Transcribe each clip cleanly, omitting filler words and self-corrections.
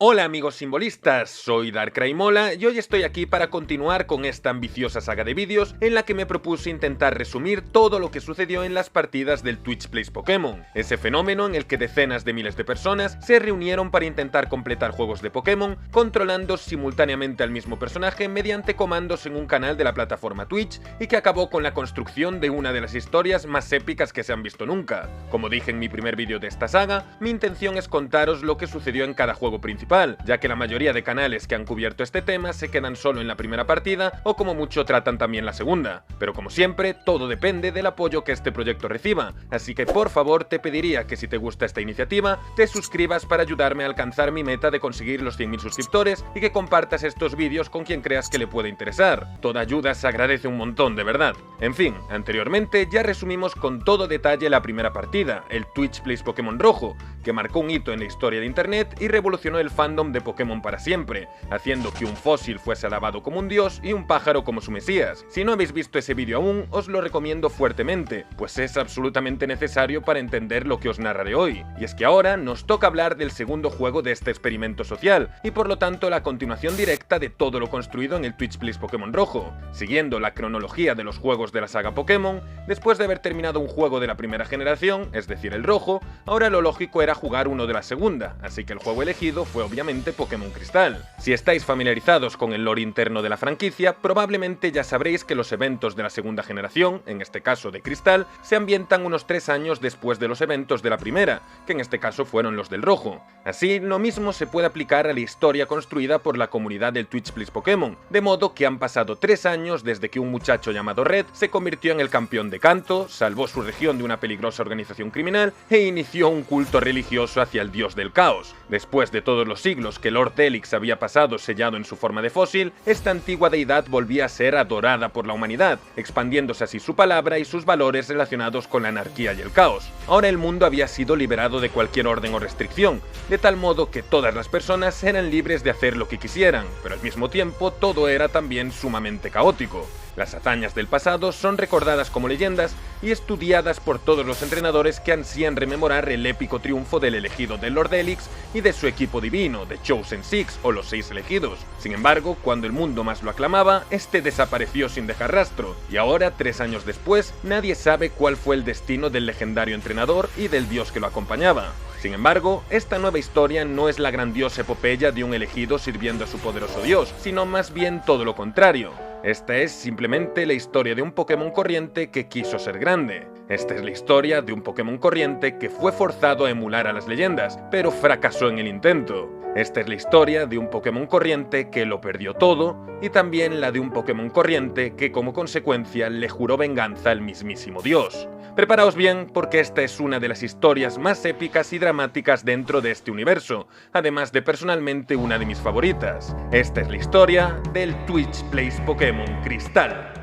Hola amigos simbolistas, soy Darkraimola y hoy estoy aquí para continuar con esta ambiciosa saga de vídeos en la que me propuse intentar resumir todo lo que sucedió en las partidas del Twitch Plays Pokémon, ese fenómeno en el que decenas de miles de personas se reunieron para intentar completar juegos de Pokémon, controlando simultáneamente al mismo personaje mediante comandos en un canal de la plataforma Twitch y que acabó con la construcción de una de las historias más épicas que se han visto nunca. Como dije en mi primer vídeo de esta saga, mi intención es contaros lo que sucedió en cada juego principal, ya que la mayoría de canales que han cubierto este tema se quedan solo en la primera partida o como mucho tratan también la segunda. Pero como siempre, todo depende del apoyo que este proyecto reciba, así que por favor te pediría que si te gusta esta iniciativa, te suscribas para ayudarme a alcanzar mi meta de conseguir los 100.000 suscriptores y que compartas estos vídeos con quien creas que le puede interesar. Toda ayuda se agradece un montón, de verdad. En fin, anteriormente ya resumimos con todo detalle la primera partida, el Twitch Plays Pokémon Rojo, que marcó un hito en la historia de internet y revolucionó el fandom de Pokémon para siempre, haciendo que un fósil fuese alabado como un dios y un pájaro como su mesías. Si no habéis visto ese vídeo aún, os lo recomiendo fuertemente, pues es absolutamente necesario para entender lo que os narraré hoy. Y es que ahora nos toca hablar del segundo juego de este experimento social, y por lo tanto la continuación directa de todo lo construido en el Twitch Plays Pokémon Rojo. Siguiendo la cronología de los juegos de la saga Pokémon, después de haber terminado un juego de la primera generación, es decir el rojo, ahora lo lógico era jugar uno de la segunda, así que el juego elegido fue obviamente Pokémon Cristal. Si estáis familiarizados con el lore interno de la franquicia, probablemente ya sabréis que los eventos de la segunda generación, en este caso de Cristal, se ambientan unos 3 años después de los eventos de la primera, que en este caso fueron los del rojo. Así, lo mismo se puede aplicar a la historia construida por la comunidad del Twitch Plays Pokémon, de modo que han pasado 3 años desde que un muchacho llamado Red se convirtió en el campeón de Kanto, salvó su región de una peligrosa organización criminal e inició un culto religioso hacia el dios del caos. Después de todos los siglos que Lord Helix había pasado sellado en su forma de fósil, esta antigua deidad volvía a ser adorada por la humanidad, expandiéndose así su palabra y sus valores relacionados con la anarquía y el caos. Ahora el mundo había sido liberado de cualquier orden o restricción, de tal modo que todas las personas eran libres de hacer lo que quisieran, pero al mismo tiempo todo era también sumamente caótico. Las hazañas del pasado son recordadas como leyendas y estudiadas por todos los entrenadores que ansían rememorar el épico triunfo del elegido de Lord Helix y de su equipo divino, The Chosen Six o los 6 elegidos. Sin embargo, cuando el mundo más lo aclamaba, este desapareció sin dejar rastro, y ahora, 3 años después, nadie sabe cuál fue el destino del legendario entrenador y del dios que lo acompañaba. Sin embargo, esta nueva historia no es la grandiosa epopeya de un elegido sirviendo a su poderoso dios, sino más bien todo lo contrario. Esta es simplemente la historia de un Pokémon corriente que quiso ser grande. Esta es la historia de un Pokémon corriente que fue forzado a emular a las leyendas, pero fracasó en el intento. Esta es la historia de un Pokémon corriente que lo perdió todo, y también la de un Pokémon corriente que como consecuencia le juró venganza al mismísimo Dios. Preparaos bien porque esta es una de las historias más épicas y dramáticas dentro de este universo, además de personalmente una de mis favoritas. Esta es la historia del Twitch Plays Pokémon Cristal.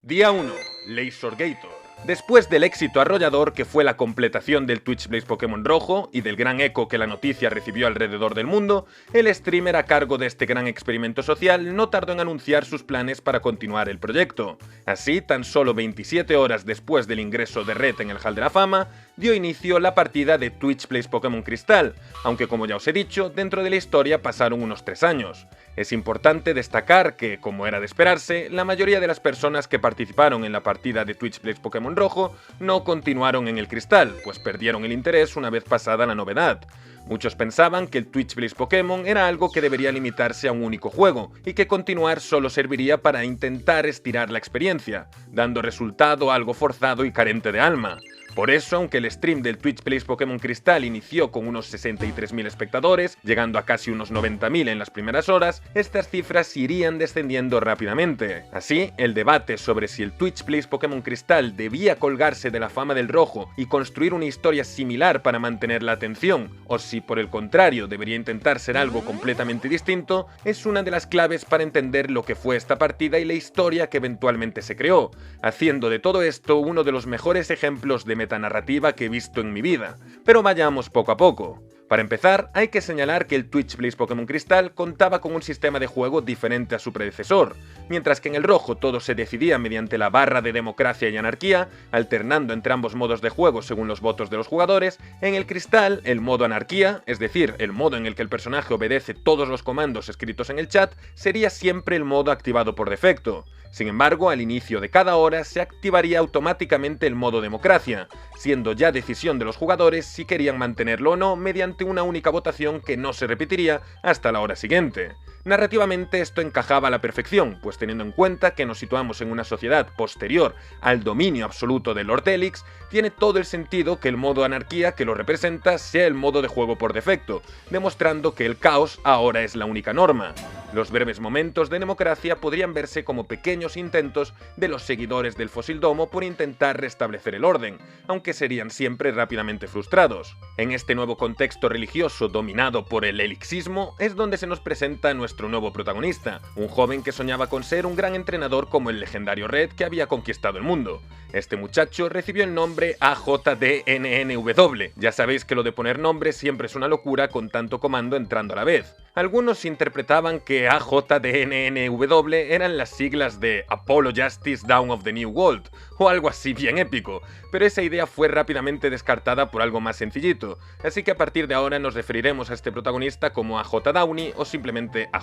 Día 1. Lasergator. Después del éxito arrollador que fue la completación del Twitch Plays Pokémon Rojo y del gran eco que la noticia recibió alrededor del mundo, el streamer a cargo de este gran experimento social no tardó en anunciar sus planes para continuar el proyecto. Así, tan solo 27 horas después del ingreso de Red en el Hall de la Fama, dio inicio la partida de Twitch Plays Pokémon Cristal, aunque como ya os he dicho, dentro de la historia pasaron unos 3 años. Es importante destacar que, como era de esperarse, la mayoría de las personas que participaron en la partida de Twitch Plays Pokémon Rojo no continuaron en el Cristal, pues perdieron el interés una vez pasada la novedad. Muchos pensaban que el Twitch Plays Pokémon era algo que debería limitarse a un único juego, y que continuar solo serviría para intentar estirar la experiencia, dando resultado algo forzado y carente de alma. Por eso, aunque el stream del Twitch Plays Pokémon Crystal inició con unos 63.000 espectadores, llegando a casi unos 90.000 en las primeras horas, estas cifras irían descendiendo rápidamente. Así, el debate sobre si el Twitch Plays Pokémon Crystal debía colgarse de la fama del rojo y construir una historia similar para mantener la atención, o si por el contrario debería intentar ser algo completamente distinto, es una de las claves para entender lo que fue esta partida y la historia que eventualmente se creó, haciendo de todo esto uno de los mejores ejemplos de metanarrativa que he visto en mi vida. Pero vayamos poco a poco. Para empezar, hay que señalar que el Twitch Plays Pokémon Crystal contaba con un sistema de juego diferente a su predecesor. Mientras que en el rojo todo se decidía mediante la barra de democracia y anarquía, alternando entre ambos modos de juego según los votos de los jugadores, en el Crystal el modo anarquía, es decir, el modo en el que el personaje obedece todos los comandos escritos en el chat, sería siempre el modo activado por defecto. Sin embargo, al inicio de cada hora se activaría automáticamente el modo democracia, siendo ya decisión de los jugadores si querían mantenerlo o no mediante una única votación que no se repetiría hasta la hora siguiente. Narrativamente esto encajaba a la perfección, pues teniendo en cuenta que nos situamos en una sociedad posterior al dominio absoluto de Lord Helix, tiene todo el sentido que el modo anarquía que lo representa sea el modo de juego por defecto, demostrando que el caos ahora es la única norma. Los breves momentos de democracia podrían verse como pequeños intentos de los seguidores del Fossildomo por intentar restablecer el orden, aunque serían siempre rápidamente frustrados. En este nuevo contexto religioso dominado por el helixismo es donde se nos presenta nuestro nuevo protagonista, un joven que soñaba con ser un gran entrenador como el legendario Red que había conquistado el mundo. Este muchacho recibió el nombre AJDNNW, ya sabéis que lo de poner nombres siempre es una locura con tanto comando entrando a la vez. Algunos interpretaban que AJDNNW eran las siglas de Apollo Justice Dawn of the New World, o algo así bien épico, pero esa idea fue rápidamente descartada por algo más sencillito, así que a partir de ahora nos referiremos a este protagonista como AJ Downey o simplemente AJ.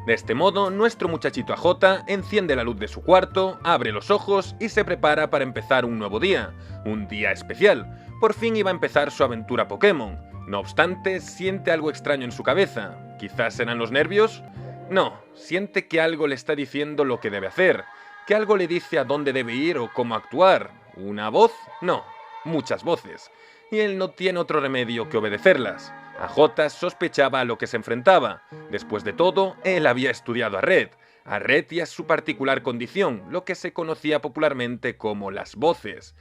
De este modo, nuestro muchachito AJ enciende la luz de su cuarto, abre los ojos y se prepara para empezar un nuevo día, un día especial. Por fin iba a empezar su aventura Pokémon. No obstante, siente algo extraño en su cabeza. ¿Quizás serán los nervios? No, siente que algo le está diciendo lo que debe hacer, que algo le dice a dónde debe ir o cómo actuar. ¿Una voz? No, muchas voces. Y él no tiene otro remedio que obedecerlas. AJ sospechaba a lo que se enfrentaba. Después de todo, él había estudiado a Red y a su particular condición, lo que se conocía popularmente como las voces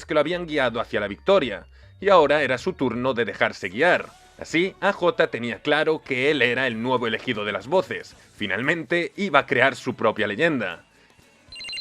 que lo habían guiado hacia la victoria, y ahora era su turno de dejarse guiar. Así, AJ tenía claro que él era el nuevo elegido de las voces, finalmente iba a crear su propia leyenda.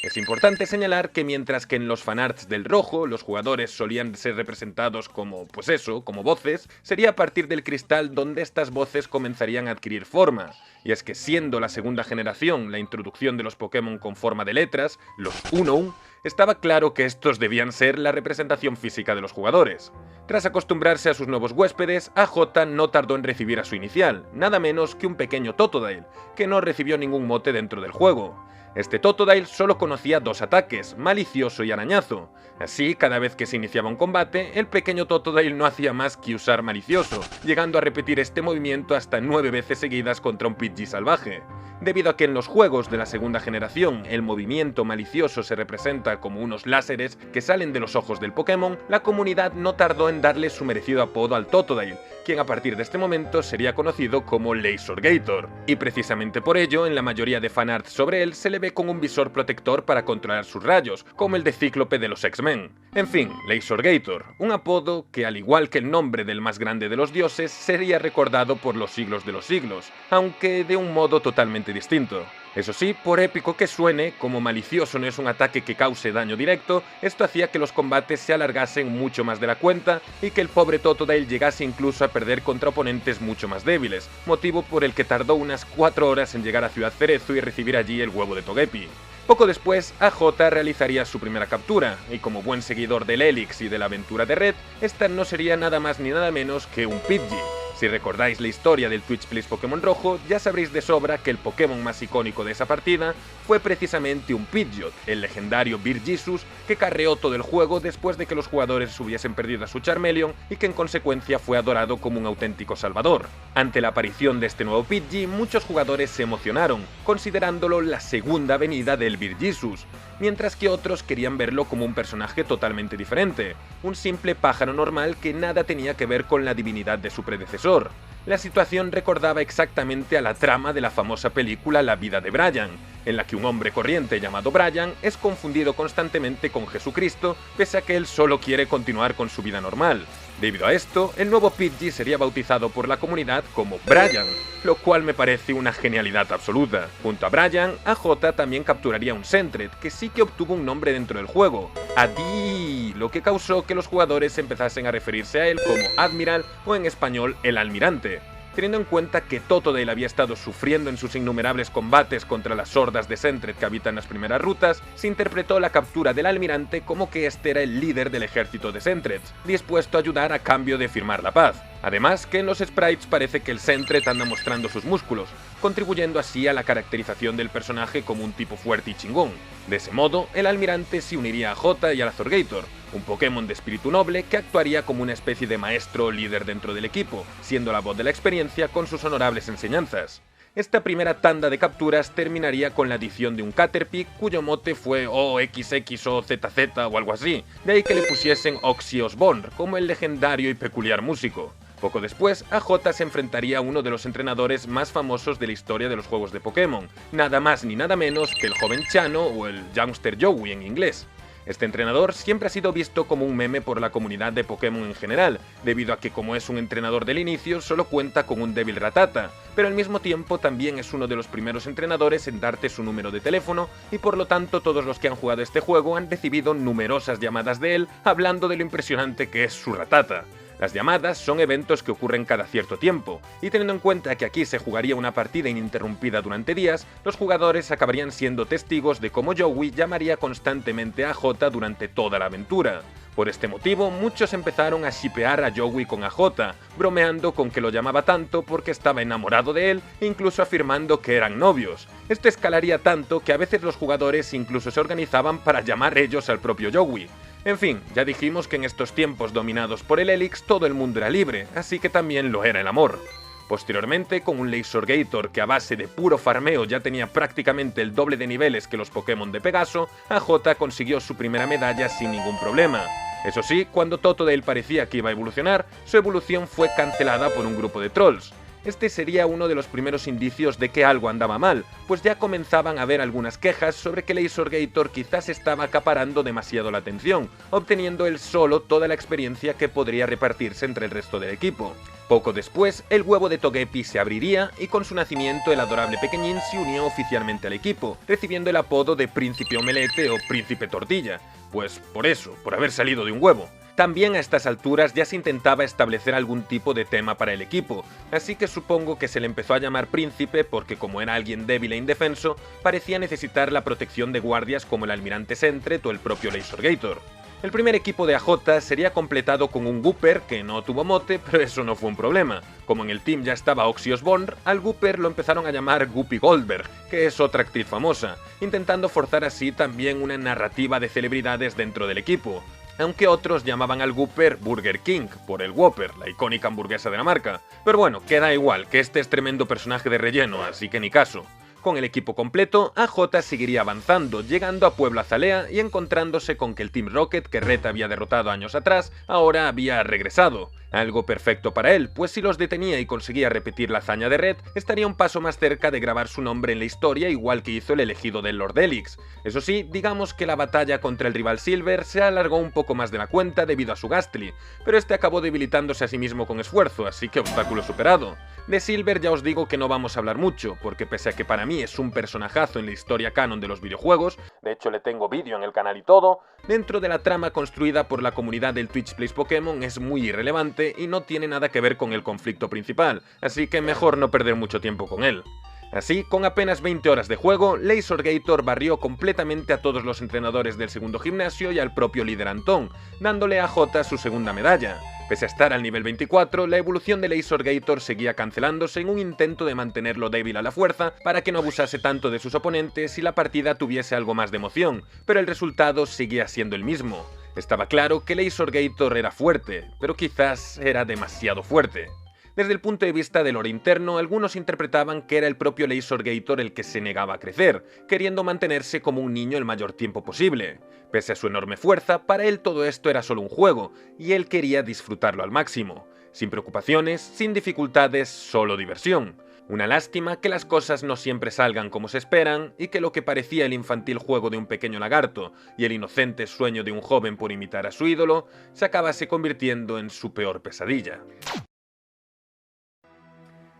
Es importante señalar que mientras que en los fanarts del rojo los jugadores solían ser representados como, pues eso, como voces, sería a partir del Cristal donde estas voces comenzarían a adquirir forma. Y es que siendo la segunda generación la introducción de los Pokémon con forma de letras, los Unown, estaba claro que estos debían ser la representación física de los jugadores. Tras acostumbrarse a sus nuevos huéspedes, AJ no tardó en recibir a su inicial, nada menos que un pequeño Totodile, que no recibió ningún mote dentro del juego. Este Totodile solo conocía dos ataques, Malicioso y Arañazo. Así, cada vez que se iniciaba un combate, el pequeño Totodile no hacía más que usar Malicioso, llegando a repetir este movimiento hasta 9 veces seguidas contra un Pidgey salvaje. Debido a que en los juegos de la segunda generación el movimiento malicioso se representa como unos láseres que salen de los ojos del Pokémon, la comunidad no tardó en darle su merecido apodo al Totodile, quien a partir de este momento sería conocido como Lasergator. Y precisamente por ello, en la mayoría de fanarts sobre él se le ve con un visor protector para controlar sus rayos, como el de Cíclope de los X-Men. En fin, Lasergator, un apodo que al igual que el nombre del más grande de los dioses, sería recordado por los siglos de los siglos, aunque de un modo totalmente distinto. Eso sí, por épico que suene, como Malicioso no es un ataque que cause daño directo, esto hacía que los combates se alargasen mucho más de la cuenta y que el pobre Totodile llegase incluso a perder contra oponentes mucho más débiles, motivo por el que tardó unas 4 horas en llegar a Ciudad Cerezo y recibir allí el huevo de Togepi. Poco después, AJ realizaría su primera captura, y como buen seguidor del Helix y de la aventura de Red, esta no sería nada más ni nada menos que un Pidgey. Si recordáis la historia del Twitch Plays Pokémon Rojo, ya sabréis de sobra que el Pokémon más icónico de esa partida fue precisamente un Pidgeot, el legendario Beerjectus que carreó todo el juego después de que los jugadores hubiesen perdido a su Charmeleon y que en consecuencia fue adorado como un auténtico salvador. Ante la aparición de este nuevo Pidgey, muchos jugadores se emocionaron, considerándolo la segunda venida del Beerjectus, mientras que otros querían verlo como un personaje totalmente diferente, un simple pájaro normal que nada tenía que ver con la divinidad de su predecesor. La situación recordaba exactamente a la trama de la famosa película La vida de Brian, en la que un hombre corriente llamado Brian es confundido constantemente con Jesucristo, pese a que él solo quiere continuar con su vida normal. Debido a esto, el nuevo Pidgey sería bautizado por la comunidad como Brian, lo cual me parece una genialidad absoluta. Junto a Brian, AJ también capturaría un Sentret, que sí que obtuvo un nombre dentro del juego, Adi, lo que causó que los jugadores empezasen a referirse a él como Admiral o en español el Almirante. Teniendo en cuenta que Totodile había estado sufriendo en sus innumerables combates contra las hordas de Sentret que habitan las primeras rutas, se interpretó la captura del almirante como que este era el líder del ejército de Sentrets, dispuesto a ayudar a cambio de firmar la paz. Además que en los sprites parece que el Sentret anda mostrando sus músculos, contribuyendo así a la caracterización del personaje como un tipo fuerte y chingón. De ese modo, el almirante se uniría a Jota y al Azorgator, un Pokémon de espíritu noble que actuaría como una especie de maestro o líder dentro del equipo, siendo la voz de la experiencia con sus honorables enseñanzas. Esta primera tanda de capturas terminaría con la adición de un Caterpie cuyo mote fue OXX o ZZ o algo así, de ahí que le pusiesen Oxy Osborne como el legendario y peculiar músico. Poco después, AJ se enfrentaría a uno de los entrenadores más famosos de la historia de los juegos de Pokémon, nada más ni nada menos que el joven Chano o el Youngster Joey en inglés. Este entrenador siempre ha sido visto como un meme por la comunidad de Pokémon en general, debido a que como es un entrenador del inicio solo cuenta con un débil Rattata, pero al mismo tiempo también es uno de los primeros entrenadores en darte su número de teléfono y por lo tanto todos los que han jugado este juego han recibido numerosas llamadas de él hablando de lo impresionante que es su Rattata. Las llamadas son eventos que ocurren cada cierto tiempo, y teniendo en cuenta que aquí se jugaría una partida ininterrumpida durante días, los jugadores acabarían siendo testigos de cómo Joey llamaría constantemente a AJ durante toda la aventura. Por este motivo, muchos empezaron a shippear a Joey con AJ, bromeando con que lo llamaba tanto porque estaba enamorado de él e incluso afirmando que eran novios. Esto escalaría tanto que a veces los jugadores incluso se organizaban para llamar ellos al propio Joey. En fin, ya dijimos que en estos tiempos dominados por el Helix todo el mundo era libre, así que también lo era el amor. Posteriormente, con un Lasergator que a base de puro farmeo ya tenía prácticamente el doble de niveles que los Pokémon de Pegaso, AJ consiguió su primera medalla sin ningún problema. Eso sí, cuando Totodile parecía que iba a evolucionar, su evolución fue cancelada por un grupo de trolls. Este sería uno de los primeros indicios de que algo andaba mal, pues ya comenzaban a haber algunas quejas sobre que Lasergator quizás estaba acaparando demasiado la atención, obteniendo él solo toda la experiencia que podría repartirse entre el resto del equipo. Poco después, el huevo de Togepi se abriría y con su nacimiento el adorable pequeñín se unió oficialmente al equipo, recibiendo el apodo de Príncipe Omelete o Príncipe Tortilla, pues por eso, por haber salido de un huevo. También a estas alturas ya se intentaba establecer algún tipo de tema para el equipo, así que supongo que se le empezó a llamar Príncipe porque como era alguien débil e indefenso, parecía necesitar la protección de guardias como el Almirante Sentret o el propio Lasergator. El primer equipo de AJ sería completado con un Gooper que no tuvo mote, pero eso no fue un problema. Como en el team ya estaba Oxy Osborne, al Gooper lo empezaron a llamar Guppy Goldberg, que es otra actriz famosa, intentando forzar así también una narrativa de celebridades dentro del equipo. Aunque otros llamaban al Gooper Burger King, por el Whopper, la icónica hamburguesa de la marca. Pero bueno, queda igual, que este es tremendo personaje de relleno, así que ni caso. Con el equipo completo, AJ seguiría avanzando, llegando a Pueblo Azalea y encontrándose con que el Team Rocket que Red había derrotado años atrás, ahora había regresado. Algo perfecto para él, pues si los detenía y conseguía repetir la hazaña de Red, estaría un paso más cerca de grabar su nombre en la historia igual que hizo el elegido del Lord Helix. Eso sí, digamos que la batalla contra el rival Silver se alargó un poco más de la cuenta debido a su Gastly, pero este acabó debilitándose a sí mismo con esfuerzo, así que obstáculo superado. De Silver ya os digo que no vamos a hablar mucho, porque pese a que para mí es un personajazo en la historia canon de los videojuegos, de hecho le tengo vídeo en el canal y todo, dentro de la trama construida por la comunidad del Twitch Plays Pokémon es muy irrelevante y no tiene nada que ver con el conflicto principal, así que mejor no perder mucho tiempo con él. Así, con apenas 20 horas de juego, Lasergator barrió completamente a todos los entrenadores del segundo gimnasio y al propio líder Antón, dándole a J su segunda medalla. Pese a estar al nivel 24, la evolución de Lasergator seguía cancelándose en un intento de mantenerlo débil a la fuerza para que no abusase tanto de sus oponentes y la partida tuviese algo más de emoción, pero el resultado seguía siendo el mismo. Estaba claro que Lasergator era fuerte, pero quizás era demasiado fuerte. Desde el punto de vista del lore interno, algunos interpretaban que era el propio Lasergator el que se negaba a crecer, queriendo mantenerse como un niño el mayor tiempo posible. Pese a su enorme fuerza, para él todo esto era solo un juego, y él quería disfrutarlo al máximo. Sin preocupaciones, sin dificultades, solo diversión. Una lástima que las cosas no siempre salgan como se esperan y que lo que parecía el infantil juego de un pequeño lagarto y el inocente sueño de un joven por imitar a su ídolo, se acabase convirtiendo en su peor pesadilla.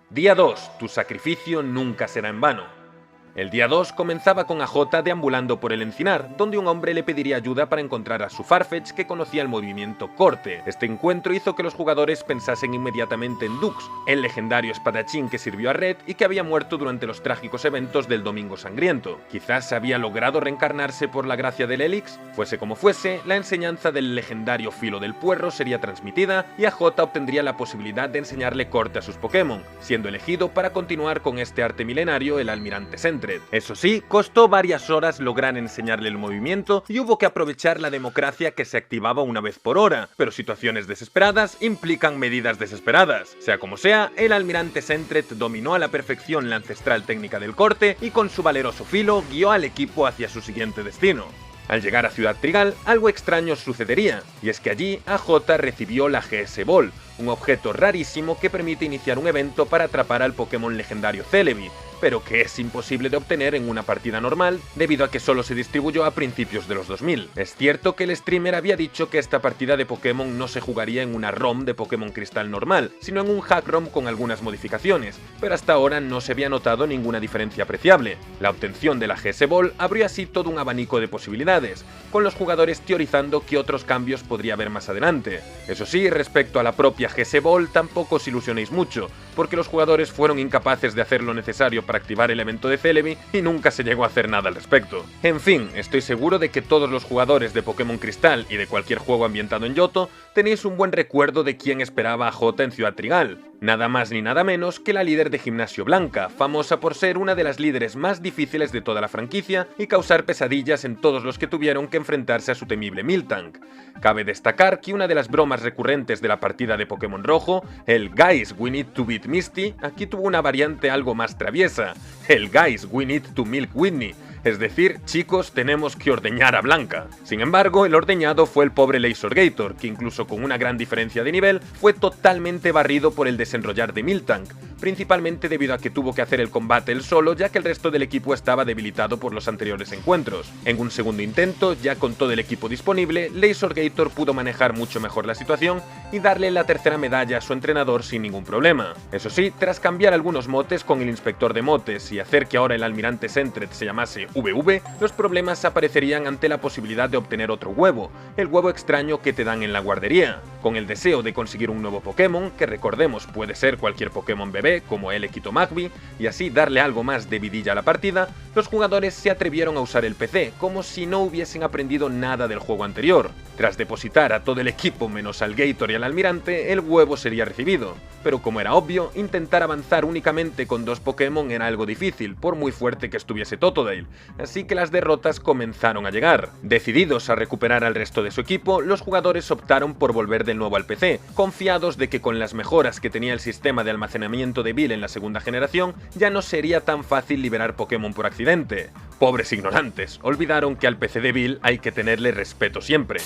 Día 2. Tu sacrificio nunca será en vano. El día 2 comenzaba con AJ deambulando por el encinar, donde un hombre le pediría ayuda para encontrar a su Farfetch que conocía el movimiento corte. Este encuentro hizo que los jugadores pensasen inmediatamente en Dux, el legendario espadachín que sirvió a Red y que había muerto durante los trágicos eventos del Domingo Sangriento. Quizás había logrado reencarnarse por la gracia del Helix. Fuese como fuese, la enseñanza del legendario filo del puerro sería transmitida y AJ obtendría la posibilidad de enseñarle corte a sus Pokémon, siendo elegido para continuar con este arte milenario el Almirante Sentret. Eso sí, costó varias horas lograr enseñarle el movimiento y hubo que aprovechar la democracia que se activaba una vez por hora, pero situaciones desesperadas implican medidas desesperadas. Sea como sea, el Almirante Sentret dominó a la perfección la ancestral técnica del corte y con su valeroso filo guió al equipo hacia su siguiente destino. Al llegar a Ciudad Trigal, algo extraño sucedería, y es que allí AJ recibió la GS Ball, un objeto rarísimo que permite iniciar un evento para atrapar al Pokémon legendario Celebi, pero que es imposible de obtener en una partida normal debido a que solo se distribuyó a principios de los 2000. Es cierto que el streamer había dicho que esta partida de Pokémon no se jugaría en una ROM de Pokémon Cristal normal, sino en un hack ROM con algunas modificaciones, pero hasta ahora no se había notado ninguna diferencia apreciable. La obtención de la GS Ball abrió así todo un abanico de posibilidades, con los jugadores teorizando qué otros cambios podría haber más adelante. Eso sí, respecto a la propia GS Ball tampoco os ilusionéis mucho, porque los jugadores fueron incapaces de hacer lo necesario para activar el evento de Celebi y nunca se llegó a hacer nada al respecto. En fin, estoy seguro de que todos los jugadores de Pokémon Cristal y de cualquier juego ambientado en Johto tenéis un buen recuerdo de quién esperaba a J en Ciudad Trigal. Nada más ni nada menos que la líder de Gimnasio Blanca, famosa por ser una de las líderes más difíciles de toda la franquicia y causar pesadillas en todos los que tuvieron que enfrentarse a su temible Miltank. Cabe destacar que una de las bromas recurrentes de la partida de Pokémon Rojo, el "Guys, we need to beat Misty", aquí tuvo una variante algo más traviesa, el "Guys, we need to milk Whitney", es decir, chicos, tenemos que ordeñar a Blanca. Sin embargo, el ordeñado fue el pobre Lasergator, que incluso con una gran diferencia de nivel, fue totalmente barrido por el desenrollar de Miltank, principalmente debido a que tuvo que hacer el combate él solo, ya que el resto del equipo estaba debilitado por los anteriores encuentros. En un segundo intento, ya con todo el equipo disponible, Lasergator pudo manejar mucho mejor la situación y darle la tercera medalla a su entrenador sin ningún problema. Eso sí, tras cambiar algunos motes con el inspector de motes y hacer que ahora el Almirante Sentret se llamase VV, los problemas aparecerían ante la posibilidad de obtener otro huevo, el huevo extraño que te dan en la guardería. Con el deseo de conseguir un nuevo Pokémon, que recordemos puede ser cualquier Pokémon bebé, como el Equito Magby, y así darle algo más de vidilla a la partida, los jugadores se atrevieron a usar el PC, como si no hubiesen aprendido nada del juego anterior. Tras depositar a todo el equipo menos al Gator y al Almirante, el huevo sería recibido. Pero como era obvio, intentar avanzar únicamente con dos Pokémon era algo difícil, por muy fuerte que estuviese Totodile, así que las derrotas comenzaron a llegar. Decididos a recuperar al resto de su equipo, los jugadores optaron por volver de nuevo al PC, confiados de que con las mejoras que tenía el sistema de almacenamiento de Bill en la segunda generación, ya no sería tan fácil liberar Pokémon por accidente. Pobres ignorantes, olvidaron que al PC de Bill hay que tenerle respeto siempre.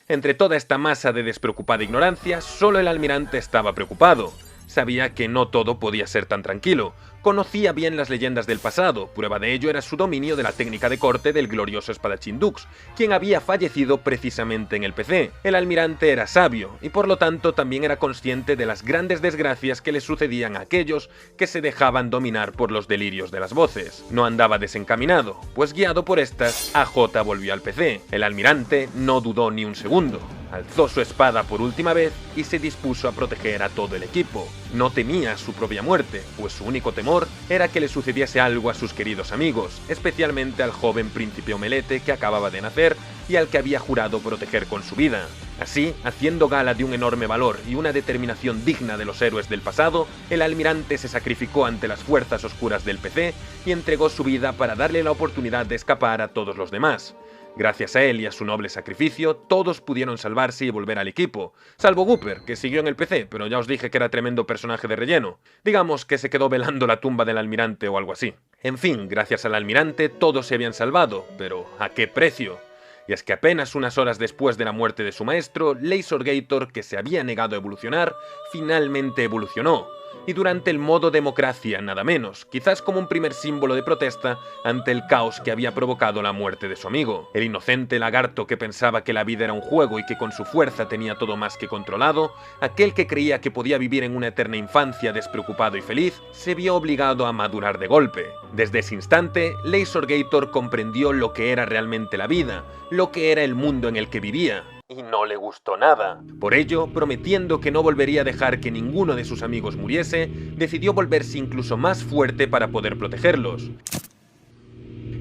Entre toda esta masa de despreocupada ignorancia, solo el Almirante estaba preocupado. Sabía que no todo podía ser tan tranquilo. Conocía bien las leyendas del pasado, prueba de ello era su dominio de la técnica de corte del glorioso espadachín Dux, quien había fallecido precisamente en el PC. El Almirante era sabio, y por lo tanto también era consciente de las grandes desgracias que le sucedían a aquellos que se dejaban dominar por los delirios de las voces. No andaba desencaminado, pues guiado por estas, AJ volvió al PC. El Almirante no dudó ni un segundo. alzó su espada por última vez y se dispuso a proteger a todo el equipo. No temía su propia muerte, pues su único temor era que le sucediese algo a sus queridos amigos, especialmente al joven príncipe Omelete que acababa de nacer y al que había jurado proteger con su vida. Así, haciendo gala de un enorme valor y una determinación digna de los héroes del pasado, el almirante se sacrificó ante las fuerzas oscuras del PC y entregó su vida para darle la oportunidad de escapar a todos los demás. Gracias a él y a su noble sacrificio, todos pudieron salvarse y volver al equipo, salvo Gooper, que siguió en el PC, pero ya os dije que era tremendo personaje de relleno. Digamos que se quedó velando la tumba del almirante o algo así. En fin, gracias al almirante todos se habían salvado, pero ¿a qué precio? Y es que apenas unas horas después de la muerte de su maestro, Lasergator, que se había negado a evolucionar, finalmente evolucionó. Y durante el modo democracia, nada menos, quizás como un primer símbolo de protesta ante el caos que había provocado la muerte de su amigo. El inocente lagarto que pensaba que la vida era un juego y que con su fuerza tenía todo más que controlado, aquel que creía que podía vivir en una eterna infancia despreocupado y feliz, se vio obligado a madurar de golpe. Desde ese instante, Lasergator comprendió lo que era realmente la vida, lo que era el mundo en el que vivía. Y no le gustó nada. Por ello, prometiendo que no volvería a dejar que ninguno de sus amigos muriese, decidió volverse incluso más fuerte para poder protegerlos.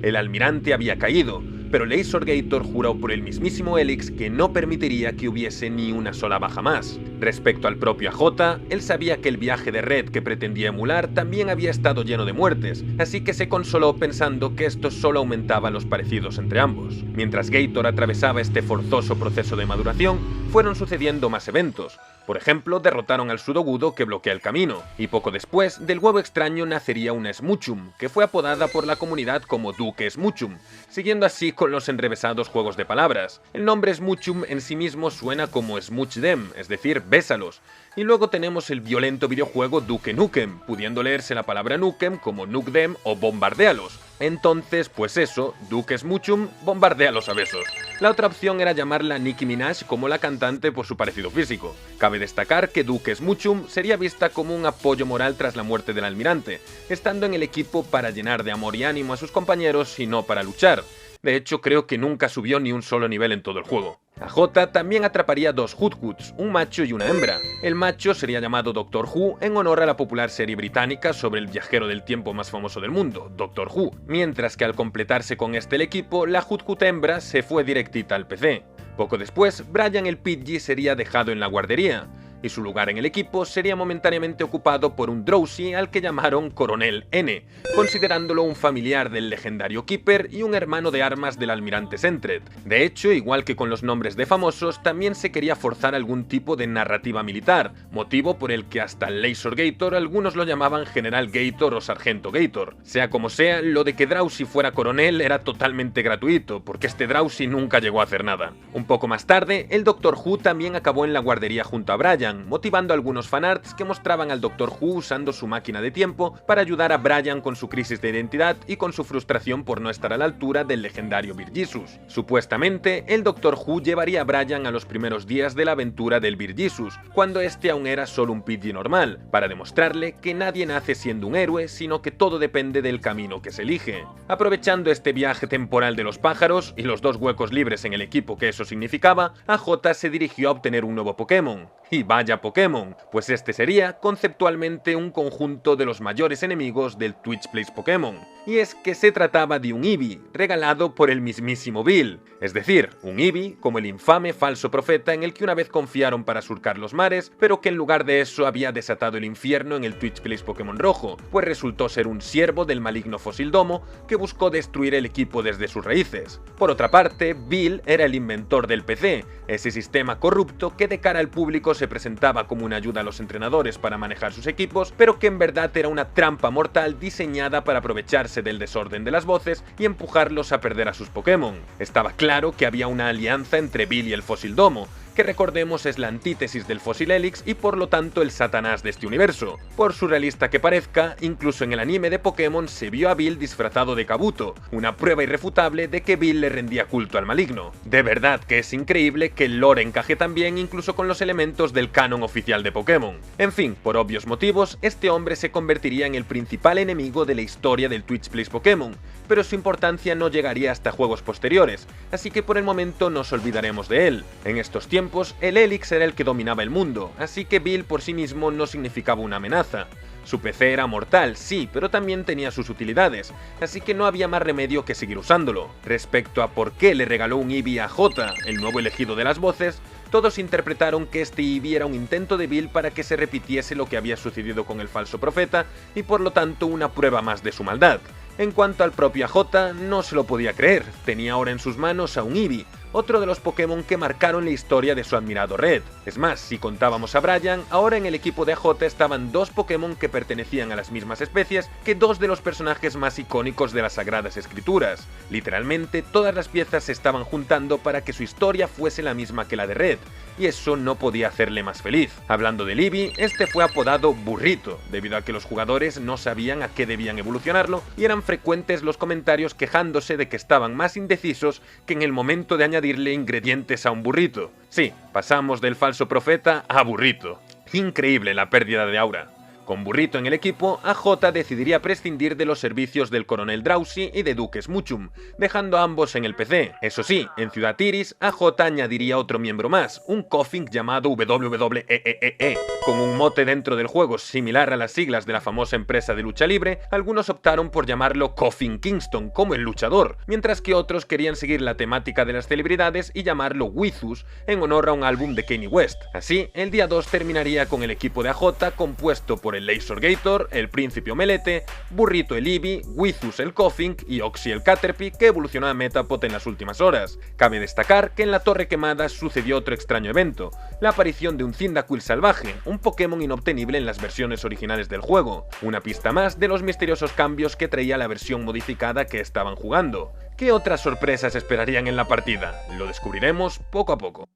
El almirante había caído, pero Lasergator juró por el mismísimo Helix que no permitiría que hubiese ni una sola baja más. Respecto al propio AJ, él sabía que el viaje de Red que pretendía emular también había estado lleno de muertes, así que se consoló pensando que esto solo aumentaba los parecidos entre ambos. Mientras Gator atravesaba este forzoso proceso de maduración, fueron sucediendo más eventos. Por ejemplo, derrotaron al Sudogudo que bloquea el camino, y poco después, del huevo extraño nacería una Smoochum, que fue apodada por la comunidad como Duque Smoochum, siguiendo así con los enrevesados juegos de palabras. El nombre Smoochum en sí mismo suena como Smooch Them, es decir, bésalos. Y luego tenemos el violento videojuego Duke Nukem, pudiendo leerse la palabra Nukem como Nuke Them o Bombardéalos. Entonces, pues eso, Duke Smoochum, bombardéalos a besos. La otra opción era llamarla Nicki Minaj como la cantante por su parecido físico. Cabe destacar que Duke Smoochum sería vista como un apoyo moral tras la muerte del almirante, estando en el equipo para llenar de amor y ánimo a sus compañeros y no para luchar. De hecho, creo que nunca subió ni un solo nivel en todo el juego. AJ también atraparía dos Hoodhoods, un macho y una hembra. El macho sería llamado Doctor Who en honor a la popular serie británica sobre el viajero del tiempo más famoso del mundo, Doctor Who, mientras que al completarse con este el equipo, la Hoodhood hembra se fue directita al PC. Poco después, Brian el Pidgey sería dejado en la guardería, y su lugar en el equipo sería momentáneamente ocupado por un Drowsy al que llamaron Coronel N, considerándolo un familiar del legendario Keeper y un hermano de armas del almirante Sentret. De hecho, igual que con los nombres de famosos, también se quería forzar algún tipo de narrativa militar, motivo por el que hasta el Lasergator algunos lo llamaban General Gator o Sargento Gator. Sea como sea, lo de que Drowsy fuera coronel era totalmente gratuito, porque este Drowsy nunca llegó a hacer nada. Un poco más tarde, el Doctor Who también acabó en la guardería junto a Brian, motivando a algunos fanarts que mostraban al Doctor Who usando su máquina de tiempo para ayudar a Brian con su crisis de identidad y con su frustración por no estar a la altura del legendario Vir-Jesus. Supuestamente, el Doctor Who llevaría a Brian a los primeros días de la aventura del Vir-Jesus, cuando este aún era solo un Pidgey normal, para demostrarle que nadie nace siendo un héroe, sino que todo depende del camino que se elige. Aprovechando este viaje temporal de los pájaros y los dos huecos libres en el equipo que eso significaba, AJ se dirigió a obtener un nuevo Pokémon. Y vaya Pokémon, pues este sería conceptualmente un conjunto de los mayores enemigos del Twitch Plays Pokémon. Y es que se trataba de un Eevee, regalado por el mismísimo Bill. Es decir, un Eevee como el infame falso profeta en el que una vez confiaron para surcar los mares, pero que en lugar de eso había desatado el infierno en el Twitch Plays Pokémon rojo, pues resultó ser un siervo del maligno Fossildomo que buscó destruir el equipo desde sus raíces. Por otra parte, Bill era el inventor del PC, ese sistema corrupto que de cara al público se presentaba como una ayuda a los entrenadores para manejar sus equipos, pero que en verdad era una trampa mortal diseñada para aprovecharse del desorden de las voces y empujarlos a perder a sus Pokémon. Estaba claro que había una alianza entre Bill y el Fossildomo, que recordemos es la antítesis del Fossil Helix y por lo tanto el Satanás de este universo. Por surrealista que parezca, incluso en el anime de Pokémon se vio a Bill disfrazado de Kabuto, una prueba irrefutable de que Bill le rendía culto al maligno. De verdad que es increíble que el lore encaje tan bien incluso con los elementos del canon oficial de Pokémon. En fin, por obvios motivos, este hombre se convertiría en el principal enemigo de la historia del Twitch Plays Pokémon, pero su importancia no llegaría hasta juegos posteriores, así que por el momento nos olvidaremos de él. En estos tiempos tiempos, el Helix era el que dominaba el mundo, así que Bill por sí mismo no significaba una amenaza. Su PC era mortal, sí, pero también tenía sus utilidades, así que no había más remedio que seguir usándolo. Respecto a por qué le regaló un Eevee a Jota, el nuevo elegido de las voces, todos interpretaron que este Eevee era un intento de Bill para que se repitiese lo que había sucedido con el falso profeta y por lo tanto una prueba más de su maldad. En cuanto al propio AJ, no se lo podía creer, tenía ahora en sus manos a un Eevee, otro de los Pokémon que marcaron la historia de su admirado Red. Es más, si contábamos a Brian, ahora en el equipo de AJ estaban dos Pokémon que pertenecían a las mismas especies que dos de los personajes más icónicos de las Sagradas Escrituras. Literalmente, todas las piezas se estaban juntando para que su historia fuese la misma que la de Red, y eso no podía hacerle más feliz. Hablando de Eevee, este fue apodado Burrito, debido a que los jugadores no sabían a qué debían evolucionarlo y eran frecuentes los comentarios quejándose de que estaban más indecisos que en el momento de añadirle ingredientes a un burrito. Sí, pasamos del falso profeta a Burrito. Increíble la pérdida de aura. Con Burrito en el equipo, AJ decidiría prescindir de los servicios del Coronel Drowsy y de Duque Smoochum, dejando a ambos en el PC. Eso sí, en Ciudad Iris, AJ añadiría otro miembro más, un Koffing llamado WWEEE. Con un mote dentro del juego similar a las siglas de la famosa empresa de lucha libre, algunos optaron por llamarlo Koffing Kingston, como el luchador, mientras que otros querían seguir la temática de las celebridades y llamarlo Wizus, en honor a un álbum de Kanye West. Así, el día 2 terminaría con el equipo de AJ compuesto por el Lasergator, el Príncipe Omelete, Burrito el Eevee, Wizus el Koffing y Oxy el Caterpie, que evolucionó a Metapod en las últimas horas. Cabe destacar que en la Torre Quemada sucedió otro extraño evento, la aparición de un Cyndaquil salvaje, un Pokémon inobtenible en las versiones originales del juego, una pista más de los misteriosos cambios que traía la versión modificada que estaban jugando. ¿Qué otras sorpresas esperarían en la partida? Lo descubriremos poco a poco.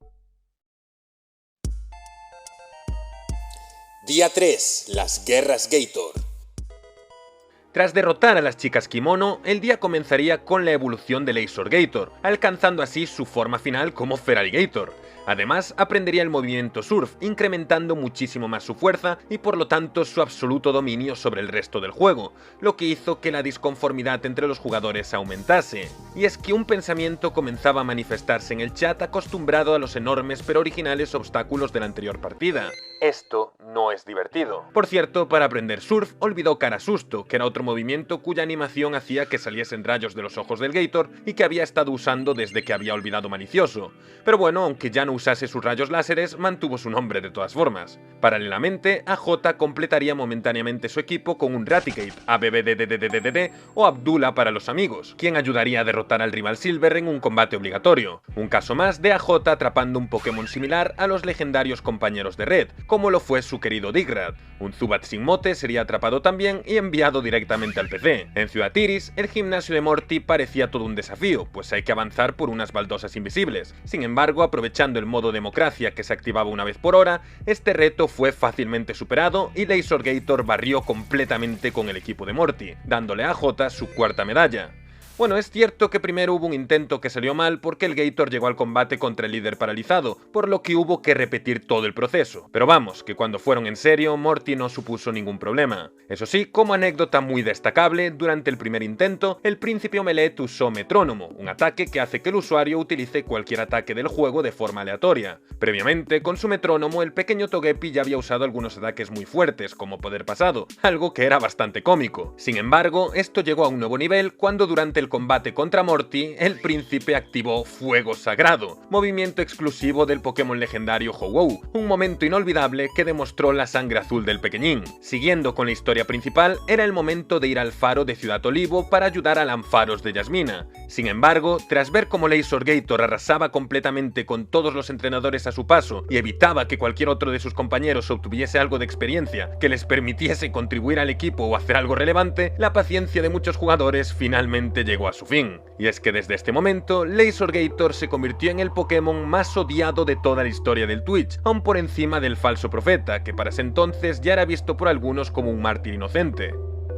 Día 3. Las guerras Gator. Tras derrotar a las chicas Kimono, el día comenzaría con la evolución de Lasergator, alcanzando así su forma final como Feraligator. Además, aprendería el movimiento Surf, incrementando muchísimo más su fuerza y por lo tanto su absoluto dominio sobre el resto del juego, lo que hizo que la disconformidad entre los jugadores aumentase. Y es que un pensamiento comenzaba a manifestarse en el chat acostumbrado a los enormes pero originales obstáculos de la anterior partida. Esto no es divertido. Por cierto, para aprender Surf, olvidó Cara Susto, que era otro movimiento cuya animación hacía que saliesen rayos de los ojos del Gator y que había estado usando desde que había olvidado Malicioso. Pero bueno, aunque ya no usase sus rayos láseres, mantuvo su nombre de todas formas. Paralelamente, AJ completaría momentáneamente su equipo con un Raticate, ABBDDDDD o Abdullah para los amigos, quien ayudaría a derrotar al rival Silver en un combate obligatorio. Un caso más de AJ atrapando un Pokémon similar a los legendarios compañeros de Red, como lo fue su querido Digrad. Un Zubat sin mote sería atrapado también y enviado directamente al PC. En Ciudad Iris, el gimnasio de Morty parecía todo un desafío, pues hay que avanzar por unas baldosas invisibles. Sin embargo, aprovechando el modo democracia que se activaba una vez por hora, este reto fue fácilmente superado y Lasergator barrió completamente con el equipo de Morty, dándole a AJ su cuarta medalla. Bueno, es cierto que primero hubo un intento que salió mal porque el Gator llegó al combate contra el líder paralizado, por lo que hubo que repetir todo el proceso. Pero vamos, que cuando fueron en serio, Morty no supuso ningún problema. Eso sí, como anécdota muy destacable, durante el primer intento, el Príncipe Omelette usó Metrónomo, un ataque que hace que el usuario utilice cualquier ataque del juego de forma aleatoria. Previamente, con su Metrónomo, el pequeño Togepi ya había usado algunos ataques muy fuertes, como Poder Pasado, algo que era bastante cómico. Sin embargo, esto llegó a un nuevo nivel cuando durante el combate contra Morty, el príncipe activó Fuego Sagrado, movimiento exclusivo del Pokémon legendario Ho-Oh, un momento inolvidable que demostró la sangre azul del pequeñín. Siguiendo con la historia principal, era el momento de ir al faro de Ciudad Olivo para ayudar a Lanfaros de Yasmina. Sin embargo, tras ver cómo Lasergator arrasaba completamente con todos los entrenadores a su paso y evitaba que cualquier otro de sus compañeros obtuviese algo de experiencia que les permitiese contribuir al equipo o hacer algo relevante, la paciencia de muchos jugadores finalmente llegó a su fin. Y es que desde este momento, Lasergator se convirtió en el Pokémon más odiado de toda la historia del Twitch, aún por encima del falso profeta, que para ese entonces ya era visto por algunos como un mártir inocente.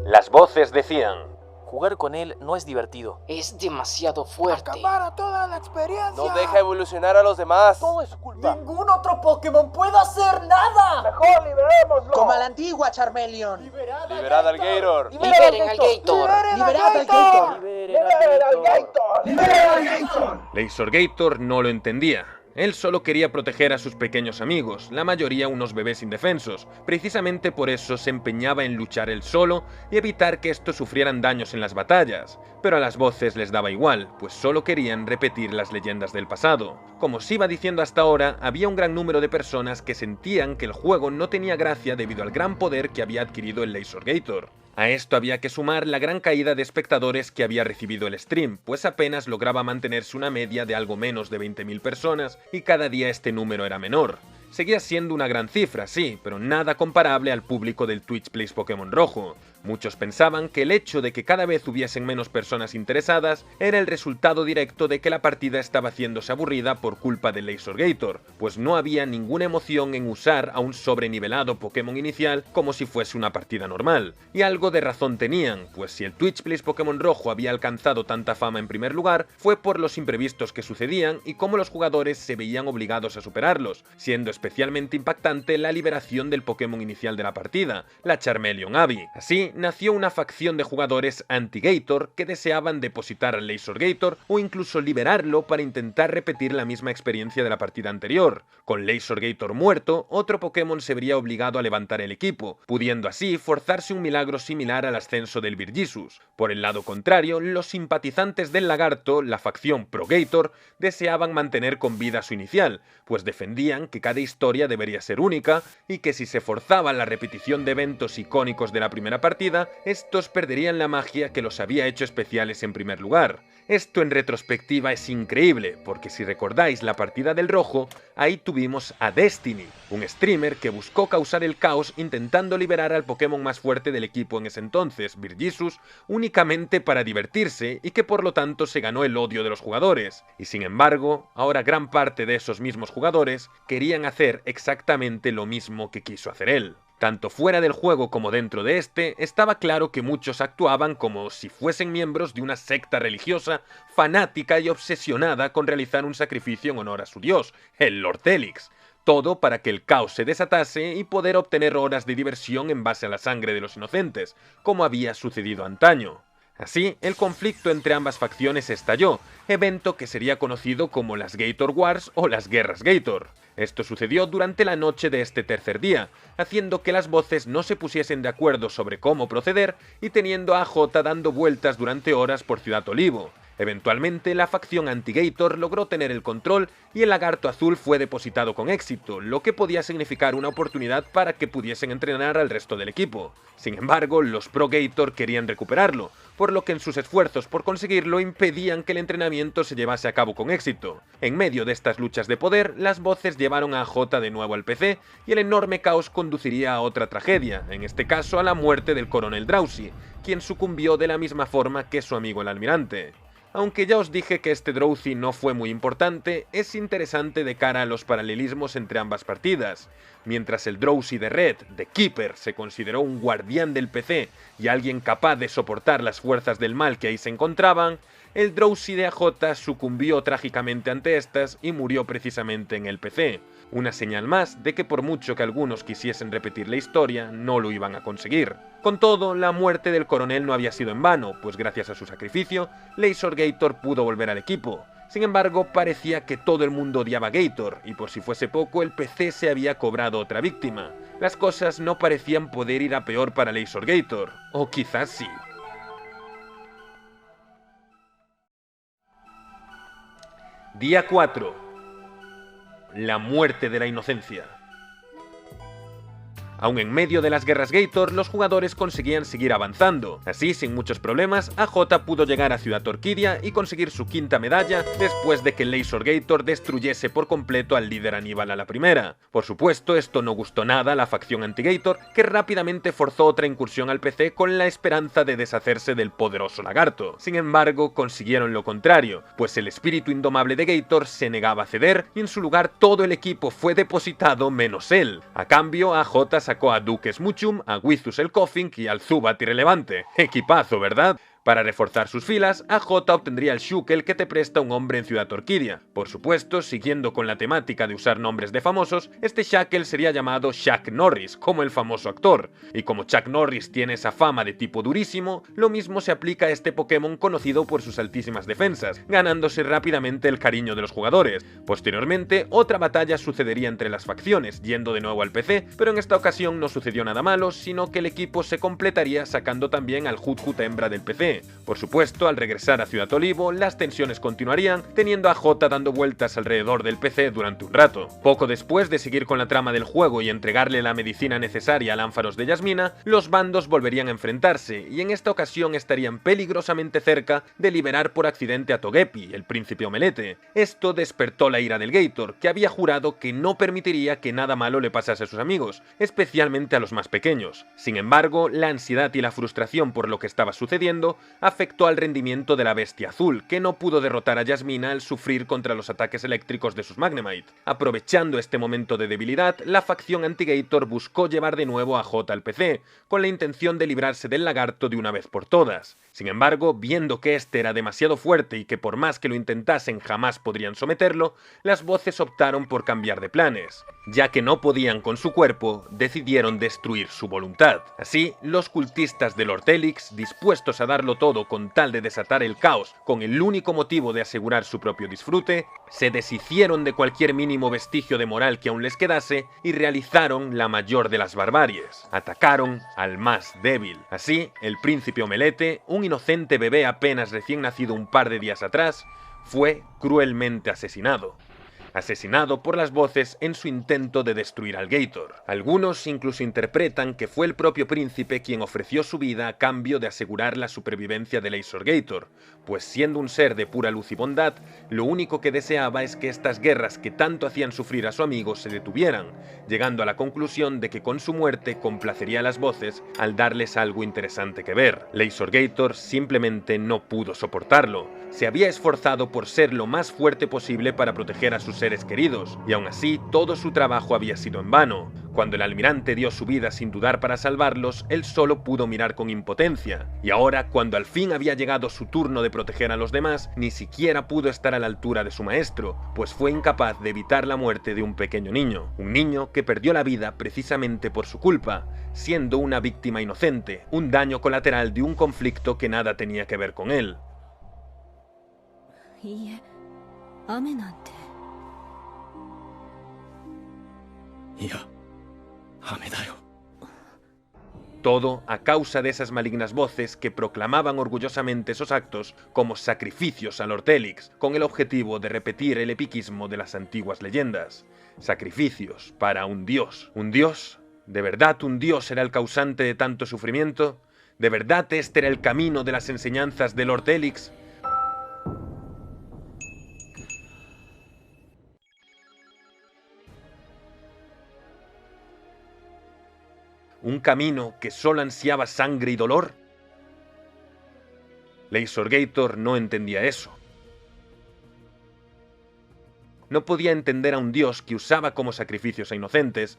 Las voces decían: jugar con él no es divertido. Es demasiado fuerte. Acapara toda la experiencia. No deja evolucionar a los demás. Todo es su culpa. Ningún otro Pokémon puede hacer nada. Mejor liberémoslo. Como a la antigua, Charmeleon. Liberad al Gator. Liberen al Gator. Liberad al Gator. Liberen al Gator. Liberen al Gator. Lasergator no lo entendía. Él solo quería proteger a sus pequeños amigos, la mayoría unos bebés indefensos. Precisamente por eso se empeñaba en luchar él solo y evitar que estos sufrieran daños en las batallas. Pero a las voces les daba igual, pues solo querían repetir las leyendas del pasado. Como os iba diciendo hasta ahora, había un gran número de personas que sentían que el juego no tenía gracia debido al gran poder que había adquirido el Lasergator. A esto había que sumar la gran caída de espectadores que había recibido el stream, pues apenas lograba mantenerse una media de algo menos de 20.000 personas y cada día este número era menor. Seguía siendo una gran cifra, sí, pero nada comparable al público del Twitch Plays Pokémon Rojo. Muchos pensaban que el hecho de que cada vez hubiesen menos personas interesadas era el resultado directo de que la partida estaba haciéndose aburrida por culpa del Lasergator, pues no había ninguna emoción en usar a un sobrenivelado Pokémon inicial como si fuese una partida normal. Y algo de razón tenían, pues si el Twitch Plays Pokémon Rojo había alcanzado tanta fama en primer lugar, fue por los imprevistos que sucedían y cómo los jugadores se veían obligados a superarlos, siendo especialmente impactante la liberación del Pokémon inicial de la partida, la Charmeleon Abby. Así, nació una facción de jugadores anti-Gator que deseaban depositar al Lasergator o incluso liberarlo para intentar repetir la misma experiencia de la partida anterior. Con Lasergator muerto, otro Pokémon se vería obligado a levantar el equipo, pudiendo así forzarse un milagro similar al ascenso del Virgisus. Por el lado contrario, los simpatizantes del lagarto, la facción Pro-Gator, deseaban mantener con vida su inicial, pues defendían que cada historia debería ser única y que si se forzaba la repetición de eventos icónicos de la primera partida, estos perderían la magia que los había hecho especiales en primer lugar. Esto en retrospectiva es increíble, porque si recordáis la partida del rojo, ahí tuvimos a Destiny, un streamer que buscó causar el caos intentando liberar al Pokémon más fuerte del equipo en ese entonces, Virgisus, únicamente para divertirse y que por lo tanto se ganó el odio de los jugadores. Y sin embargo, ahora gran parte de esos mismos jugadores querían hacer exactamente lo mismo que quiso hacer él. Tanto fuera del juego como dentro de este, estaba claro que muchos actuaban como si fuesen miembros de una secta religiosa fanática y obsesionada con realizar un sacrificio en honor a su dios, el Lord Helix. Todo para que el caos se desatase y poder obtener horas de diversión en base a la sangre de los inocentes, como había sucedido antaño. Así, el conflicto entre ambas facciones estalló, evento que sería conocido como las Gator Wars o las Guerras Gator. Esto sucedió durante la noche de este tercer día, haciendo que las voces no se pusiesen de acuerdo sobre cómo proceder y teniendo a AJ dando vueltas durante horas por Ciudad Olivo. Eventualmente, la facción anti-Gator logró tener el control y el lagarto azul fue depositado con éxito, lo que podía significar una oportunidad para que pudiesen entrenar al resto del equipo. Sin embargo, los Pro-Gator querían recuperarlo, por lo que en sus esfuerzos por conseguirlo impedían que el entrenamiento se llevase a cabo con éxito. En medio de estas luchas de poder, las voces llevaron a AJ de nuevo al PC y el enorme caos conduciría a otra tragedia, en este caso a la muerte del coronel Drowsy, quien sucumbió de la misma forma que su amigo el almirante. Aunque ya os dije que este Drowsy no fue muy importante, es interesante de cara a los paralelismos entre ambas partidas. Mientras el Drowsy de Red, de Keeper, se consideró un guardián del PC y alguien capaz de soportar las fuerzas del mal que ahí se encontraban, el Drowsy de AJ sucumbió trágicamente ante estas y murió precisamente en el PC. Una señal más de que por mucho que algunos quisiesen repetir la historia, no lo iban a conseguir. Con todo, la muerte del coronel no había sido en vano, pues gracias a su sacrificio, Lasergator pudo volver al equipo. Sin embargo, parecía que todo el mundo odiaba a Gator, y por si fuese poco, el PC se había cobrado otra víctima. Las cosas no parecían poder ir a peor para Lasergator, o quizás sí. Día 4. La muerte de la inocencia. Aún en medio de las guerras Gator, los jugadores conseguían seguir avanzando. Así, sin muchos problemas, AJ pudo llegar a Ciudad Orquídea y conseguir su quinta medalla después de que Lasergator destruyese por completo al líder Aníbal a la primera. Por supuesto, esto no gustó nada a la facción anti-Gator, que rápidamente forzó otra incursión al PC con la esperanza de deshacerse del poderoso lagarto. Sin embargo, consiguieron lo contrario, pues el espíritu indomable de Gator se negaba a ceder y en su lugar todo el equipo fue depositado menos él. A cambio, AJ sacó a Duke Smoochum, a Wizus el Koffing y al Zubat irrelevante. Equipazo, ¿verdad? Para reforzar sus filas, AJ obtendría el Shukel que te presta un hombre en Ciudad Orquídea. Por supuesto, siguiendo con la temática de usar nombres de famosos, este Shackle sería llamado Chuck Norris, como el famoso actor. Y como Chuck Norris tiene esa fama de tipo durísimo, lo mismo se aplica a este Pokémon conocido por sus altísimas defensas, ganándose rápidamente el cariño de los jugadores. Posteriormente, otra batalla sucedería entre las facciones, yendo de nuevo al PC, pero en esta ocasión no sucedió nada malo, sino que el equipo se completaría sacando también al Hoothoot hembra del PC. Por supuesto, al regresar a Ciudad Olivo, las tensiones continuarían, teniendo a J dando vueltas alrededor del PC durante un rato. Poco después de seguir con la trama del juego y entregarle la medicina necesaria al Ampharos de Yasmina, los bandos volverían a enfrentarse, y en esta ocasión estarían peligrosamente cerca de liberar por accidente a Togepi, el príncipe Omelete. Esto despertó la ira del Gator, que había jurado que no permitiría que nada malo le pasase a sus amigos, especialmente a los más pequeños. Sin embargo, la ansiedad y la frustración por lo que estaba sucediendo afectó al rendimiento de la bestia azul, que no pudo derrotar a Yasmina al sufrir contra los ataques eléctricos de sus Magnemite. Aprovechando este momento de debilidad, la facción anti-Gator buscó llevar de nuevo a J al PC, con la intención de librarse del lagarto de una vez por todas. Sin embargo, viendo que este era demasiado fuerte y que por más que lo intentasen jamás podrían someterlo, las voces optaron por cambiar de planes. Ya que no podían con su cuerpo, decidieron destruir su voluntad. Así, los cultistas del Ortelix, dispuestos a darlo todo con tal de desatar el caos con el único motivo de asegurar su propio disfrute, se deshicieron de cualquier mínimo vestigio de moral que aún les quedase y realizaron la mayor de las barbaries. Atacaron al más débil. Así, el príncipe Omelete, un inocente bebé apenas recién nacido un par de días atrás, fue cruelmente asesinado. Asesinado por las voces en su intento de destruir al Gator. Algunos incluso interpretan que fue el propio príncipe quien ofreció su vida a cambio de asegurar la supervivencia del Azor Gator, pues siendo un ser de pura luz y bondad, lo único que deseaba es que estas guerras que tanto hacían sufrir a su amigo se detuvieran, llegando a la conclusión de que con su muerte complacería a las voces al darles algo interesante que ver. Azor Gator simplemente no pudo soportarlo. Se había esforzado por ser lo más fuerte posible para proteger a sus seres queridos, y aún así todo su trabajo había sido en vano. Cuando el almirante dio su vida sin dudar para salvarlos, él solo pudo mirar con impotencia. Y ahora, cuando al fin había llegado su turno de proteger a los demás, ni siquiera pudo estar a la altura de su maestro, pues fue incapaz de evitar la muerte de un pequeño niño. Un niño que perdió la vida precisamente por su culpa, siendo una víctima inocente, un daño colateral de un conflicto que nada tenía que ver con él. Todo a causa de esas malignas voces que proclamaban orgullosamente esos actos como sacrificios al Ortelix, con el objetivo de repetir el epiquismo de las antiguas leyendas. Sacrificios para un dios. ¿Un dios? ¿De verdad un dios era el causante de tanto sufrimiento? ¿De verdad este era el camino de las enseñanzas del Ortelix? ¿Un camino que solo ansiaba sangre y dolor? Azor Gator no entendía eso. No podía entender a un dios que usaba como sacrificios a inocentes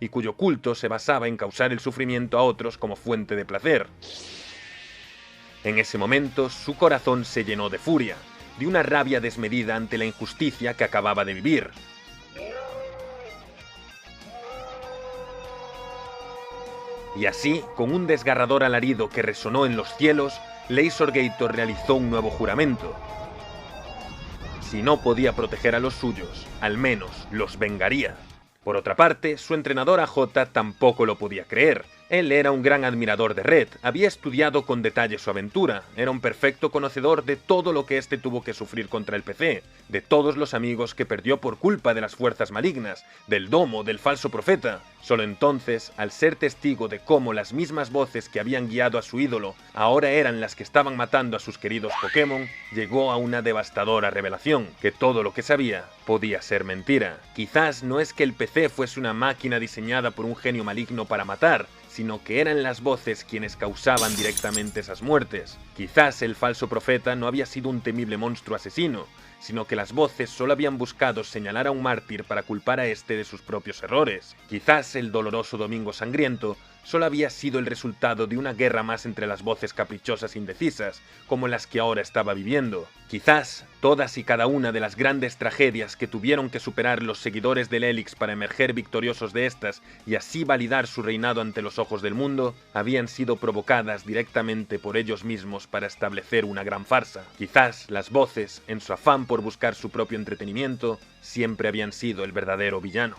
y cuyo culto se basaba en causar el sufrimiento a otros como fuente de placer. En ese momento, su corazón se llenó de furia, de una rabia desmedida ante la injusticia que acababa de vivir. Y así, con un desgarrador alarido que resonó en los cielos, Azor Gator realizó un nuevo juramento. Si no podía proteger a los suyos, al menos los vengaría. Por otra parte, su entrenador AJ tampoco lo podía creer. Él era un gran admirador de Red, había estudiado con detalle su aventura, era un perfecto conocedor de todo lo que este tuvo que sufrir contra el PC, de todos los amigos que perdió por culpa de las fuerzas malignas, del domo, del falso profeta. Solo entonces, al ser testigo de cómo las mismas voces que habían guiado a su ídolo ahora eran las que estaban matando a sus queridos Pokémon, llegó a una devastadora revelación, que todo lo que sabía podía ser mentira. Quizás no es que el PC fuese una máquina diseñada por un genio maligno para matar, sino que eran las voces quienes causaban directamente esas muertes. Quizás el falso profeta no había sido un temible monstruo asesino, sino que las voces solo habían buscado señalar a un mártir para culpar a este de sus propios errores. Quizás el doloroso Domingo Sangriento solo había sido el resultado de una guerra más entre las voces caprichosas e indecisas, como las que ahora estaba viviendo. Quizás todas y cada una de las grandes tragedias que tuvieron que superar los seguidores del Helix para emerger victoriosos de estas y así validar su reinado ante los ojos del mundo, habían sido provocadas directamente por ellos mismos para establecer una gran farsa. Quizás las voces, en su afán por buscar su propio entretenimiento, siempre habían sido el verdadero villano.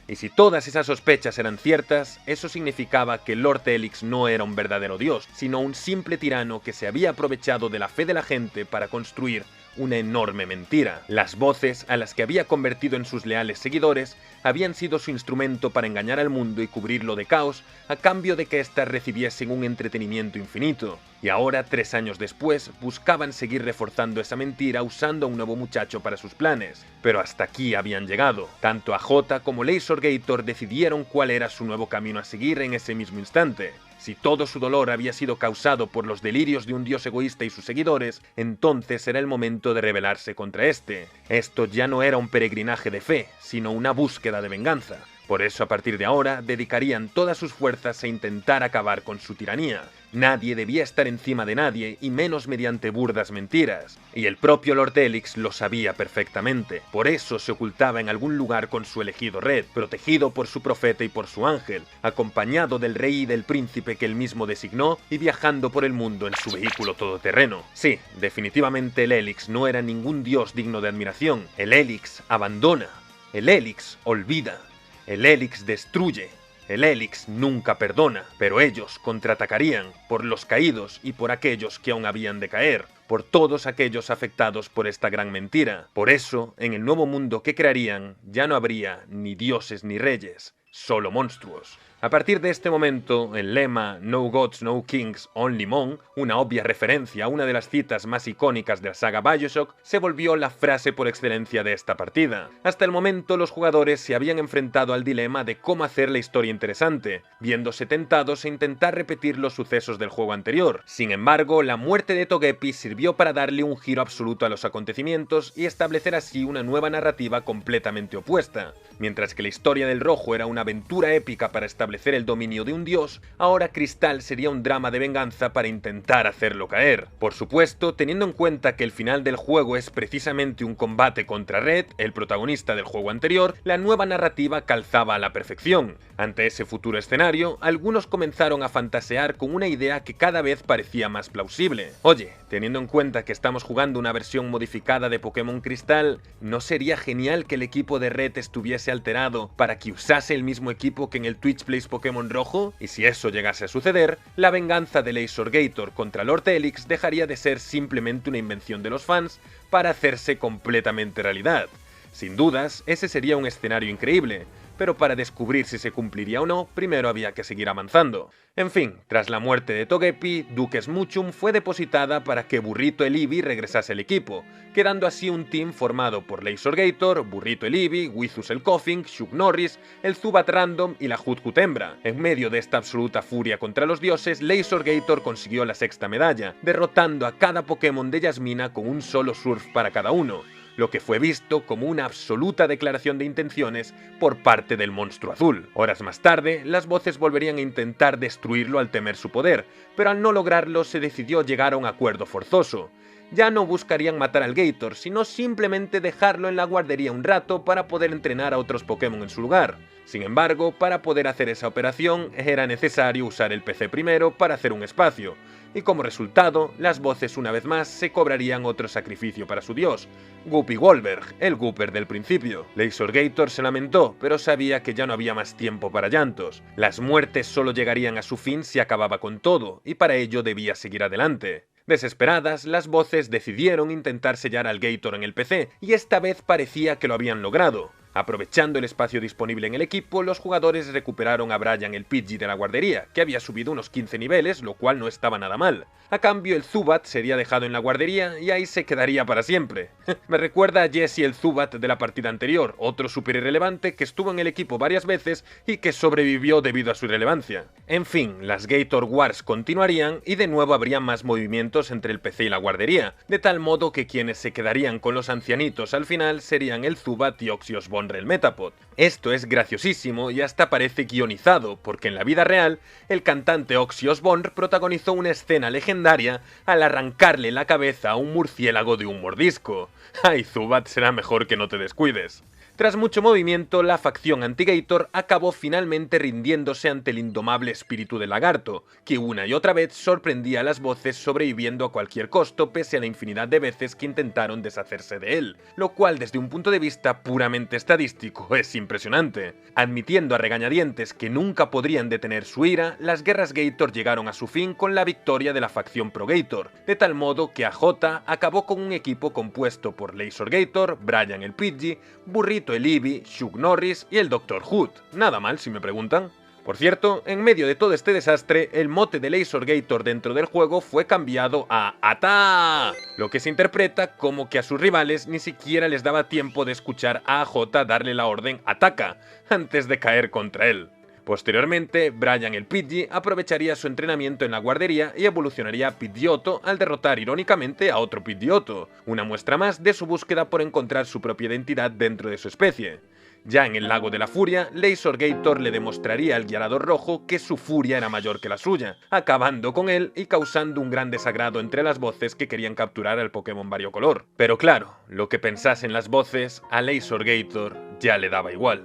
Y si todas esas sospechas eran ciertas, eso significaba que Lord Helix no era un verdadero dios, sino un simple tirano que se había aprovechado de la fe de la gente para construir una enorme mentira. Las voces, a las que había convertido en sus leales seguidores, habían sido su instrumento para engañar al mundo y cubrirlo de caos, a cambio de que éstas recibiesen un entretenimiento infinito. Y ahora, 3 años después, buscaban seguir reforzando esa mentira usando a un nuevo muchacho para sus planes. Pero hasta aquí habían llegado. Tanto AJ como Lasergator decidieron cuál era su nuevo camino a seguir en ese mismo instante. Si todo su dolor había sido causado por los delirios de un dios egoísta y sus seguidores, entonces era el momento de rebelarse contra este. Esto ya no era un peregrinaje de fe, sino una búsqueda de venganza. Por eso a partir de ahora dedicarían todas sus fuerzas a intentar acabar con su tiranía. Nadie debía estar encima de nadie, y menos mediante burdas mentiras. Y el propio Lord Helix lo sabía perfectamente. Por eso se ocultaba en algún lugar con su elegido Red, protegido por su profeta y por su ángel, acompañado del rey y del príncipe que él mismo designó, y viajando por el mundo en su vehículo todoterreno. Sí, definitivamente el Helix no era ningún dios digno de admiración. El Helix abandona. El Helix olvida. El Helix destruye. El Helix nunca perdona, pero ellos contraatacarían por los caídos y por aquellos que aún habían de caer, por todos aquellos afectados por esta gran mentira. Por eso, en el nuevo mundo que crearían, ya no habría ni dioses ni reyes, solo monstruos. A partir de este momento, el lema No Gods, No Kings, Only Mon, una obvia referencia a una de las citas más icónicas de la saga BioShock, se volvió la frase por excelencia de esta partida. Hasta el momento los jugadores se habían enfrentado al dilema de cómo hacer la historia interesante, viéndose tentados a intentar repetir los sucesos del juego anterior. Sin embargo, la muerte de Togepi sirvió para darle un giro absoluto a los acontecimientos y establecer así una nueva narrativa completamente opuesta. Mientras que la historia del rojo era una aventura épica para establecer el dominio de un dios, ahora Cristal sería un drama de venganza para intentar hacerlo caer. Por supuesto, teniendo en cuenta que el final del juego es precisamente un combate contra Red, el protagonista del juego anterior, la nueva narrativa calzaba a la perfección. Ante ese futuro escenario, algunos comenzaron a fantasear con una idea que cada vez parecía más plausible. Oye, teniendo en cuenta que estamos jugando una versión modificada de Pokémon Cristal, ¿no sería genial que el equipo de Red estuviese alterado para que usase el mismo equipo que en el Twitch Plays Pokémon rojo? Y si eso llegase a suceder, la venganza de Lasergator contra Lord Helix dejaría de ser simplemente una invención de los fans para hacerse completamente realidad. Sin dudas, ese sería un escenario increíble, pero para descubrir si se cumpliría o no, primero había que seguir avanzando. En fin, tras la muerte de Togepi, Duques Muchum fue depositada para que Burrito el Eevee regresase al equipo, quedando así un team formado por Lasergator, Burrito el Eevee, Wizus el Koffing, Chuck Norris, el Zubat Random y la Hoothoot hembra. En medio de esta absoluta furia contra los dioses, Lasergator consiguió la 6ª medalla, derrotando a cada Pokémon de Yasmina con un solo surf para cada uno, lo que fue visto como una absoluta declaración de intenciones por parte del monstruo azul. Horas más tarde, las voces volverían a intentar destruirlo al temer su poder, pero al no lograrlo se decidió llegar a un acuerdo forzoso. Ya no buscarían matar al Gator, sino simplemente dejarlo en la guardería un rato para poder entrenar a otros Pokémon en su lugar. Sin embargo, para poder hacer esa operación era necesario usar el PC primero para hacer un espacio, y como resultado, las voces una vez más se cobrarían otro sacrificio para su dios, Guppy Wolberg, el Gooper del principio. Lasergator se lamentó, pero sabía que ya no había más tiempo para llantos. Las muertes solo llegarían a su fin si acababa con todo, y para ello debía seguir adelante. Desesperadas, las voces decidieron intentar sellar al Gator en el PC, y esta vez parecía que lo habían logrado. Aprovechando el espacio disponible en el equipo, los jugadores recuperaron a Brian el Pidgey de la guardería, que había subido unos 15 niveles, lo cual no estaba nada mal. A cambio, el Zubat sería dejado en la guardería y ahí se quedaría para siempre. Me recuerda a Jesse el Zubat de la partida anterior, otro súper irrelevante que estuvo en el equipo varias veces y que sobrevivió debido a su irrelevancia. En fin, las Gator Wars continuarían y de nuevo habría más movimientos entre el PC y la guardería, de tal modo que quienes se quedarían con los ancianitos al final serían el Zubat y Oxyos Bon contra el Metapod. Esto es graciosísimo y hasta parece guionizado, porque en la vida real, el cantante Ozzy Osbourne protagonizó una escena legendaria al arrancarle la cabeza a un murciélago de un mordisco. ¡Ay, Zubat, será mejor que no te descuides! Tras mucho movimiento, la facción anti-Gator acabó finalmente rindiéndose ante el indomable espíritu del lagarto, que una y otra vez sorprendía a las voces sobreviviendo a cualquier costo pese a la infinidad de veces que intentaron deshacerse de él, lo cual desde un punto de vista puramente estadístico es impresionante. Admitiendo a regañadientes que nunca podrían detener su ira, las guerras Gator llegaron a su fin con la victoria de la facción pro-Gator, de tal modo que AJ acabó con un equipo compuesto por Laser Gator, Brian el Pidgey, Burrito el Eevee, Chuck Norris y el Dr. Hood. Nada mal si me preguntan. Por cierto, en medio de todo este desastre, el mote de Laser Gator dentro del juego fue cambiado a ATA, lo que se interpreta como que a sus rivales ni siquiera les daba tiempo de escuchar a AJ darle la orden ATACA, antes de caer contra él. Posteriormente, Brian el Pidgey aprovecharía su entrenamiento en la guardería y evolucionaría a Pidgeotto al derrotar irónicamente a otro Pidgeotto, una muestra más de su búsqueda por encontrar su propia identidad dentro de su especie. Ya en el Lago de la Furia, Laser Gator le demostraría al Gyarados rojo que su furia era mayor que la suya, acabando con él y causando un gran desagrado entre las voces que querían capturar al Pokémon variocolor. Pero claro, lo que pensasen las voces, a Laser Gator ya le daba igual.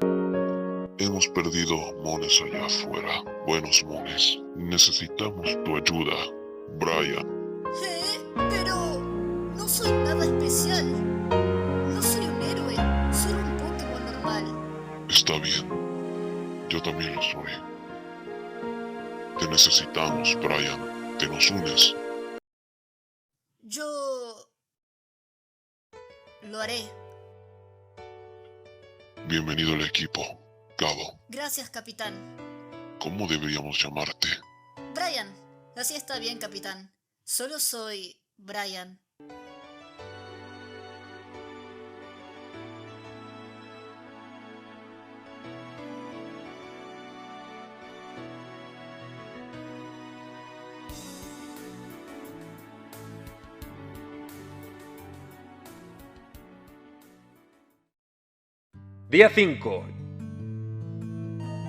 Hemos perdido mones allá afuera. Buenos mones. Necesitamos tu ayuda, Brian. Pero no soy nada especial. No soy un héroe, solo un Pokémon normal. Está bien. Yo también lo soy. Te necesitamos, Brian. ¿Te nos unes? Yo... lo haré. Bienvenido al equipo. Cabo. Gracias, capitán. ¿Cómo deberíamos llamarte? Brian. Así está bien, capitán. Solo soy Brian. Día 5.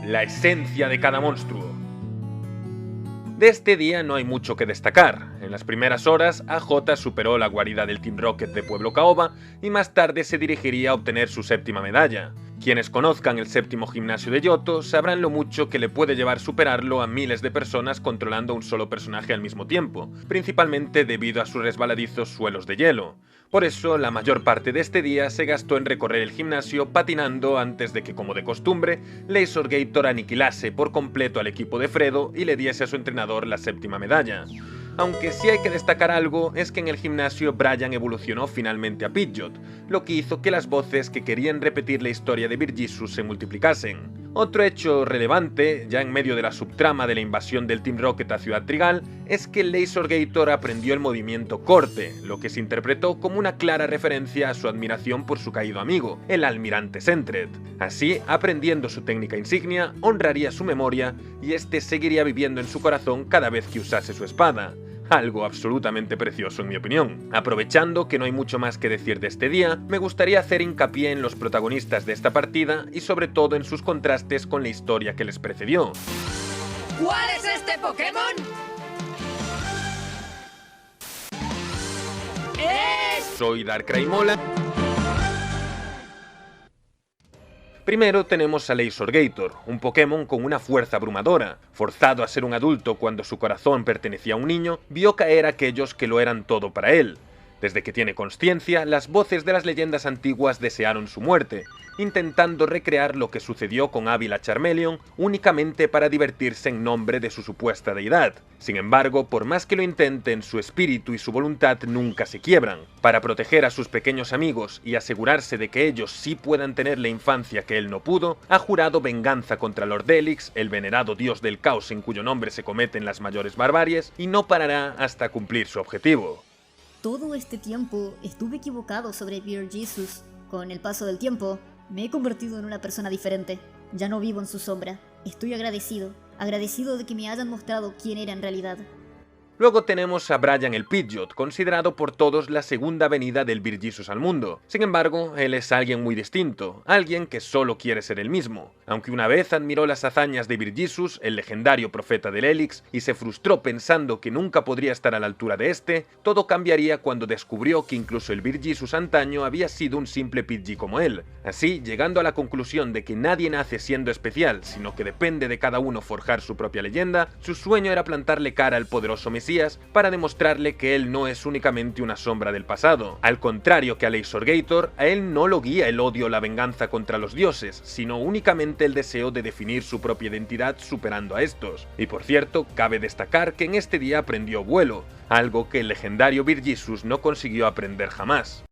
La esencia de cada monstruo. De este día no hay mucho que destacar. En las primeras horas, AJ superó la guarida del Team Rocket de Pueblo Caoba y más tarde se dirigiría a obtener su séptima medalla. Quienes conozcan el séptimo gimnasio de Johto sabrán lo mucho que le puede llevar superarlo a miles de personas controlando a un solo personaje al mismo tiempo, principalmente debido a sus resbaladizos suelos de hielo. Por eso, la mayor parte de este día se gastó en recorrer el gimnasio patinando antes de que, como de costumbre, Laser Gator aniquilase por completo al equipo de Fredo y le diese a su entrenador la séptima medalla. Aunque sí hay que destacar algo, es que en el gimnasio Brian evolucionó finalmente a Pidgeot, lo que hizo que las voces que querían repetir la historia de Virgisus se multiplicasen. Otro hecho relevante, ya en medio de la subtrama de la invasión del Team Rocket a Ciudad Trigal, es que Laser Gator aprendió el movimiento corte, lo que se interpretó como una clara referencia a su admiración por su caído amigo, el Almirante Sentret. Así, aprendiendo su técnica insignia, honraría su memoria y este seguiría viviendo en su corazón cada vez que usase su espada. Algo absolutamente precioso en mi opinión. Aprovechando que no hay mucho más que decir de este día, me gustaría hacer hincapié en los protagonistas de esta partida y sobre todo en sus contrastes con la historia que les precedió. ¿Cuál es este Pokémon? Soy Darkrai-Mola. Primero tenemos a Laser Gator, un Pokémon con una fuerza abrumadora. Forzado a ser un adulto cuando su corazón pertenecía a un niño, vio caer a aquellos que lo eran todo para él. Desde que tiene consciencia, las voces de las leyendas antiguas desearon su muerte, intentando recrear lo que sucedió con Ávila Charmeleon únicamente para divertirse en nombre de su supuesta deidad. Sin embargo, por más que lo intenten, su espíritu y su voluntad nunca se quiebran. Para proteger a sus pequeños amigos y asegurarse de que ellos sí puedan tener la infancia que él no pudo, ha jurado venganza contra Lord Delix, el venerado dios del caos en cuyo nombre se cometen las mayores barbaries, y no parará hasta cumplir su objetivo. Todo este tiempo estuve equivocado sobre Virgisus. Con el paso del tiempo, me he convertido en una persona diferente. Ya no vivo en su sombra. Estoy agradecido de que me hayan mostrado quién era en realidad. Luego tenemos a Brian el Pidgeot, considerado por todos la segunda venida del Beer Jesus al mundo. Sin embargo, él es alguien muy distinto, alguien que solo quiere ser el mismo. Aunque una vez admiró las hazañas de Beer Jesus, el legendario profeta del Helix, y se frustró pensando que nunca podría estar a la altura de este, todo cambiaría cuando descubrió que incluso el Beer Jesus antaño había sido un simple Pidgey como él. Así, llegando a la conclusión de que nadie nace siendo especial, sino que depende de cada uno forjar su propia leyenda, su sueño era plantarle cara al poderoso Mesías para demostrarle que él no es únicamente una sombra del pasado. Al contrario que a Lasergator, a él no lo guía el odio o la venganza contra los dioses, sino únicamente el deseo de definir su propia identidad superando a estos. Y por cierto, cabe destacar que en este día aprendió vuelo, algo que el legendario Beer Jesus no consiguió aprender jamás.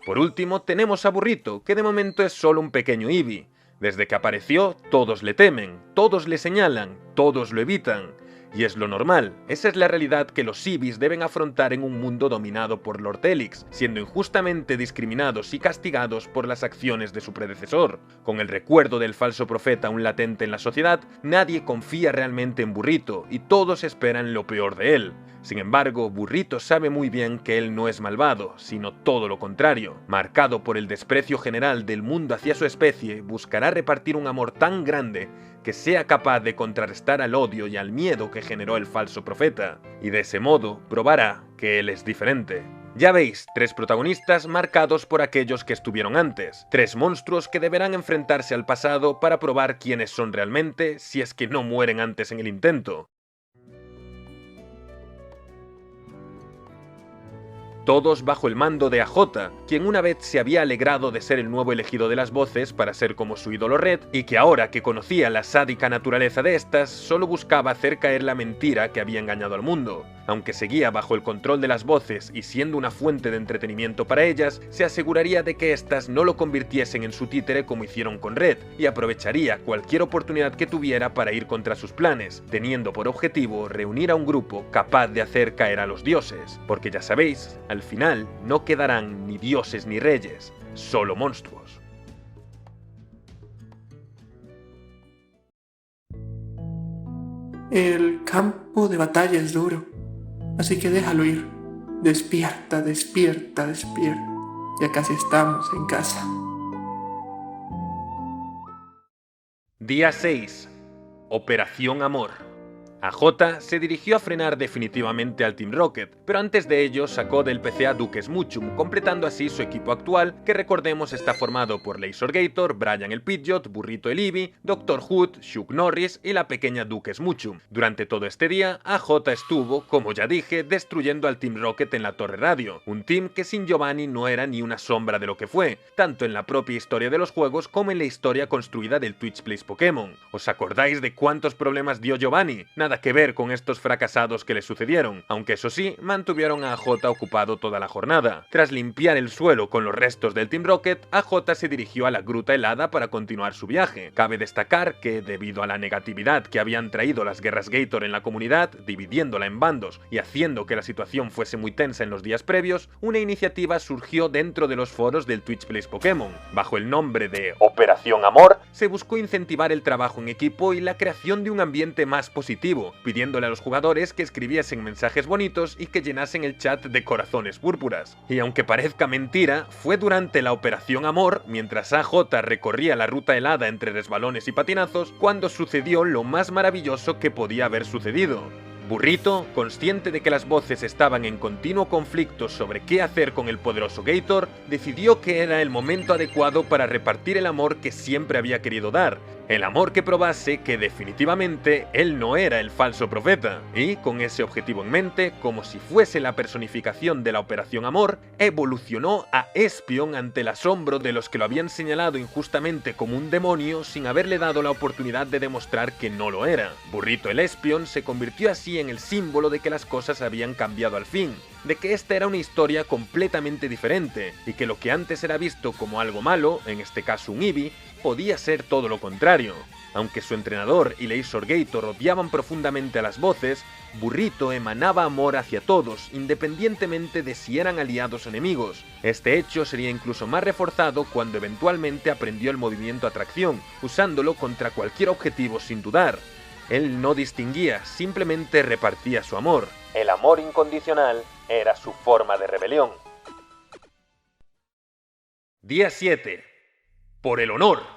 Por último, tenemos a Burrito, que de momento es solo un pequeño Eevee. Desde que apareció, todos le temen, todos le señalan, todos lo evitan. Y es lo normal, esa es la realidad que los Eevees deben afrontar en un mundo dominado por Lord Helix, siendo injustamente discriminados y castigados por las acciones de su predecesor. Con el recuerdo del falso profeta aún latente en la sociedad, nadie confía realmente en Burrito y todos esperan lo peor de él. Sin embargo, Burrito sabe muy bien que él no es malvado, sino todo lo contrario. Marcado por el desprecio general del mundo hacia su especie, buscará repartir un amor tan grande que sea capaz de contrarrestar al odio y al miedo que generó el falso profeta, y de ese modo probará que él es diferente. Ya veis, 3 protagonistas marcados por aquellos que estuvieron antes, 3 monstruos que deberán enfrentarse al pasado para probar quiénes son realmente si es que no mueren antes en el intento. Todos bajo el mando de AJ, quien una vez se había alegrado de ser el nuevo elegido de las voces para ser como su ídolo Red, y que ahora que conocía la sádica naturaleza de estas, solo buscaba hacer caer la mentira que había engañado al mundo. Aunque seguía bajo el control de las voces y siendo una fuente de entretenimiento para ellas, se aseguraría de que éstas no lo convirtiesen en su títere como hicieron con Red, y aprovecharía cualquier oportunidad que tuviera para ir contra sus planes, teniendo por objetivo reunir a un grupo capaz de hacer caer a los dioses, porque ya sabéis, al final no quedarán ni dioses ni reyes, solo monstruos. El campo de batalla es duro, así que déjalo ir. Despierta, despierta, despierta. Ya casi estamos en casa. Día 6. Operación Amor. AJ se dirigió a frenar definitivamente al Team Rocket, pero antes de ello sacó del PC a Duques Muchum, completando así su equipo actual, que recordemos está formado por Lasergator, Brian el Pidgeot, Burrito el Eevee, Dr. Hood, Chuck Norris y la pequeña Duques Muchum. Durante todo este día, AJ estuvo, como ya dije, destruyendo al Team Rocket en la Torre Radio, un team que sin Giovanni no era ni una sombra de lo que fue, tanto en la propia historia de los juegos como en la historia construida del Twitch Plays Pokémon. ¿Os acordáis de cuántos problemas dio Giovanni? Nada que ver con estos fracasados que le sucedieron, aunque eso sí, mantuvieron a AJ ocupado toda la jornada. Tras limpiar el suelo con los restos del Team Rocket, AJ se dirigió a la Gruta Helada para continuar su viaje. Cabe destacar que, debido a la negatividad que habían traído las guerras Gator en la comunidad, dividiéndola en bandos y haciendo que la situación fuese muy tensa en los días previos, una iniciativa surgió dentro de los foros del Twitch Plays Pokémon. Bajo el nombre de Operación Amor, se buscó incentivar el trabajo en equipo y la creación de un ambiente más positivo, pidiéndole a los jugadores que escribiesen mensajes bonitos y que llenasen el chat de corazones púrpuras. Y aunque parezca mentira, fue durante la Operación Amor, mientras AJ recorría la ruta helada entre resbalones y patinazos, cuando sucedió lo más maravilloso que podía haber sucedido. Burrito, consciente de que las voces estaban en continuo conflicto sobre qué hacer con el poderoso Gator, decidió que era el momento adecuado para repartir el amor que siempre había querido dar, el amor que probase que definitivamente él no era el falso profeta, y con ese objetivo en mente, como si fuese la personificación de la Operación Amor, evolucionó a Espion ante el asombro de los que lo habían señalado injustamente como un demonio sin haberle dado la oportunidad de demostrar que no lo era. Burrito el Espion se convirtió así en el símbolo de que las cosas habían cambiado al fin, de que esta era una historia completamente diferente, y que lo que antes era visto como algo malo, en este caso un Eevee, podía ser todo lo contrario. Aunque su entrenador y Lasergator odiaban profundamente a las voces, Burrito emanaba amor hacia todos, independientemente de si eran aliados o enemigos. Este hecho sería incluso más reforzado cuando eventualmente aprendió el movimiento atracción, usándolo contra cualquier objetivo sin dudar. Él no distinguía, simplemente repartía su amor. El amor incondicional era su forma de rebelión. Día 7. Por el honor.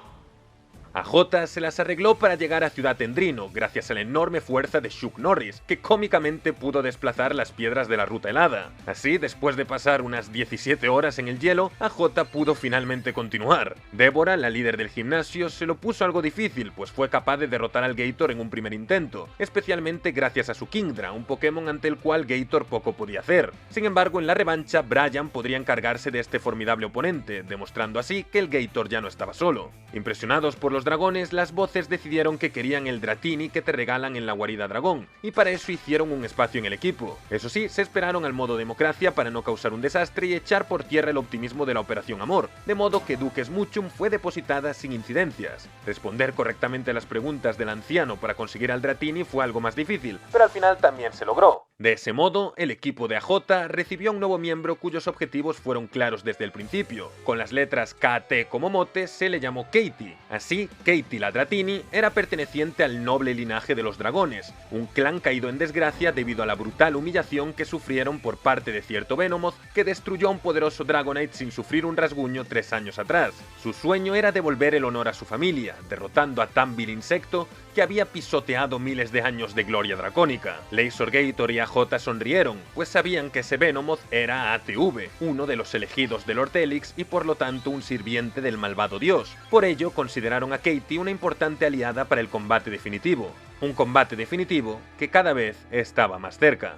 A Jota se las arregló para llegar a Ciudad Endrino, gracias a la enorme fuerza de Chuck Norris, que cómicamente pudo desplazar las piedras de la ruta helada. Así, después de pasar unas 17 horas en el hielo, a Jota pudo finalmente continuar. Débora, la líder del gimnasio, se lo puso algo difícil, pues fue capaz de derrotar al Gator en un primer intento, especialmente gracias a su Kingdra, un Pokémon ante el cual Gator poco podía hacer. Sin embargo, en la revancha, Brian podría encargarse de este formidable oponente, demostrando así que el Gator ya no estaba solo. Impresionados por los dragones, las voces decidieron que querían el Dratini que te regalan en la guarida dragón, y para eso hicieron un espacio en el equipo. Eso sí, se esperaron al modo democracia para no causar un desastre y echar por tierra el optimismo de la Operación Amor, de modo que Duques Muchum fue depositada sin incidencias. Responder correctamente a las preguntas del anciano para conseguir al Dratini fue algo más difícil, pero al final también se logró. De ese modo, el equipo de AJ recibió a un nuevo miembro cuyos objetivos fueron claros desde el principio. Con las letras KT como mote, se le llamó Katie. Así, Katie la Dratini era perteneciente al noble linaje de los dragones, un clan caído en desgracia debido a la brutal humillación que sufrieron por parte de cierto Venomoth que destruyó a un poderoso Dragonite sin sufrir un rasguño 3 años atrás. Su sueño era devolver el honor a su familia, derrotando a tan vil insecto que había pisoteado miles de años de gloria dracónica. Lasergator y AJ sonrieron, pues sabían que ese Venomoth era ATV, uno de los elegidos de Lord Helix y por lo tanto un sirviente del malvado dios. Por ello consideraron a Katie una importante aliada para el combate definitivo. Un combate definitivo que cada vez estaba más cerca.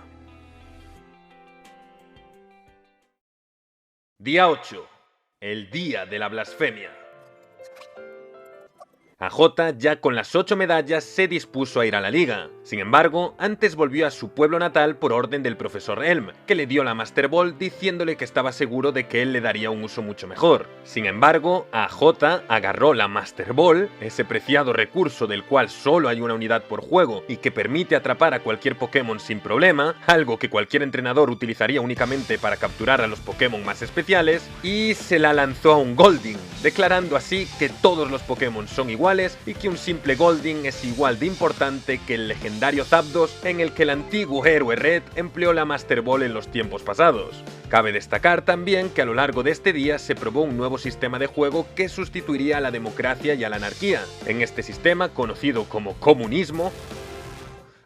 Día 8. El día de la blasfemia. AJ, ya con las 8 medallas, se dispuso a ir a la liga. Sin embargo, antes volvió a su pueblo natal por orden del profesor Elm, que le dio la Master Ball diciéndole que estaba seguro de que él le daría un uso mucho mejor. Sin embargo, AJ agarró la Master Ball, ese preciado recurso del cual solo hay una unidad por juego y que permite atrapar a cualquier Pokémon sin problema, algo que cualquier entrenador utilizaría únicamente para capturar a los Pokémon más especiales, y se la lanzó a un Golding, declarando así que todos los Pokémon son iguales y que un simple Golding es igual de importante que el legendario Zapdos en el que el antiguo héroe Red empleó la Master Ball en los tiempos pasados. Cabe destacar también que a lo largo de este día se probó un nuevo sistema de juego que sustituiría a la democracia y a la anarquía. En este sistema, conocido como comunismo,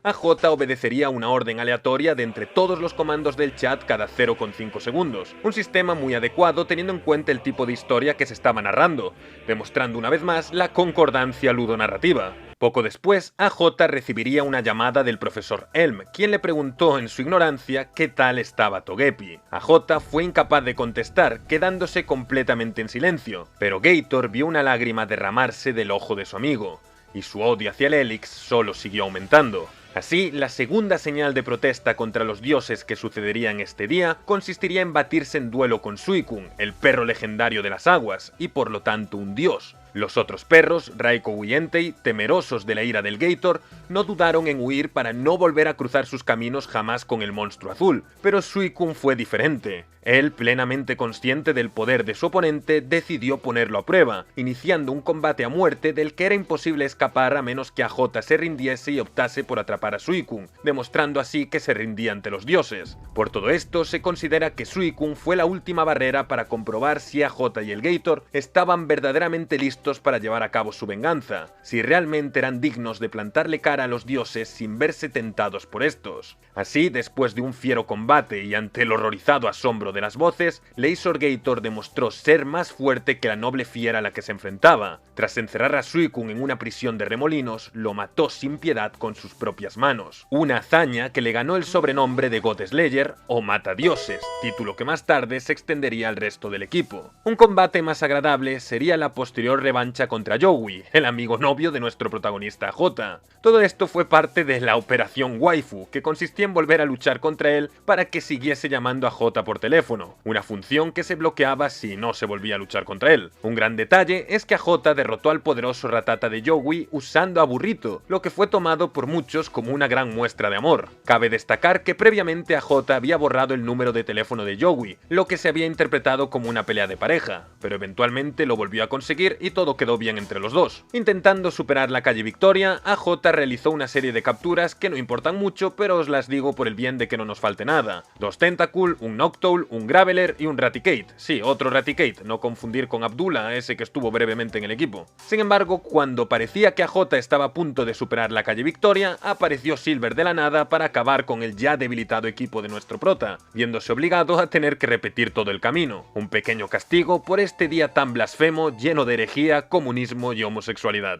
AJ obedecería una orden aleatoria de entre todos los comandos del chat cada 0,5 segundos, un sistema muy adecuado teniendo en cuenta el tipo de historia que se estaba narrando, demostrando una vez más la concordancia ludonarrativa. Poco después, AJ recibiría una llamada del profesor Elm, quien le preguntó en su ignorancia qué tal estaba Togepi. AJ fue incapaz de contestar, quedándose completamente en silencio, pero Gator vio una lágrima derramarse del ojo de su amigo, y su odio hacia el Helix solo siguió aumentando. Así, la segunda señal de protesta contra los dioses que sucedería en este día consistiría en batirse en duelo con Suicune, el perro legendario de las aguas, y por lo tanto un dios. Los otros perros, Raikou y Entei, temerosos de la ira del Gator, no dudaron en huir para no volver a cruzar sus caminos jamás con el monstruo azul, pero Suicune fue diferente. Él, plenamente consciente del poder de su oponente, decidió ponerlo a prueba, iniciando un combate a muerte del que era imposible escapar a menos que AJ se rindiese y optase por atrapar a Suicune, demostrando así que se rindía ante los dioses. Por todo esto, se considera que Suicune fue la última barrera para comprobar si AJ y el Gator estaban verdaderamente listos para llevar a cabo su venganza, si realmente eran dignos de plantarle cara a los dioses sin verse tentados por estos. Así, después de un fiero combate y ante el horrorizado asombro de las voces, Lasergator demostró ser más fuerte que la noble fiera a la que se enfrentaba. Tras encerrar a Suicune en una prisión de remolinos, lo mató sin piedad con sus propias manos. Una hazaña que le ganó el sobrenombre de God Slayer o Matadioses, título que más tarde se extendería al resto del equipo. Un combate más agradable sería la posterior revancha revancha contra Joey, el amigo novio de nuestro protagonista Jota. Todo esto fue parte de la Operación Waifu, que consistía en volver a luchar contra él para que siguiese llamando a Jota por teléfono, una función que se bloqueaba si no se volvía a luchar contra él. Un gran detalle es que Jota derrotó al poderoso Ratata de Joey usando a Burrito, lo que fue tomado por muchos como una gran muestra de amor. Cabe destacar que previamente a Jota había borrado el número de teléfono de Joey, lo que se había interpretado como una pelea de pareja, pero eventualmente lo volvió a conseguir y todo quedó bien entre los dos. Intentando superar la calle Victoria, AJ realizó una serie de capturas que no importan mucho, pero os las digo por el bien de que no nos falte nada. 2 Tentacool, un Noctowl, un Graveler y un Raticate. Sí, otro Raticate, no confundir con Abdullah, ese que estuvo brevemente en el equipo. Sin embargo, cuando parecía que AJ estaba a punto de superar la calle Victoria, apareció Silver de la nada para acabar con el ya debilitado equipo de nuestro prota, viéndose obligado a tener que repetir todo el camino. Un pequeño castigo por este día tan blasfemo, lleno de herejía, comunismo y homosexualidad.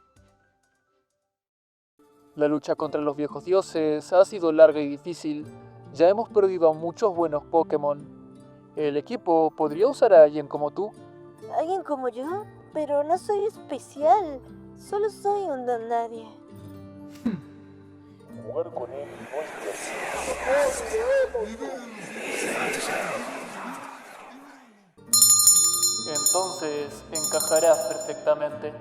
La lucha contra los viejos dioses ha sido larga y difícil. Ya hemos perdido a muchos buenos Pokémon. El equipo podría usar a alguien como tú. ¿Alguien como yo? Pero no soy especial. Solo soy un don nadie. Jugar con él no es divertido. Entonces encajarás perfectamente.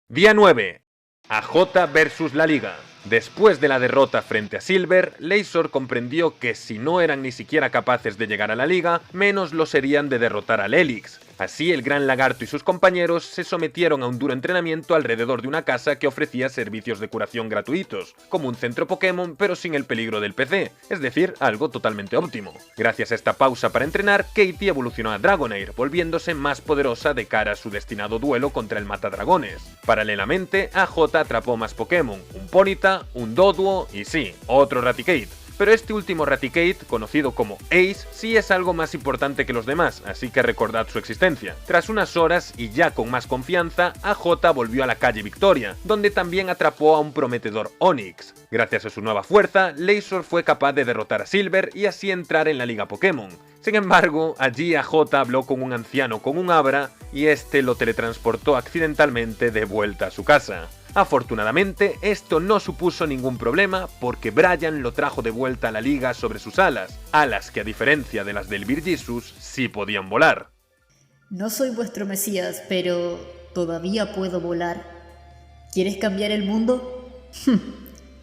Día 9. AJ versus la Liga. Después de la derrota frente a Silver, Leisor comprendió que si no eran ni siquiera capaces de llegar a la Liga, menos lo serían de derrotar al Helix. Así, el Gran Lagarto y sus compañeros se sometieron a un duro entrenamiento alrededor de una casa que ofrecía servicios de curación gratuitos, como un centro Pokémon pero sin el peligro del PC, es decir, algo totalmente óptimo. Gracias a esta pausa para entrenar, Katie evolucionó a Dragonair, volviéndose más poderosa de cara a su destinado duelo contra el Matadragones. Paralelamente, AJ atrapó más Pokémon, un Ponyta, un Doduo y sí, otro Raticate. Pero este último Raticate, conocido como Ace, sí es algo más importante que los demás, así que recordad su existencia. Tras unas horas y ya con más confianza, AJ volvió a la calle Victoria, donde también atrapó a un prometedor Onix. Gracias a su nueva fuerza, Leisor fue capaz de derrotar a Silver y así entrar en la Liga Pokémon. Sin embargo, allí AJ habló con un anciano con un Abra y este lo teletransportó accidentalmente de vuelta a su casa. Afortunadamente, esto no supuso ningún problema porque Brian lo trajo de vuelta a la liga sobre sus alas que a diferencia de las del Virgisus, sí podían volar. No soy vuestro mesías, pero todavía puedo volar. ¿Quieres cambiar el mundo?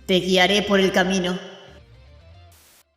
Te guiaré por el camino.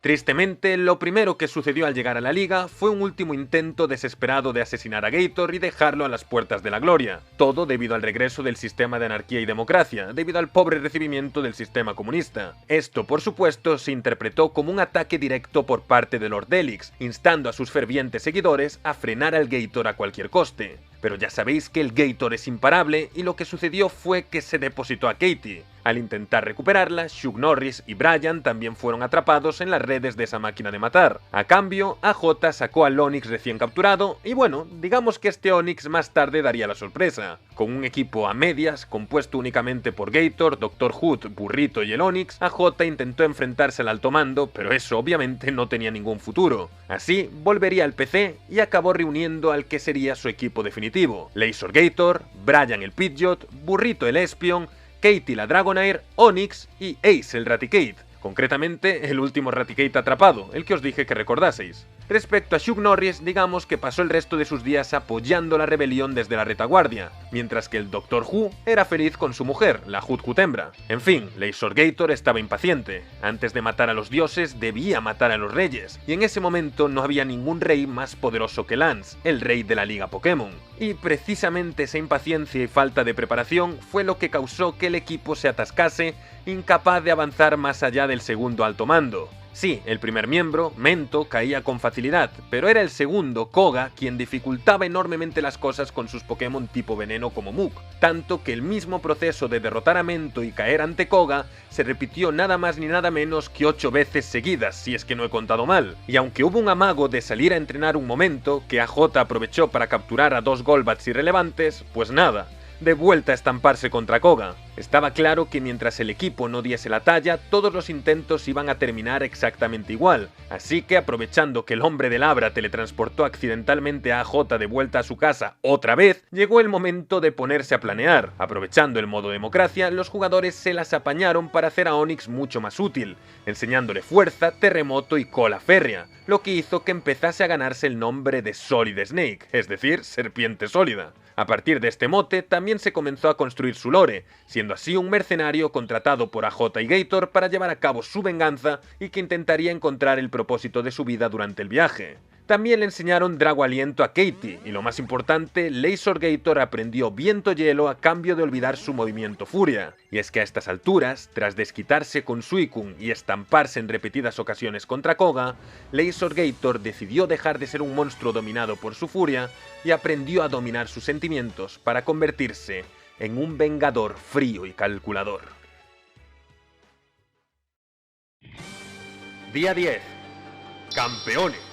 Tristemente, lo primero que sucedió al llegar a la liga fue un último intento desesperado de asesinar a Gator y dejarlo a las puertas de la gloria. Todo debido al regreso del sistema de anarquía y democracia, debido al pobre recibimiento del sistema comunista. Esto, por supuesto, se interpretó como un ataque directo por parte de Lord Helix, instando a sus fervientes seguidores a frenar al Gator a cualquier coste. Pero ya sabéis que el Gator es imparable y lo que sucedió fue que se depositó a Katie. Al intentar recuperarla, Chuck Norris y Brian también fueron atrapados en las redes de esa máquina de matar. A cambio, AJ sacó al Onix recién capturado y bueno, digamos que este Onix más tarde daría la sorpresa. Con un equipo a medias, compuesto únicamente por Gator, Dr. Hood, Burrito y el Onix, AJ intentó enfrentarse al alto mando, pero eso obviamente no tenía ningún futuro. Así, volvería al PC y acabó reuniendo al que sería su equipo definitivo. Leisor Gator, Brian el Pidgeot, Burrito el Espion, Katie la Dragonair, Onix y Ace el Raticate. Concretamente, el último Raticate atrapado, el que os dije que recordaseis. Respecto a Chuck Norris, digamos que pasó el resto de sus días apoyando la rebelión desde la retaguardia, mientras que el Dr. Who era feliz con su mujer, la Hoot hembra. En fin, Leisor Gator estaba impaciente. Antes de matar a los dioses, debía matar a los reyes, y en ese momento no había ningún rey más poderoso que Lance, el rey de la Liga Pokémon. Y precisamente esa impaciencia y falta de preparación fue lo que causó que el equipo se atascase, incapaz de avanzar más allá del segundo alto mando. Sí, el primer miembro, Mento, caía con facilidad, pero era el segundo, Koga, quien dificultaba enormemente las cosas con sus Pokémon tipo veneno como Muk, tanto que el mismo proceso de derrotar a Mento y caer ante Koga se repitió nada más ni nada menos que 8 veces seguidas, si es que no he contado mal. Y aunque hubo un amago de salir a entrenar un momento, que AJ aprovechó para capturar a 2 Golbats irrelevantes, pues nada. de vuelta a estamparse contra Koga. Estaba claro que mientras el equipo no diese la talla, todos los intentos iban a terminar exactamente igual, así que aprovechando que el hombre de Labra teletransportó accidentalmente a AJ de vuelta a su casa otra vez, llegó el momento de ponerse a planear. Aprovechando el modo democracia, los jugadores se las apañaron para hacer a Onix mucho más útil, enseñándole fuerza, terremoto y cola férrea, lo que hizo que empezase a ganarse el nombre de Solid Snake, es decir, serpiente sólida. A partir de este mote también se comenzó a construir su lore, siendo así un mercenario contratado por AJ y Gator para llevar a cabo su venganza y que intentaría encontrar el propósito de su vida durante el viaje. También le enseñaron Drago Aliento a Katie, y lo más importante, Laser Gator aprendió Viento Hielo a cambio de olvidar su movimiento Furia. Y es que a estas alturas, tras desquitarse con Suicune y estamparse en repetidas ocasiones contra Koga, Laser Gator decidió dejar de ser un monstruo dominado por su furia y aprendió a dominar sus sentimientos para convertirse en un vengador frío y calculador. Día 10. Campeones.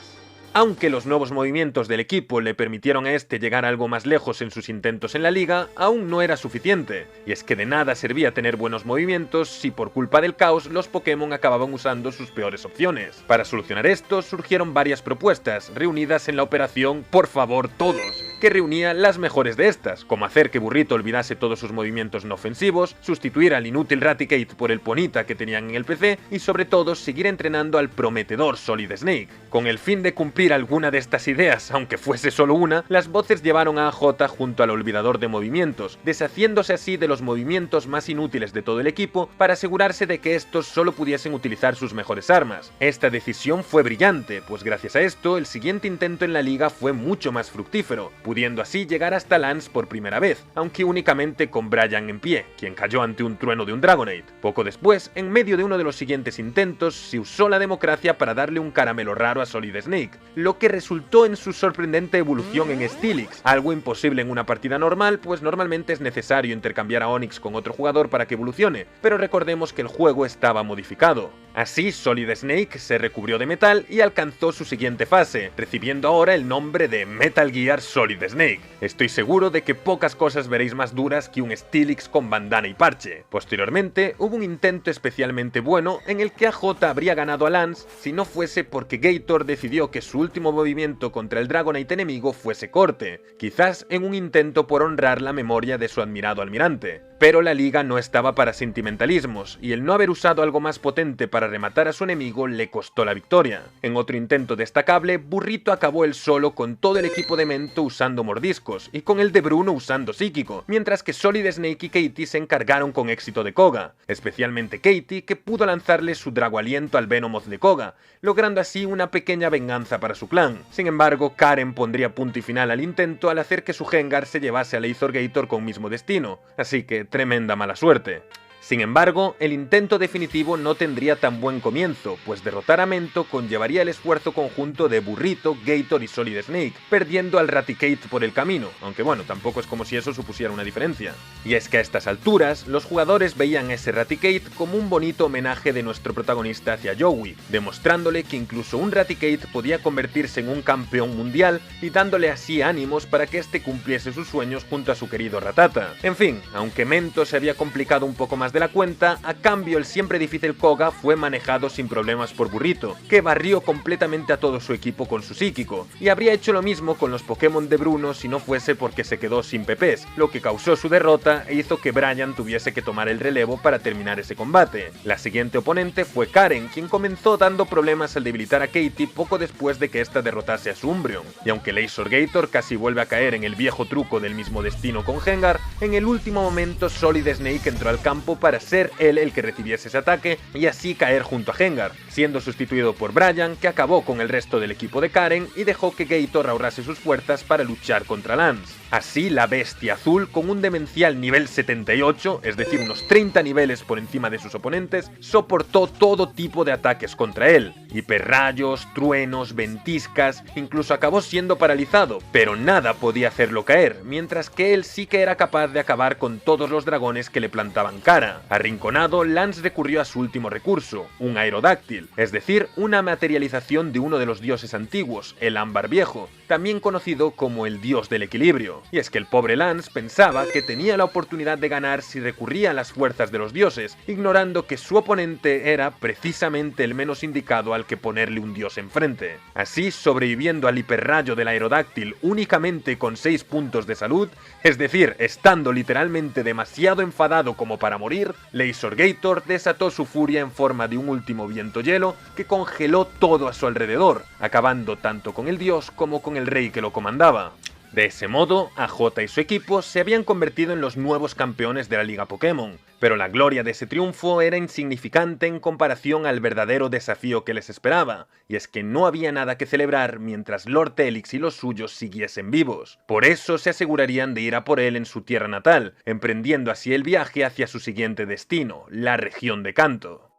Aunque los nuevos movimientos del equipo le permitieron a este llegar algo más lejos en sus intentos en la liga, aún no era suficiente, y es que de nada servía tener buenos movimientos si por culpa del caos los Pokémon acababan usando sus peores opciones. Para solucionar esto surgieron varias propuestas, reunidas en la operación Por favor todos, que reunía las mejores de estas, como hacer que Burrito olvidase todos sus movimientos no ofensivos, sustituir al inútil Raticate por el Ponyta que tenían en el PC y sobre todo seguir entrenando al prometedor Solid Snake. Con el fin de cumplir alguna de estas ideas, aunque fuese solo una, las voces llevaron a AJ junto al olvidador de movimientos, deshaciéndose así de los movimientos más inútiles de todo el equipo para asegurarse de que estos solo pudiesen utilizar sus mejores armas. Esta decisión fue brillante, pues gracias a esto el siguiente intento en la liga fue mucho más fructífero, pudiendo así llegar hasta Lance por primera vez, aunque únicamente con Brian en pie, quien cayó ante un trueno de un Dragonite. Poco después, en medio de uno de los siguientes intentos, se usó la democracia para darle un caramelo raro a Solid Snake, lo que resultó en su sorprendente evolución en Steelix, algo imposible en una partida normal, pues normalmente es necesario intercambiar a Onix con otro jugador para que evolucione, pero recordemos que el juego estaba modificado. Así, Solid Snake se recubrió de metal y alcanzó su siguiente fase, recibiendo ahora el nombre de Metal Gear Solid Snake. Estoy seguro de que pocas cosas veréis más duras que un Steelix con bandana y parche. Posteriormente, hubo un intento especialmente bueno en el que AJ habría ganado a Lance si no fuese porque Gator decidió que su último movimiento contra el Dragonite enemigo fuese corte, quizás en un intento por honrar la memoria de su admirado almirante. Pero la liga no estaba para sentimentalismos, y el no haber usado algo más potente para rematar a su enemigo le costó la victoria. En otro intento destacable, Burrito acabó él solo con todo el equipo de Mento usando mordiscos, y con el de Bruno usando psíquico, mientras que Solid Snake y Katie se encargaron con éxito de Koga, especialmente Katie, que pudo lanzarle su Drago Aliento al Venomoth de Koga, logrando así una pequeña venganza para su clan. Sin embargo, Karen pondría punto y final al intento al hacer que su Gengar se llevase a Laser Gator con mismo destino, así que tremenda mala suerte. Sin embargo, el intento definitivo no tendría tan buen comienzo, pues derrotar a Mento conllevaría el esfuerzo conjunto de Burrito, Gator y Solid Snake, perdiendo al Raticate por el camino, aunque bueno, tampoco es como si eso supusiera una diferencia. Y es que a estas alturas, los jugadores veían ese Raticate como un bonito homenaje de nuestro protagonista hacia Joey, demostrándole que incluso un Raticate podía convertirse en un campeón mundial y dándole así ánimos para que este cumpliese sus sueños junto a su querido Rattata. En fin, aunque Mento se había complicado un poco más de la cuenta, a cambio el siempre difícil Koga fue manejado sin problemas por Burrito, que barrió completamente a todo su equipo con su psíquico, y habría hecho lo mismo con los Pokémon de Bruno si no fuese porque se quedó sin PPs, lo que causó su derrota e hizo que Brian tuviese que tomar el relevo para terminar ese combate. La siguiente oponente fue Karen, quien comenzó dando problemas al debilitar a Katie poco después de que ésta derrotase a su Umbreon, y aunque Laser Gator casi vuelve a caer en el viejo truco del mismo destino con Gengar, en el último momento Solid Snake entró al campo para ser él el que recibiese ese ataque y así caer junto a Gengar, siendo sustituido por Brian, que acabó con el resto del equipo de Karen y dejó que Gator ahorrase sus fuerzas para luchar contra Lance. Así, la bestia azul, con un demencial nivel 78, es decir, unos 30 niveles por encima de sus oponentes, soportó todo tipo de ataques contra él. Hiperrayos, truenos, ventiscas, incluso acabó siendo paralizado, pero nada podía hacerlo caer, mientras que él sí que era capaz de acabar con todos los dragones que le plantaban cara. Arrinconado, Lance recurrió a su último recurso, un Aerodáctil, es decir, una materialización de uno de los dioses antiguos, el Ámbar Viejo, también conocido como el dios del equilibrio. Y es que el pobre Lance pensaba que tenía la oportunidad de ganar si recurría a las fuerzas de los dioses, ignorando que su oponente era precisamente el menos indicado al que ponerle un dios enfrente. Así, sobreviviendo al hiperrayo del Aerodáctil únicamente con 6 puntos de salud, es decir, estando literalmente demasiado enfadado como para morir, Lasergator desató su furia en forma de un último viento hielo que congeló todo a su alrededor, acabando tanto con el dios como con el rey que lo comandaba. De ese modo, AJ y su equipo se habían convertido en los nuevos campeones de la Liga Pokémon, pero la gloria de ese triunfo era insignificante en comparación al verdadero desafío que les esperaba, y es que no había nada que celebrar mientras Lord Helix y los suyos siguiesen vivos. Por eso se asegurarían de ir a por él en su tierra natal, emprendiendo así el viaje hacia su siguiente destino, la región de Kanto.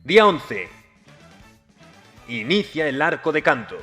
Día 11. Inicia el arco de Kanto.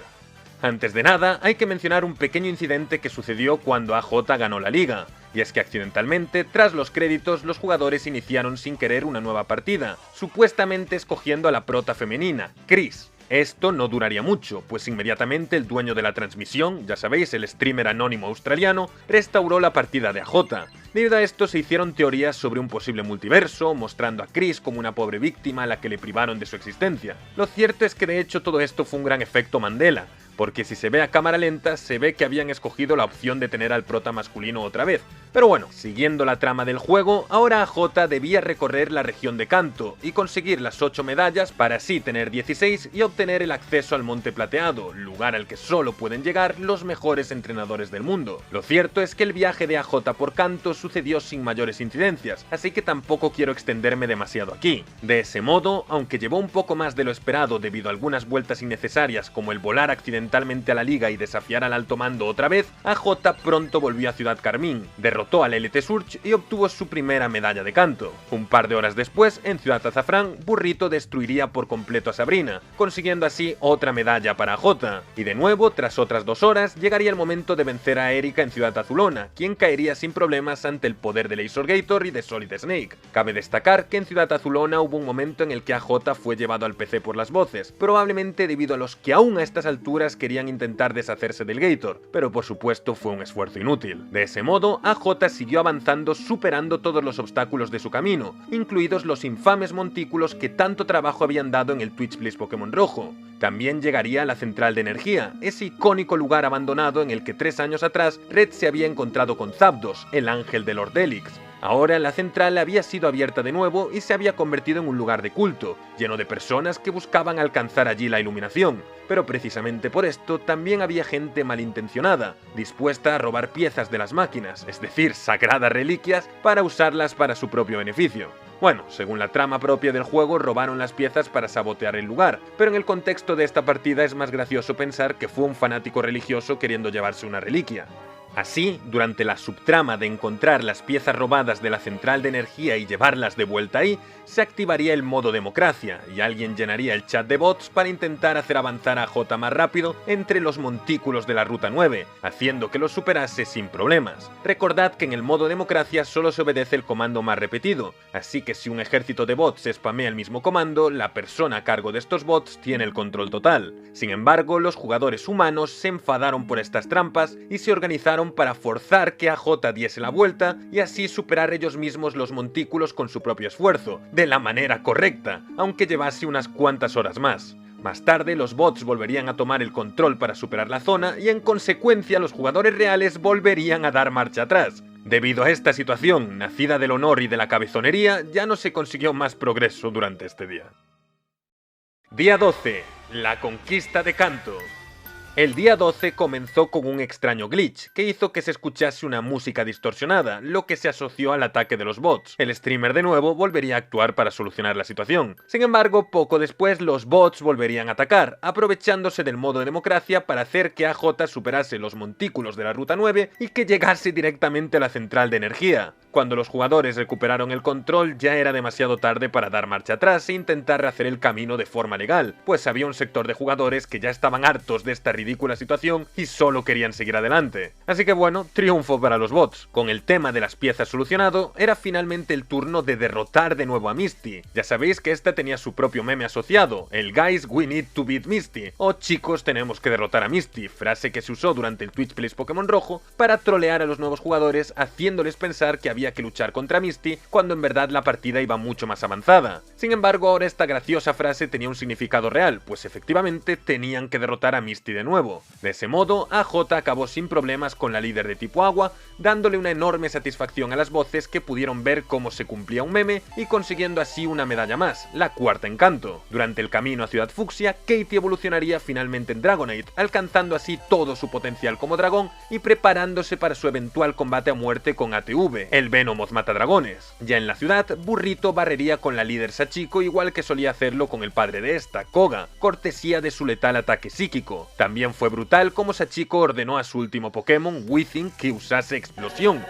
Antes de nada, hay que mencionar un pequeño incidente que sucedió cuando AJ ganó la liga, y es que accidentalmente, tras los créditos, los jugadores iniciaron sin querer una nueva partida, supuestamente escogiendo a la prota femenina, Chris. Esto no duraría mucho, pues inmediatamente el dueño de la transmisión, ya sabéis, el streamer anónimo australiano, restauró la partida de AJ. Debido a esto se hicieron teorías sobre un posible multiverso, mostrando a Chris como una pobre víctima a la que le privaron de su existencia. Lo cierto es que de hecho todo esto fue un gran efecto Mandela, porque si se ve a cámara lenta se ve que habían escogido la opción de tener al prota masculino otra vez. Pero bueno, siguiendo la trama del juego, ahora AJ debía recorrer la región de Kanto y conseguir las 8 medallas para así tener 16 y obtener el acceso al Monte Plateado, lugar al que solo pueden llegar los mejores entrenadores del mundo. Lo cierto es que el viaje de AJ por Kanto sucedió sin mayores incidencias, así que tampoco quiero extenderme demasiado aquí. De ese modo, aunque llevó un poco más de lo esperado debido a algunas vueltas innecesarias como el volar accidentalmente a la liga y desafiar al alto mando otra vez, AJ pronto volvió a Ciudad Carmín, derrotó al Elite Surge y obtuvo su primera medalla de Kanto. Un par de horas después, en Ciudad Azafrán, Burrito destruiría por completo a Sabrina, consiguiendo así otra medalla para AJ. Y de nuevo, tras otras 2 horas, llegaría el momento de vencer a Erika en Ciudad Azulona, quien caería sin problemas ante el poder de Lasergator y de Solid Snake. Cabe destacar que en Ciudad Azulona hubo un momento en el que AJ fue llevado al PC por las voces, probablemente debido a los que aún a estas alturas querían intentar deshacerse del Gator, pero por supuesto fue un esfuerzo inútil. De ese modo, AJ siguió avanzando superando todos los obstáculos de su camino, incluidos los infames montículos que tanto trabajo habían dado en el Twitch Plays Pokémon Rojo. También llegaría a la central de energía, ese icónico lugar abandonado en el que 3 años atrás Red se había encontrado con Zapdos, el ángel de Lord Helix. Ahora la central había sido abierta de nuevo y se había convertido en un lugar de culto, lleno de personas que buscaban alcanzar allí la iluminación. Pero precisamente por esto también había gente malintencionada, dispuesta a robar piezas de las máquinas, es decir, sagradas reliquias, para usarlas para su propio beneficio. Bueno, según la trama propia del juego, robaron las piezas para sabotear el lugar, pero en el contexto de esta partida es más gracioso pensar que fue un fanático religioso queriendo llevarse una reliquia. Así, durante la subtrama de encontrar las piezas robadas de la central de energía y llevarlas de vuelta ahí, se activaría el modo democracia, y alguien llenaría el chat de bots para intentar hacer avanzar a AJ más rápido entre los montículos de la Ruta 9, haciendo que los superase sin problemas. Recordad que en el modo democracia solo se obedece el comando más repetido, así que si un ejército de bots spamea el mismo comando, la persona a cargo de estos bots tiene el control total. Sin embargo, los jugadores humanos se enfadaron por estas trampas y se organizaron para forzar que AJ diese la vuelta y así superar ellos mismos los montículos con su propio esfuerzo, de la manera correcta, aunque llevase unas cuantas horas más. Más tarde, los bots volverían a tomar el control para superar la zona y en consecuencia los jugadores reales volverían a dar marcha atrás. Debido a esta situación, nacida del honor y de la cabezonería, ya no se consiguió más progreso durante este día. Día 12. La conquista de Kanto. El día 12 comenzó con un extraño glitch, que hizo que se escuchase una música distorsionada, lo que se asoció al ataque de los bots. El streamer de nuevo volvería a actuar para solucionar la situación. Sin embargo, poco después los bots volverían a atacar, aprovechándose del modo de democracia para hacer que AJ superase los montículos de la Ruta 9 y que llegase directamente a la central de energía. Cuando los jugadores recuperaron el control ya era demasiado tarde para dar marcha atrás e intentar rehacer el camino de forma legal, pues había un sector de jugadores que ya estaban hartos de esta ridícula ridícula situación y solo querían seguir adelante. Así que bueno, triunfo para los bots. Con el tema de las piezas solucionado, era finalmente el turno de derrotar de nuevo a Misty. Ya sabéis que esta tenía su propio meme asociado, el Guys We Need to Beat Misty, o chicos tenemos que derrotar a Misty, frase que se usó durante el Twitch Plays Pokémon Rojo para trolear a los nuevos jugadores haciéndoles pensar que había que luchar contra Misty cuando en verdad la partida iba mucho más avanzada. Sin embargo, ahora esta graciosa frase tenía un significado real, pues efectivamente tenían que derrotar a Misty de nuevo. De ese modo, AJ acabó sin problemas con la líder de tipo agua, dándole una enorme satisfacción a las voces que pudieron ver cómo se cumplía un meme y consiguiendo así una medalla más, la cuarta encanto. Durante el camino a Ciudad Fucsia, Katie evolucionaría finalmente en Dragonite, alcanzando así todo su potencial como dragón y preparándose para su eventual combate a muerte con ATV, el Venomoth matadragones. Ya en la ciudad, Burrito barrería con la líder Sachiko igual que solía hacerlo con el padre de esta, Koga, cortesía de su letal ataque psíquico. También fue brutal como Sachiko ordenó a su último Pokémon, Weezing, que usase explosión.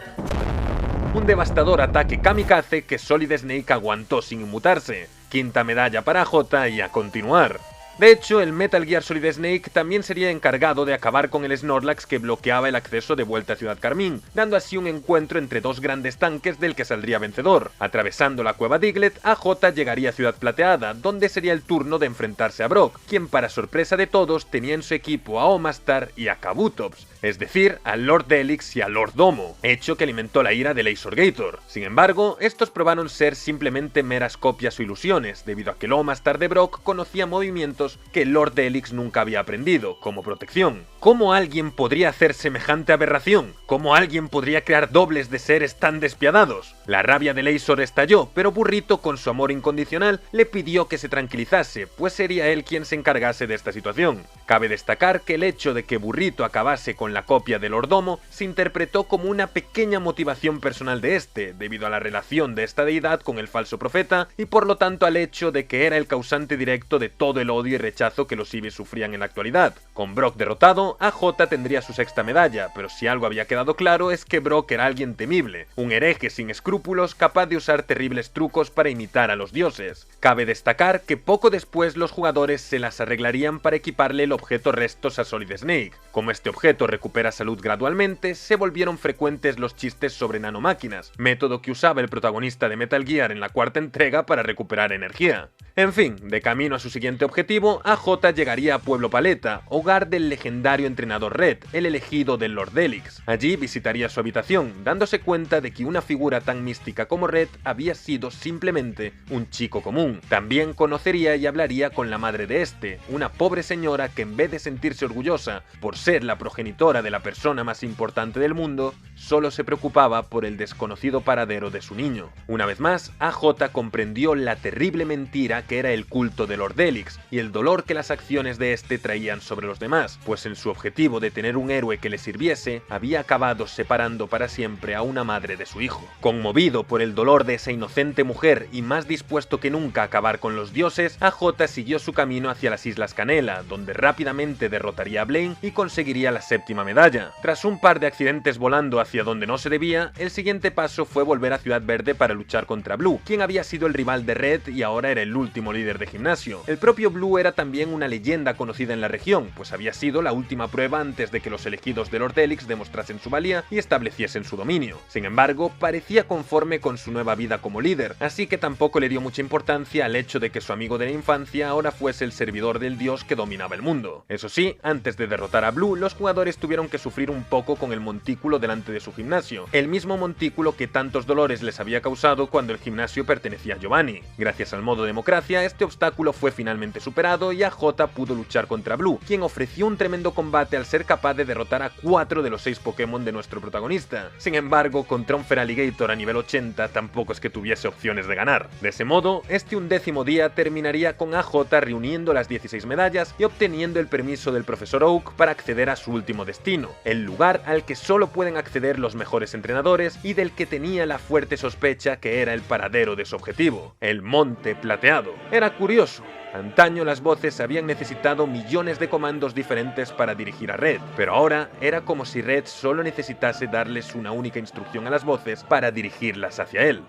Un devastador ataque kamikaze que Solid Snake aguantó sin inmutarse. Quinta medalla para J y a continuar. De hecho, el Metal Gear Solid Snake también sería encargado de acabar con el Snorlax que bloqueaba el acceso de vuelta a Ciudad Carmín, dando así un encuentro entre dos grandes tanques del que saldría vencedor. Atravesando la cueva Diglett, AJ llegaría a Ciudad Plateada, donde sería el turno de enfrentarse a Brock, quien para sorpresa de todos tenía en su equipo a Omastar y a Kabutops, es decir, a Lord Delix y a Lord Domo, hecho que alimentó la ira de Lasergator. Sin embargo, estos probaron ser simplemente meras copias o ilusiones, debido a que el Omastar de Brock conocía movimientos que Lord Delix nunca había aprendido, como protección. ¿Cómo alguien podría hacer semejante aberración? ¿Cómo alguien podría crear dobles de seres tan despiadados? La rabia de Laser estalló, pero Burrito, con su amor incondicional, le pidió que se tranquilizase, pues sería él quien se encargase de esta situación. Cabe destacar que el hecho de que Burrito acabase con la copia de Lord Domo se interpretó como una pequeña motivación personal de este, debido a la relación de esta deidad con el falso profeta y por lo tanto al hecho de que era el causante directo de todo el odio y rechazo que los Eevees sufrían en la actualidad. Con Brock derrotado, AJ tendría su sexta medalla, pero si algo había quedado claro es que Brock era alguien temible, un hereje sin escrúpulos capaz de usar terribles trucos para imitar a los dioses. Cabe destacar que poco después los jugadores se las arreglarían para equiparle el objeto restos a Solid Snake. Como este objeto recupera salud gradualmente, se volvieron frecuentes los chistes sobre nanomáquinas, método que usaba el protagonista de Metal Gear en la cuarta entrega para recuperar energía. En fin, de camino a su siguiente objetivo, AJ llegaría a Pueblo Paleta, hogar del legendario entrenador Red, el elegido del Lord Delix. Allí visitaría su habitación, dándose cuenta de que una figura tan mística como Red había sido simplemente un chico común. También conocería y hablaría con la madre de este, una pobre señora que en vez de sentirse orgullosa por ser la progenitora de la persona más importante del mundo, solo se preocupaba por el desconocido paradero de su niño. Una vez más, AJ comprendió la terrible mentira que era el culto de Lord Delix y el dolor que las acciones de este traían sobre los demás, pues en su objetivo de tener un héroe que le sirviese, había acabado separando para siempre a una madre de su hijo. Conmovido por el dolor de esa inocente mujer y más dispuesto que nunca a acabar con los dioses, AJ siguió su camino hacia las Islas Canela, donde rápidamente derrotaría a Blaine y conseguiría la séptima medalla. Tras un par de accidentes volando hacia donde no se debía, el siguiente paso fue volver a Ciudad Verde para luchar contra Blue, quien había sido el rival de Red y ahora era el último líder de gimnasio. El propio Blue era también una leyenda conocida en la región, pues había sido la última prueba antes de que los elegidos de Lord Delix demostrasen su valía y estableciesen su dominio. Sin embargo, parecía conforme con su nueva vida como líder, así que tampoco le dio mucha importancia al hecho de que su amigo de la infancia ahora fuese el servidor del dios que dominaba el mundo. Eso sí, antes de derrotar a Blue, los jugadores tuvieron que sufrir un poco con el montículo delante de su gimnasio, el mismo montículo que tantos dolores les había causado cuando el gimnasio pertenecía a Giovanni. Gracias al modo democracia, este obstáculo fue finalmente superado y AJ pudo luchar contra Blue, quien ofreció un tremendo combate al ser capaz de derrotar a 4 de los 6 Pokémon de nuestro protagonista. Sin embargo, contra un Feraligatr a nivel 80 tampoco es que tuviese opciones de ganar. De ese modo, este 11º día terminaría con AJ reuniendo las 16 medallas y obteniendo el permiso del Profesor Oak para acceder a su último destino, el lugar al que solo pueden acceder los mejores entrenadores y del que tenía la fuerte sospecha que era el paradero de su objetivo, el Monte Plateado. Era curioso. Antaño las voces habían necesitado millones de comandos diferentes para dirigir a Red, pero ahora era como si Red solo necesitase darles una única instrucción a las voces para dirigirlas hacia él.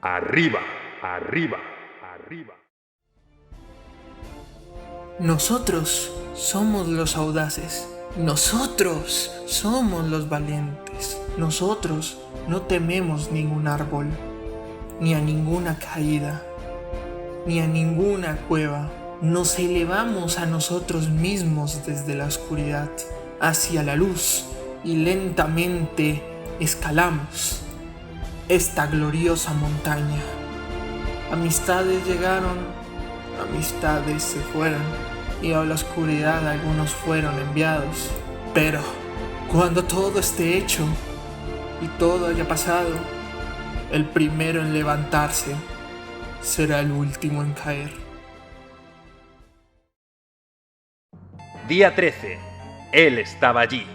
Arriba, arriba, arriba. Nosotros somos los audaces. Nosotros somos los valientes. Nosotros no tememos ningún árbol, ni a ninguna caída, ni a ninguna cueva. Nos elevamos a nosotros mismos desde la oscuridad hacia la luz y lentamente escalamos esta gloriosa montaña. Amistades llegaron, amistades se fueron, y a la oscuridad algunos fueron enviados. Pero cuando todo esté hecho y todo haya pasado, el primero en levantarse será el último en caer. Día 13. Él estaba allí.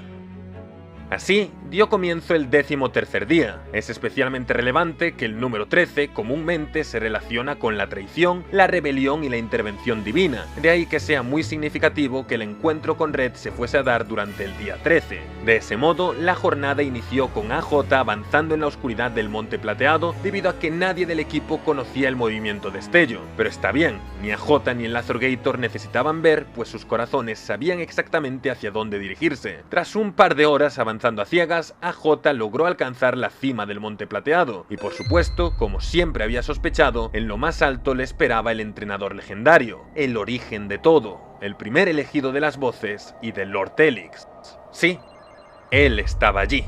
Así dio comienzo el 13º día. Es especialmente relevante que el número 13 comúnmente se relaciona con la traición, la rebelión y la intervención divina. De ahí que sea muy significativo que el encuentro con Red se fuese a dar durante el día 13. De ese modo, la jornada inició con AJ avanzando en la oscuridad del Monte Plateado debido a que nadie del equipo conocía el movimiento destello. Pero está bien, ni AJ ni el Lazorgator necesitaban ver, pues sus corazones sabían exactamente hacia dónde dirigirse. Tras un par de horas avanzando a ciegas, AJ logró alcanzar la cima del Monte Plateado, y por supuesto, como siempre había sospechado, en lo más alto le esperaba el entrenador legendario, el origen de todo, el primer elegido de las voces y de Lord Helix. Sí, él estaba allí,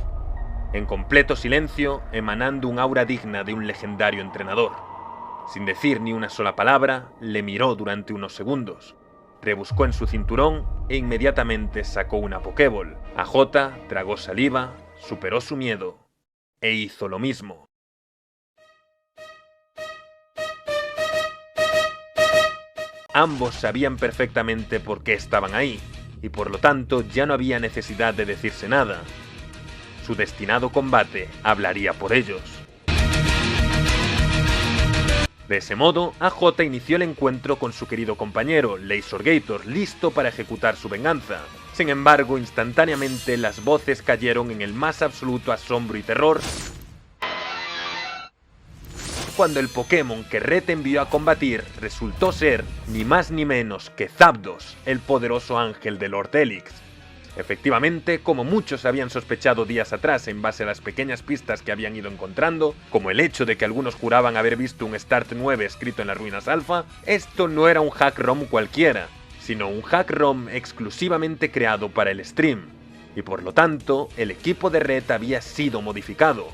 en completo silencio, emanando un aura digna de un legendario entrenador. Sin decir ni una sola palabra, le miró durante unos segundos. Rebuscó en su cinturón e inmediatamente sacó una Pokéball. AJ tragó saliva, superó su miedo e hizo lo mismo. Ambos sabían perfectamente por qué estaban ahí, y por lo tanto ya no había necesidad de decirse nada. Su destinado combate hablaría por ellos. De ese modo, AJ inició el encuentro con su querido compañero, Lazorgator, listo para ejecutar su venganza. Sin embargo, instantáneamente las voces cayeron en el más absoluto asombro y terror cuando el Pokémon que Red envió a combatir resultó ser ni más ni menos que Zapdos, el poderoso ángel de Lord Helix. Efectivamente, como muchos habían sospechado días atrás en base a las pequeñas pistas que habían ido encontrando, como el hecho de que algunos juraban haber visto un Start 9 escrito en las ruinas alfa, esto no era un hack ROM cualquiera, sino un hack ROM exclusivamente creado para el stream, y por lo tanto, el equipo de Red había sido modificado.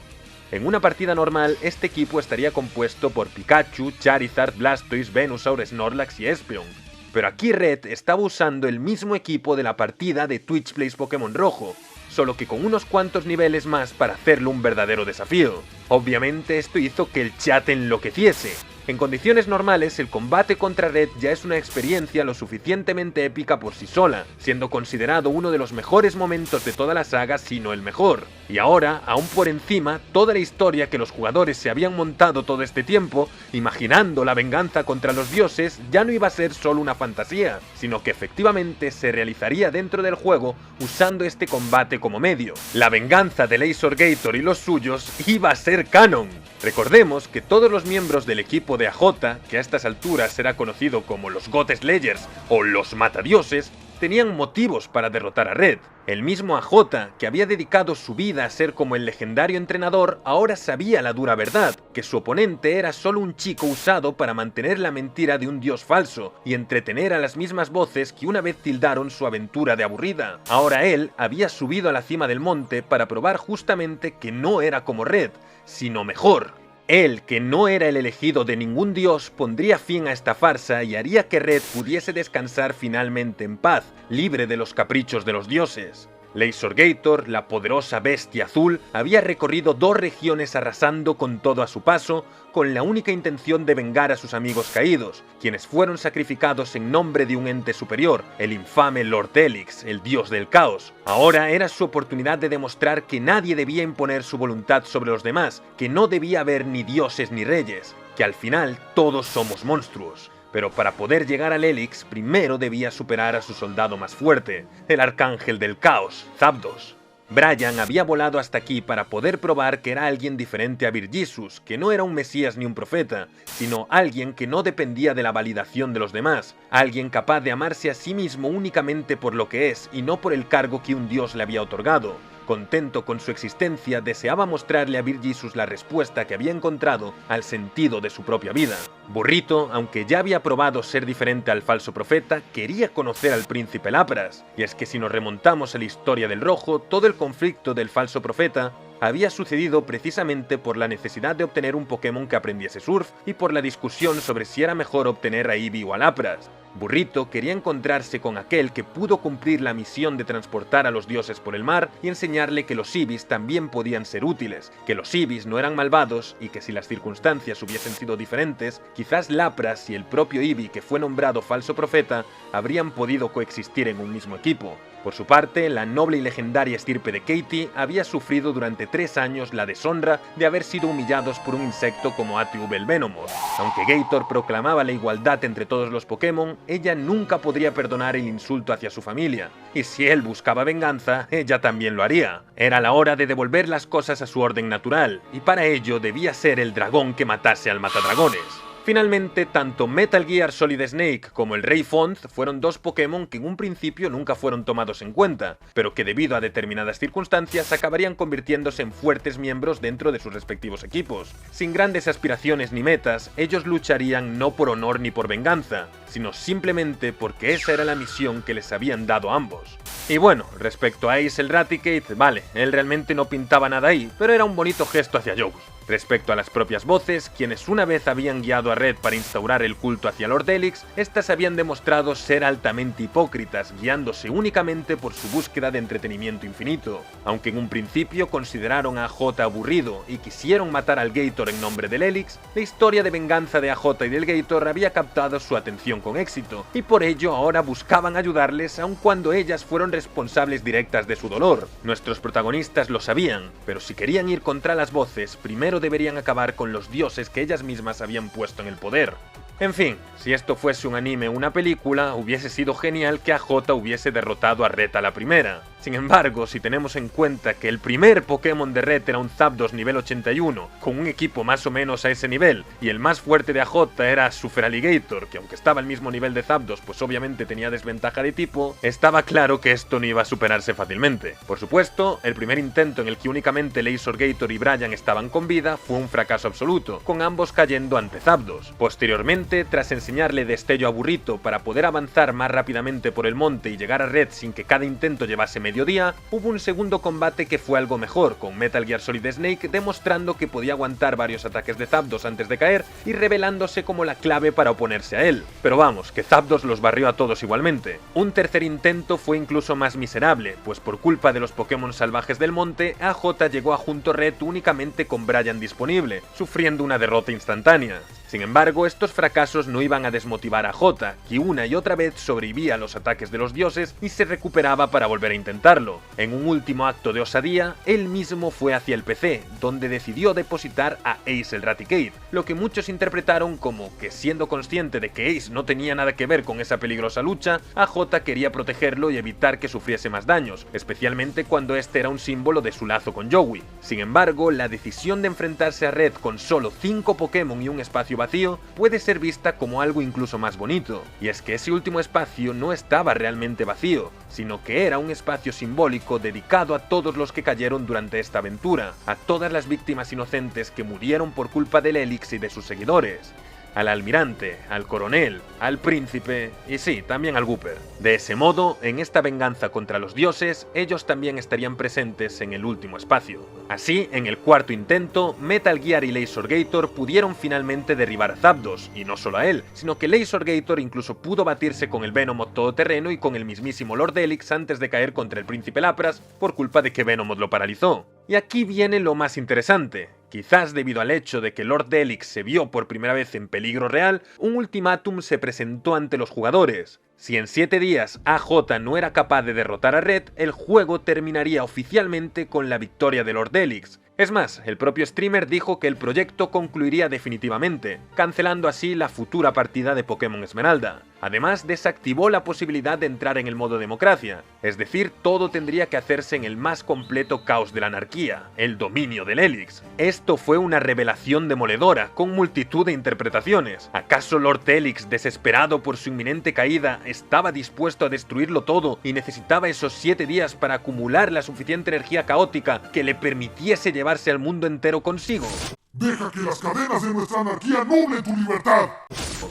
En una partida normal, este equipo estaría compuesto por Pikachu, Charizard, Blastoise, Venusaur, Snorlax y Espeon. Pero aquí Red estaba usando el mismo equipo de la partida de Twitch Plays Pokémon Rojo, solo que con unos cuantos niveles más para hacerlo un verdadero desafío. Obviamente esto hizo que el chat enloqueciese. En condiciones normales, el combate contra Red ya es una experiencia lo suficientemente épica por sí sola, siendo considerado uno de los mejores momentos de toda la saga, si no el mejor. Y ahora, aún por encima, toda la historia que los jugadores se habían montado todo este tiempo, imaginando la venganza contra los dioses, ya no iba a ser solo una fantasía, sino que efectivamente se realizaría dentro del juego usando este combate como medio. La venganza de Lazorgator y los suyos iba a ser canon. Recordemos que todos los miembros del equipo de AJ, que a estas alturas era conocido como los God Slayers o los Matadioses, tenían motivos para derrotar a Red. El mismo AJ, que había dedicado su vida a ser como el legendario entrenador, ahora sabía la dura verdad, que su oponente era solo un chico usado para mantener la mentira de un dios falso y entretener a las mismas voces que una vez tildaron su aventura de aburrida. Ahora él había subido a la cima del monte para probar justamente que no era como Red, sino mejor. Él, que no era el elegido de ningún dios, pondría fin a esta farsa y haría que Red pudiese descansar finalmente en paz, libre de los caprichos de los dioses. Lazorgator, la poderosa bestia azul, había recorrido 2 regiones arrasando con todo a su paso, con la única intención de vengar a sus amigos caídos, quienes fueron sacrificados en nombre de un ente superior, el infame Lord Helix, el dios del caos. Ahora era su oportunidad de demostrar que nadie debía imponer su voluntad sobre los demás, que no debía haber ni dioses ni reyes, que al final todos somos monstruos. Pero para poder llegar al Helix, primero debía superar a su soldado más fuerte, el arcángel del caos, Zapdos. Brian había volado hasta aquí para poder probar que era alguien diferente a Virgisus, que no era un mesías ni un profeta, sino alguien que no dependía de la validación de los demás, alguien capaz de amarse a sí mismo únicamente por lo que es y no por el cargo que un dios le había otorgado. Contento con su existencia, deseaba mostrarle a Virgisus la respuesta que había encontrado al sentido de su propia vida. Burrito, aunque ya había probado ser diferente al falso profeta, quería conocer al príncipe Lapras. Y es que si nos remontamos a la historia del Rojo, todo el conflicto del falso profeta había sucedido precisamente por la necesidad de obtener un Pokémon que aprendiese surf y por la discusión sobre si era mejor obtener a Eevee o a Lapras. Burrito quería encontrarse con aquel que pudo cumplir la misión de transportar a los dioses por el mar y enseñarle que los Eevees también podían ser útiles, que los Eevees no eran malvados y que si las circunstancias hubiesen sido diferentes, quizás Lapras y el propio Eevee que fue nombrado falso profeta habrían podido coexistir en un mismo equipo. Por su parte, la noble y legendaria estirpe de Katie había sufrido durante 3 años la deshonra de haber sido humillados por un insecto como ATV el Venomoth. Aunque Gator proclamaba la igualdad entre todos los Pokémon, ella nunca podría perdonar el insulto hacia su familia. Y si él buscaba venganza, ella también lo haría. Era la hora de devolver las cosas a su orden natural, y para ello debía ser el dragón que matase al matadragones. Finalmente, tanto Metal Gear Solid Snake como el Rey Font fueron 2 Pokémon que en un principio nunca fueron tomados en cuenta, pero que debido a determinadas circunstancias acabarían convirtiéndose en fuertes miembros dentro de sus respectivos equipos. Sin grandes aspiraciones ni metas, ellos lucharían no por honor ni por venganza, sino simplemente porque esa era la misión que les habían dado ambos. Y bueno, respecto a Ace el Raticate, vale, él realmente no pintaba nada ahí, pero era un bonito gesto hacia Joe. Respecto a las propias voces, quienes una vez habían guiado a Red para instaurar el culto hacia Lord Helix, estas habían demostrado ser altamente hipócritas, guiándose únicamente por su búsqueda de entretenimiento infinito. Aunque en un principio consideraron a AJ aburrido y quisieron matar al Gator en nombre del Helix, la historia de venganza de AJ y del Gator había captado su atención con éxito, y por ello ahora buscaban ayudarles aun cuando ellas fueron responsables directas de su dolor. Nuestros protagonistas lo sabían, pero si querían ir contra las voces, primero deberían acabar con los dioses que ellas mismas habían puesto en el poder. En fin, si esto fuese un anime o una película, hubiese sido genial que AJ hubiese derrotado a Red a la primera. Sin embargo, si tenemos en cuenta que el primer Pokémon de Red era un Zapdos nivel 81, con un equipo más o menos a ese nivel, y el más fuerte de AJ era Superalligator, que aunque estaba al mismo nivel de Zapdos, pues obviamente tenía desventaja de tipo, estaba claro que esto no iba a superarse fácilmente. Por supuesto, el primer intento en el que únicamente Lasergator y Brian estaban con vida fue un fracaso absoluto, con ambos cayendo ante Zapdos. Posteriormente, tras enseñarle destello a Burrito para poder avanzar más rápidamente por el monte y llegar a Red sin que cada intento llevase mediodía, hubo un segundo combate que fue algo mejor, con Metal Gear Solid Snake demostrando que podía aguantar varios ataques de Zapdos antes de caer y revelándose como la clave para oponerse a él. Pero vamos, que Zapdos los barrió a todos igualmente. Un tercer intento fue incluso más miserable, pues por culpa de los Pokémon salvajes del monte, AJ llegó a junto Red únicamente con Brian disponible, sufriendo una derrota instantánea. Sin embargo, estos fracasos no iban a desmotivar a Jota, que una y otra vez sobrevivía a los ataques de los dioses y se recuperaba para volver a intentarlo. En un último acto de osadía, él mismo fue hacia el PC, donde decidió depositar a Ace el Raticate, lo que muchos interpretaron como que, siendo consciente de que Ace no tenía nada que ver con esa peligrosa lucha, AJ quería protegerlo y evitar que sufriese más daños, especialmente cuando este era un símbolo de su lazo con Joey. Sin embargo, la decisión de enfrentarse a Red con solo 5 Pokémon y un espacio vacío puede ser vista como algo incluso más bonito, y es que ese último espacio no estaba realmente vacío, sino que era un espacio simbólico dedicado a todos los que cayeron durante esta aventura, a todas las víctimas inocentes que murieron por culpa del Helix y de sus seguidores. Al almirante, al coronel, al príncipe y sí, también al Wooper. De ese modo, en esta venganza contra los dioses, ellos también estarían presentes en el último espacio. Así, en el cuarto intento, Metal Gear y Lasergator pudieron finalmente derribar a Zapdos, y no solo a él, sino que Lasergator incluso pudo batirse con el Venomoth todoterreno y con el mismísimo Lord Helix antes de caer contra el príncipe Lapras por culpa de que Venomoth lo paralizó. Y aquí viene lo más interesante. Quizás debido al hecho de que Lord Helix se vio por primera vez en peligro real, un ultimátum se presentó ante los jugadores. Si en 7 días AJ no era capaz de derrotar a Red, el juego terminaría oficialmente con la victoria de Lord Helix. Es más, el propio streamer dijo que el proyecto concluiría definitivamente, cancelando así la futura partida de Pokémon Esmeralda. Además, desactivó la posibilidad de entrar en el modo democracia, es decir, todo tendría que hacerse en el más completo caos de la anarquía, el dominio del Helix. Esto fue una revelación demoledora, con multitud de interpretaciones. ¿Acaso Lord Helix, desesperado por su inminente caída, estaba dispuesto a destruirlo todo y necesitaba esos 7 días para acumular la suficiente energía caótica que le permitiese llevarse al mundo entero consigo? Deja que las cadenas de nuestra anarquía nublen tu libertad.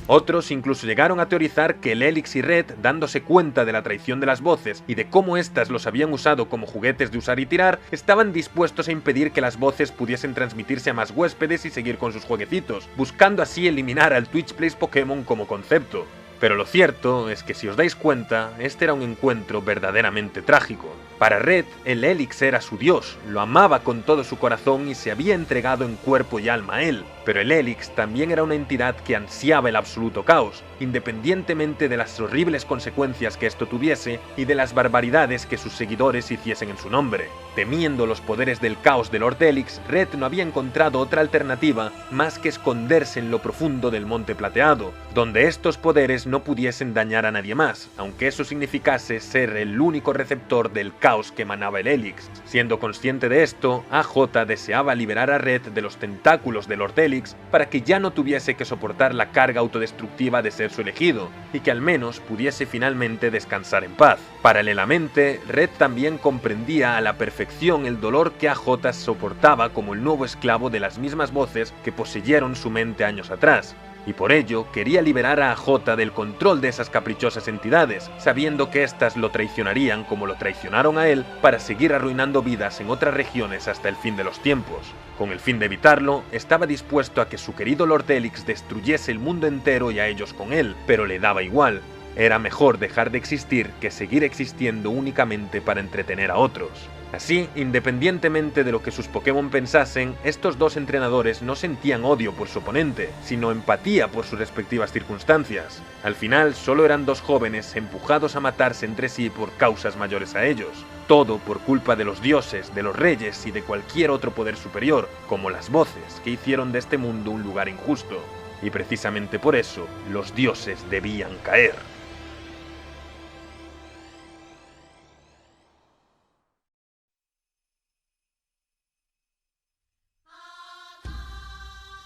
Otros incluso llegaron a teorizar que el Helix y Red, dándose cuenta de la traición de las voces y de cómo éstas los habían usado como juguetes de usar y tirar, estaban dispuestos a impedir que las voces pudiesen transmitirse a más huéspedes y seguir con sus jueguecitos, buscando así eliminar al Twitch Plays Pokémon como concepto. Pero lo cierto es que si os dais cuenta, este era un encuentro verdaderamente trágico. Para Red, el Helix era su dios, lo amaba con todo su corazón y se había entregado en cuerpo y alma a él. Pero el Helix también era una entidad que ansiaba el absoluto caos, independientemente de las horribles consecuencias que esto tuviese y de las barbaridades que sus seguidores hiciesen en su nombre. Temiendo los poderes del caos de Lord Helix, Red no había encontrado otra alternativa más que esconderse en lo profundo del Monte Plateado, donde estos poderes no pudiesen dañar a nadie más, aunque eso significase ser el único receptor del caos que emanaba el Helix. Siendo consciente de esto, AJ deseaba liberar a Red de los tentáculos de Lord Helix para que ya no tuviese que soportar la carga autodestructiva de ser su elegido, y que al menos pudiese finalmente descansar en paz. Paralelamente, Red también comprendía a la perfección el dolor que AJ soportaba como el nuevo esclavo de las mismas voces que poseyeron su mente años atrás. Y por ello quería liberar a AJ del control de esas caprichosas entidades, sabiendo que éstas lo traicionarían como lo traicionaron a él para seguir arruinando vidas en otras regiones hasta el fin de los tiempos. Con el fin de evitarlo, estaba dispuesto a que su querido Lord Helix destruyese el mundo entero y a ellos con él, pero le daba igual. Era mejor dejar de existir que seguir existiendo únicamente para entretener a otros. Así, independientemente de lo que sus Pokémon pensasen, estos dos entrenadores no sentían odio por su oponente, sino empatía por sus respectivas circunstancias. Al final, solo eran dos jóvenes empujados a matarse entre sí por causas mayores a ellos. Todo por culpa de los dioses, de los reyes y de cualquier otro poder superior, como las voces que hicieron de este mundo un lugar injusto. Y precisamente por eso, los dioses debían caer.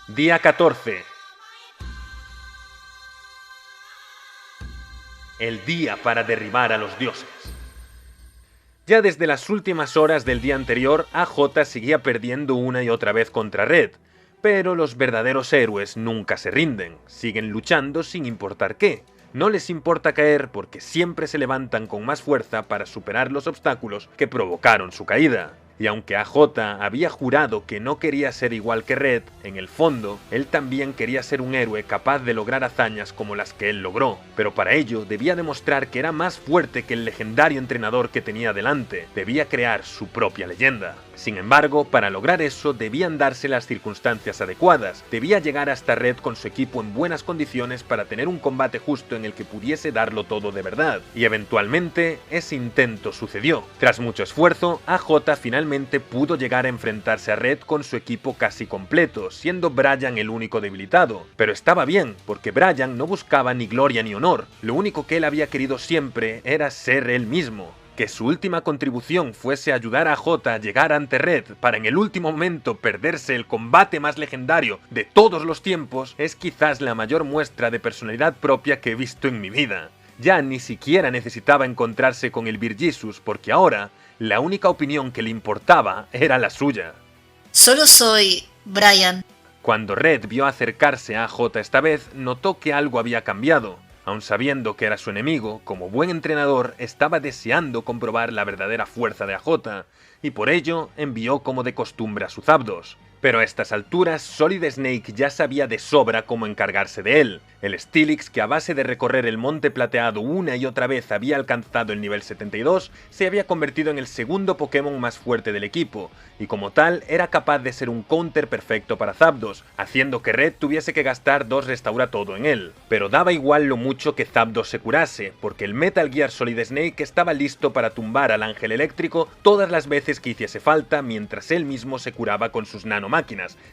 Día 14. El día para derribar a los dioses. Ya desde las últimas horas del día anterior, AJ seguía perdiendo una y otra vez contra Red, pero los verdaderos héroes nunca se rinden, siguen luchando sin importar qué. No les importa caer porque siempre se levantan con más fuerza para superar los obstáculos que provocaron su caída. Y aunque AJ había jurado que no quería ser igual que Red, en el fondo, él también quería ser un héroe capaz de lograr hazañas como las que él logró. Pero para ello debía demostrar que era más fuerte que el legendario entrenador que tenía delante, debía crear su propia leyenda. Sin embargo, para lograr eso debían darse las circunstancias adecuadas, debía llegar hasta Red con su equipo en buenas condiciones para tener un combate justo en el que pudiese darlo todo de verdad. Y eventualmente, ese intento sucedió. Tras mucho esfuerzo, AJ finalmente pudo llegar a enfrentarse a Red con su equipo casi completo, siendo Brian el único debilitado. Pero estaba bien, porque Brian no buscaba ni gloria ni honor, lo único que él había querido siempre era ser él mismo. Que su última contribución fuese ayudar a AJ a llegar ante Red para en el último momento perderse el combate más legendario de todos los tiempos es quizás la mayor muestra de personalidad propia que he visto en mi vida. Ya ni siquiera necesitaba encontrarse con el Virgisus porque ahora la única opinión que le importaba era la suya. Solo soy Brian. Cuando Red vio acercarse a AJ esta vez, notó que algo había cambiado. Aun sabiendo que era su enemigo, como buen entrenador, estaba deseando comprobar la verdadera fuerza de AJ, y por ello envió como de costumbre a su Zapdos. Pero a estas alturas, Solid Snake ya sabía de sobra cómo encargarse de él. El Steelix, que a base de recorrer el monte plateado una y otra vez había alcanzado el nivel 72, se había convertido en el segundo Pokémon más fuerte del equipo, y como tal era capaz de ser un counter perfecto para Zapdos, haciendo que Red tuviese que gastar 2 Restaura Todo en él. Pero daba igual lo mucho que Zapdos se curase, porque el Metal Gear Solid Snake estaba listo para tumbar al Ángel Eléctrico todas las veces que hiciese falta, mientras él mismo se curaba con sus nanomáquinas,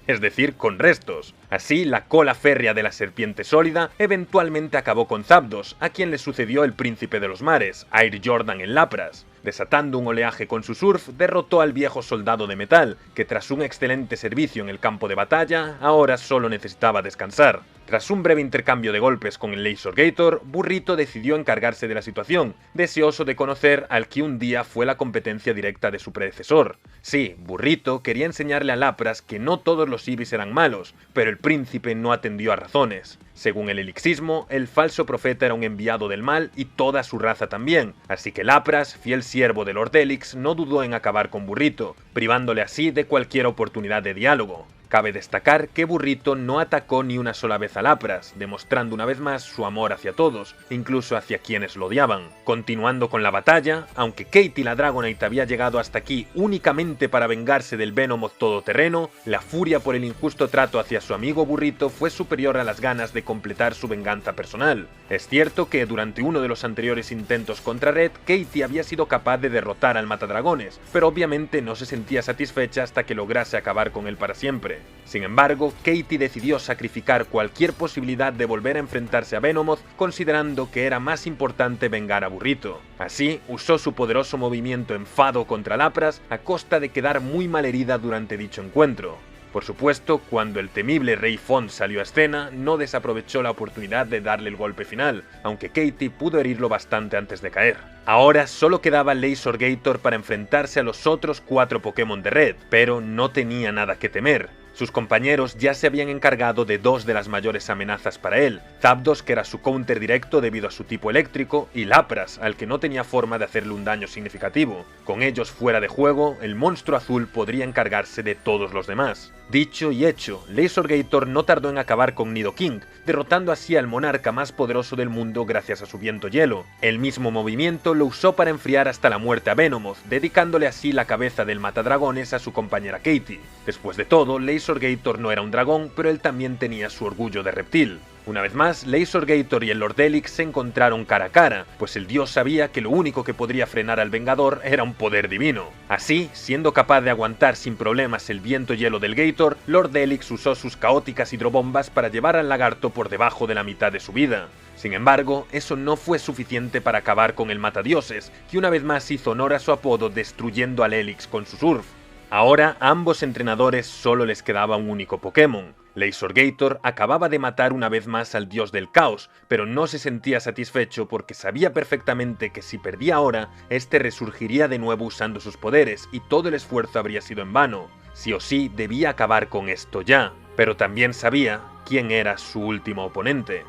es decir, con restos. Así, la cola férrea de la serpiente sólida eventualmente acabó con Zapdos, a quien le sucedió el príncipe de los mares, Air Jordan en Lapras. Desatando un oleaje con su surf, derrotó al viejo soldado de metal, que tras un excelente servicio en el campo de batalla, ahora solo necesitaba descansar. Tras un breve intercambio de golpes con el Lasergator, Burrito decidió encargarse de la situación, deseoso de conocer al que un día fue la competencia directa de su predecesor. Sí, Burrito quería enseñarle a Lapras que no todos los Eevees eran malos, pero el príncipe no atendió a razones. Según el elixismo, el falso profeta era un enviado del mal y toda su raza también, así que Lapras, fiel siervo de Lord Elix, no dudó en acabar con Burrito, privándole así de cualquier oportunidad de diálogo. Cabe destacar que Burrito no atacó ni una sola vez a Lapras, demostrando una vez más su amor hacia todos, incluso hacia quienes lo odiaban. Continuando con la batalla, aunque Katie la Dragonite había llegado hasta aquí únicamente para vengarse del Venomoth todoterreno, la furia por el injusto trato hacia su amigo Burrito fue superior a las ganas de completar su venganza personal. Es cierto que durante uno de los anteriores intentos contra Red, Katie había sido capaz de derrotar al Matadragones, pero obviamente no se sentía satisfecha hasta que lograse acabar con él para siempre. Sin embargo, Katie decidió sacrificar cualquier posibilidad de volver a enfrentarse a Venomoth, considerando que era más importante vengar a Burrito. Así, usó su poderoso movimiento enfado contra Lapras a costa de quedar muy malherida durante dicho encuentro. Por supuesto, cuando el temible Rey Font salió a escena, no desaprovechó la oportunidad de darle el golpe final, aunque Katie pudo herirlo bastante antes de caer. Ahora solo quedaba Lasergator para enfrentarse a los otros 4 Pokémon de Red, pero no tenía nada que temer. Sus compañeros ya se habían encargado de 2 de las mayores amenazas para él, Zapdos, que era su counter directo debido a su tipo eléctrico, y Lapras, al que no tenía forma de hacerle un daño significativo. Con ellos fuera de juego, el monstruo azul podría encargarse de todos los demás. Dicho y hecho, Lasergator no tardó en acabar con Nidoking, derrotando así al monarca más poderoso del mundo gracias a su viento hielo. El mismo movimiento lo usó para enfriar hasta la muerte a Venomoth, dedicándole así la cabeza del matadragones a su compañera Katie. Después de todo, Lasergator no era un dragón, pero él también tenía su orgullo de reptil. Una vez más, Lasergator y el Lord Elix se encontraron cara a cara, pues el dios sabía que lo único que podría frenar al Vengador era un poder divino. Así, siendo capaz de aguantar sin problemas el viento hielo del Gator, Lord Elix usó sus caóticas hidrobombas para llevar al lagarto por debajo de la mitad de su vida. Sin embargo, eso no fue suficiente para acabar con el matadioses, que una vez más hizo honor a su apodo destruyendo al Elix con su surf. Ahora a ambos entrenadores solo les quedaba un único Pokémon. Lasergator acababa de matar una vez más al dios del caos, pero no se sentía satisfecho porque sabía perfectamente que si perdía ahora, este resurgiría de nuevo usando sus poderes y todo el esfuerzo habría sido en vano. Sí o sí debía acabar con esto ya, pero también sabía quién era su último oponente.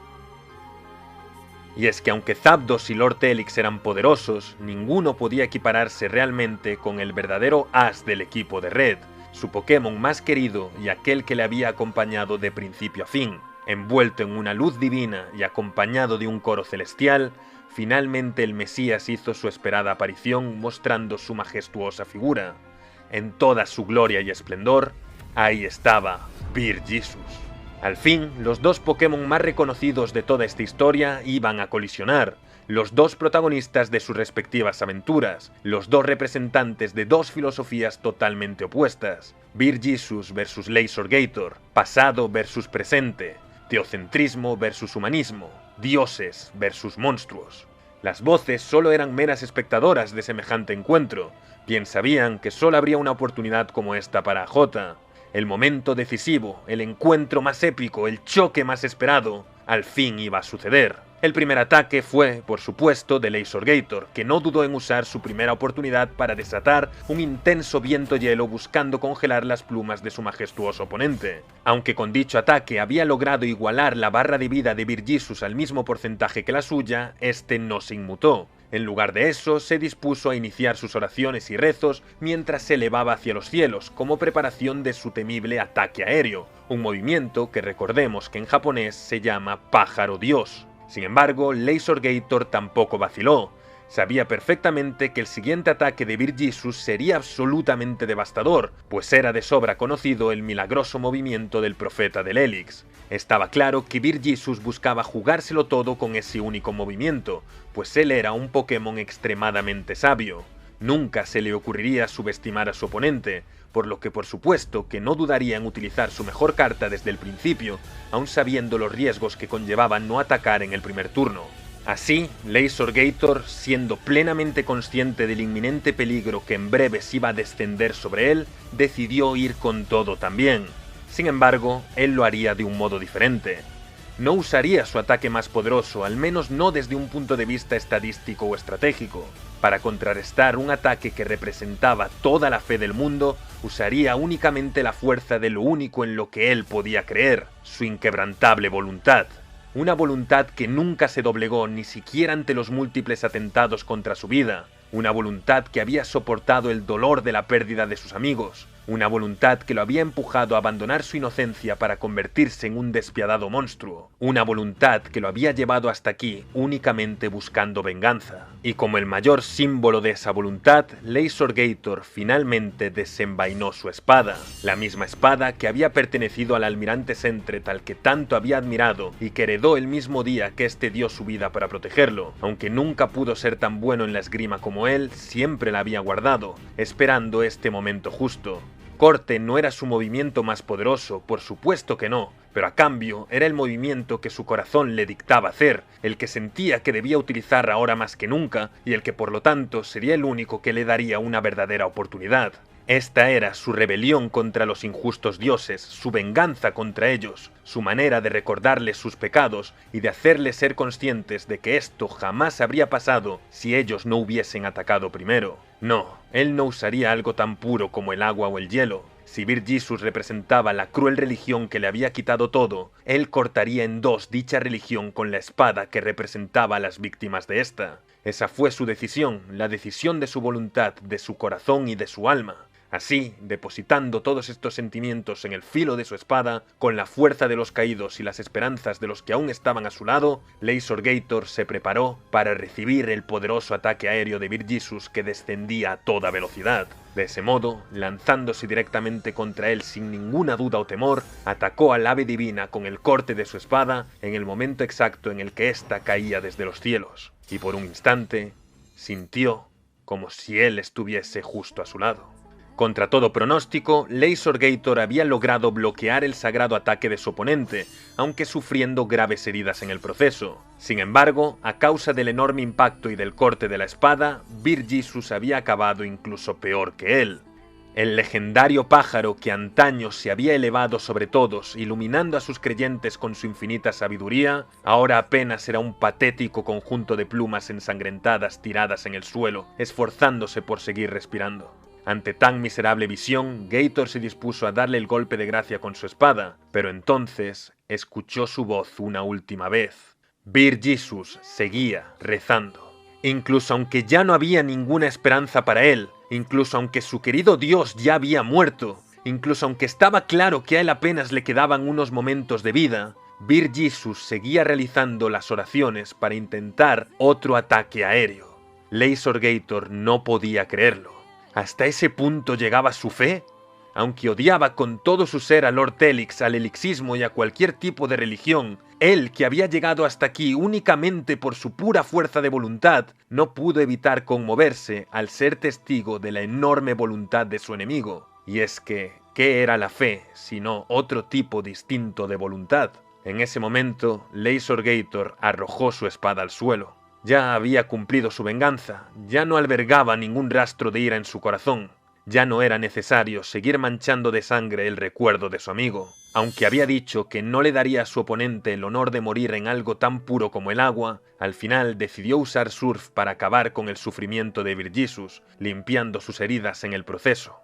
Y es que aunque Zapdos y Lord Elix eran poderosos, ninguno podía equipararse realmente con el verdadero as del equipo de Red, su Pokémon más querido y aquel que le había acompañado de principio a fin. Envuelto en una luz divina y acompañado de un coro celestial, finalmente el Mesías hizo su esperada aparición mostrando su majestuosa figura. En toda su gloria y esplendor, ahí estaba Beer Jesus. Al fin, los 2 Pokémon más reconocidos de toda esta historia iban a colisionar, los 2 protagonistas de sus respectivas aventuras, los 2 representantes de 2 filosofías totalmente opuestas, Beer Jesus versus Lasergator, pasado versus presente, teocentrismo versus humanismo, dioses versus monstruos. Las voces solo eran meras espectadoras de semejante encuentro, bien sabían que solo habría una oportunidad como esta para AJ. El momento decisivo, el encuentro más épico, el choque más esperado, al fin iba a suceder. El primer ataque fue, por supuesto, de Lasergator, que no dudó en usar su primera oportunidad para desatar un intenso viento hielo buscando congelar las plumas de su majestuoso oponente. Aunque con dicho ataque había logrado igualar la barra de vida de Beer Jesus al mismo porcentaje que la suya, este no se inmutó. En lugar de eso, se dispuso a iniciar sus oraciones y rezos mientras se elevaba hacia los cielos, como preparación de su temible ataque aéreo, un movimiento que recordemos que en japonés se llama pájaro dios. Sin embargo, Lasergator tampoco vaciló. Sabía perfectamente que el siguiente ataque de Beer Jesus sería absolutamente devastador, pues era de sobra conocido el milagroso movimiento del profeta del Helix. Estaba claro que Beer Jesus buscaba jugárselo todo con ese único movimiento, pues él era un Pokémon extremadamente sabio. Nunca se le ocurriría subestimar a su oponente, por lo que por supuesto que no dudaría en utilizar su mejor carta desde el principio, aun sabiendo los riesgos que conllevaba no atacar en el primer turno. Así, Lasergator, siendo plenamente consciente del inminente peligro que en breves iba a descender sobre él, decidió ir con todo también. Sin embargo, él lo haría de un modo diferente. No usaría su ataque más poderoso, al menos no desde un punto de vista estadístico o estratégico. Para contrarrestar un ataque que representaba toda la fe del mundo, usaría únicamente la fuerza de lo único en lo que él podía creer, su inquebrantable voluntad. Una voluntad que nunca se doblegó ni siquiera ante los múltiples atentados contra su vida. Una voluntad que había soportado el dolor de la pérdida de sus amigos. Una voluntad que lo había empujado a abandonar su inocencia para convertirse en un despiadado monstruo. Una voluntad que lo había llevado hasta aquí únicamente buscando venganza. Y como el mayor símbolo de esa voluntad, Lasergator finalmente desenvainó su espada. La misma espada que había pertenecido al almirante Sentret al que tanto había admirado y que heredó el mismo día que este dio su vida para protegerlo. Aunque nunca pudo ser tan bueno en la esgrima como él, siempre la había guardado, esperando este momento justo. Corte no era su movimiento más poderoso, por supuesto que no, pero a cambio era el movimiento que su corazón le dictaba hacer, el que sentía que debía utilizar ahora más que nunca, y el que por lo tanto sería el único que le daría una verdadera oportunidad. Esta era su rebelión contra los injustos dioses, su venganza contra ellos, su manera de recordarles sus pecados y de hacerles ser conscientes de que esto jamás habría pasado si ellos no hubiesen atacado primero. No, él no usaría algo tan puro como el agua o el hielo. Si Beer Jesus representaba la cruel religión que le había quitado todo, él cortaría en dos dicha religión con la espada que representaba a las víctimas de esta. Esa fue su decisión, la decisión de su voluntad, de su corazón y de su alma. Así, depositando todos estos sentimientos en el filo de su espada, con la fuerza de los caídos y las esperanzas de los que aún estaban a su lado, Lasergator se preparó para recibir el poderoso ataque aéreo de Beer Jesus que descendía a toda velocidad. De ese modo, lanzándose directamente contra él sin ninguna duda o temor, atacó al ave divina con el corte de su espada en el momento exacto en el que ésta caía desde los cielos, y por un instante sintió como si él estuviese justo a su lado. Contra todo pronóstico, Lasergator había logrado bloquear el sagrado ataque de su oponente, aunque sufriendo graves heridas en el proceso. Sin embargo, a causa del enorme impacto y del corte de la espada, Beer Jesus había acabado incluso peor que él. El legendario pájaro que antaño se había elevado sobre todos, iluminando a sus creyentes con su infinita sabiduría, ahora apenas era un patético conjunto de plumas ensangrentadas tiradas en el suelo, esforzándose por seguir respirando. Ante tan miserable visión, Gator se dispuso a darle el golpe de gracia con su espada, pero entonces escuchó su voz una última vez. Beer Jesus seguía rezando. Incluso aunque ya no había ninguna esperanza para él, incluso aunque su querido Dios ya había muerto, incluso aunque estaba claro que a él apenas le quedaban unos momentos de vida, Beer Jesus seguía realizando las oraciones para intentar otro ataque aéreo. Lasergator no podía creerlo. ¿Hasta ese punto llegaba su fe? Aunque odiaba con todo su ser a Lord Helix, al elixismo y a cualquier tipo de religión, él, que había llegado hasta aquí únicamente por su pura fuerza de voluntad, no pudo evitar conmoverse al ser testigo de la enorme voluntad de su enemigo. Y es que, ¿qué era la fe sino otro tipo distinto de voluntad? En ese momento, Lasergator arrojó su espada al suelo. Ya había cumplido su venganza, ya no albergaba ningún rastro de ira en su corazón, ya no era necesario seguir manchando de sangre el recuerdo de su amigo. Aunque había dicho que no le daría a su oponente el honor de morir en algo tan puro como el agua, al final decidió usar Surf para acabar con el sufrimiento de Beer Jesus, limpiando sus heridas en el proceso.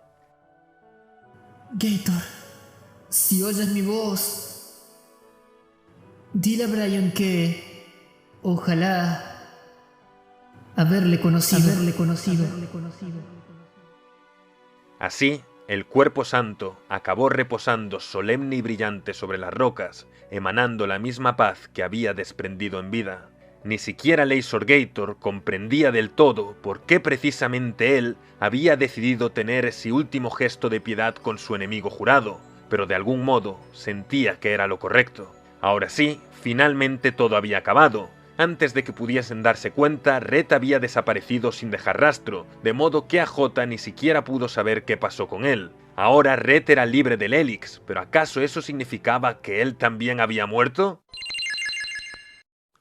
Gator, si oyes mi voz, dile a Brian que, ojalá, haberle conocido. Así, el cuerpo santo acabó reposando solemne y brillante sobre las rocas, emanando la misma paz que había desprendido en vida. Ni siquiera Lasergator comprendía del todo por qué precisamente él había decidido tener ese último gesto de piedad con su enemigo jurado, pero de algún modo sentía que era lo correcto. Ahora sí, finalmente todo había acabado. Antes de que pudiesen darse cuenta, Red había desaparecido sin dejar rastro, de modo que AJ ni siquiera pudo saber qué pasó con él. Ahora Red era libre del Helix, pero ¿acaso eso significaba que él también había muerto?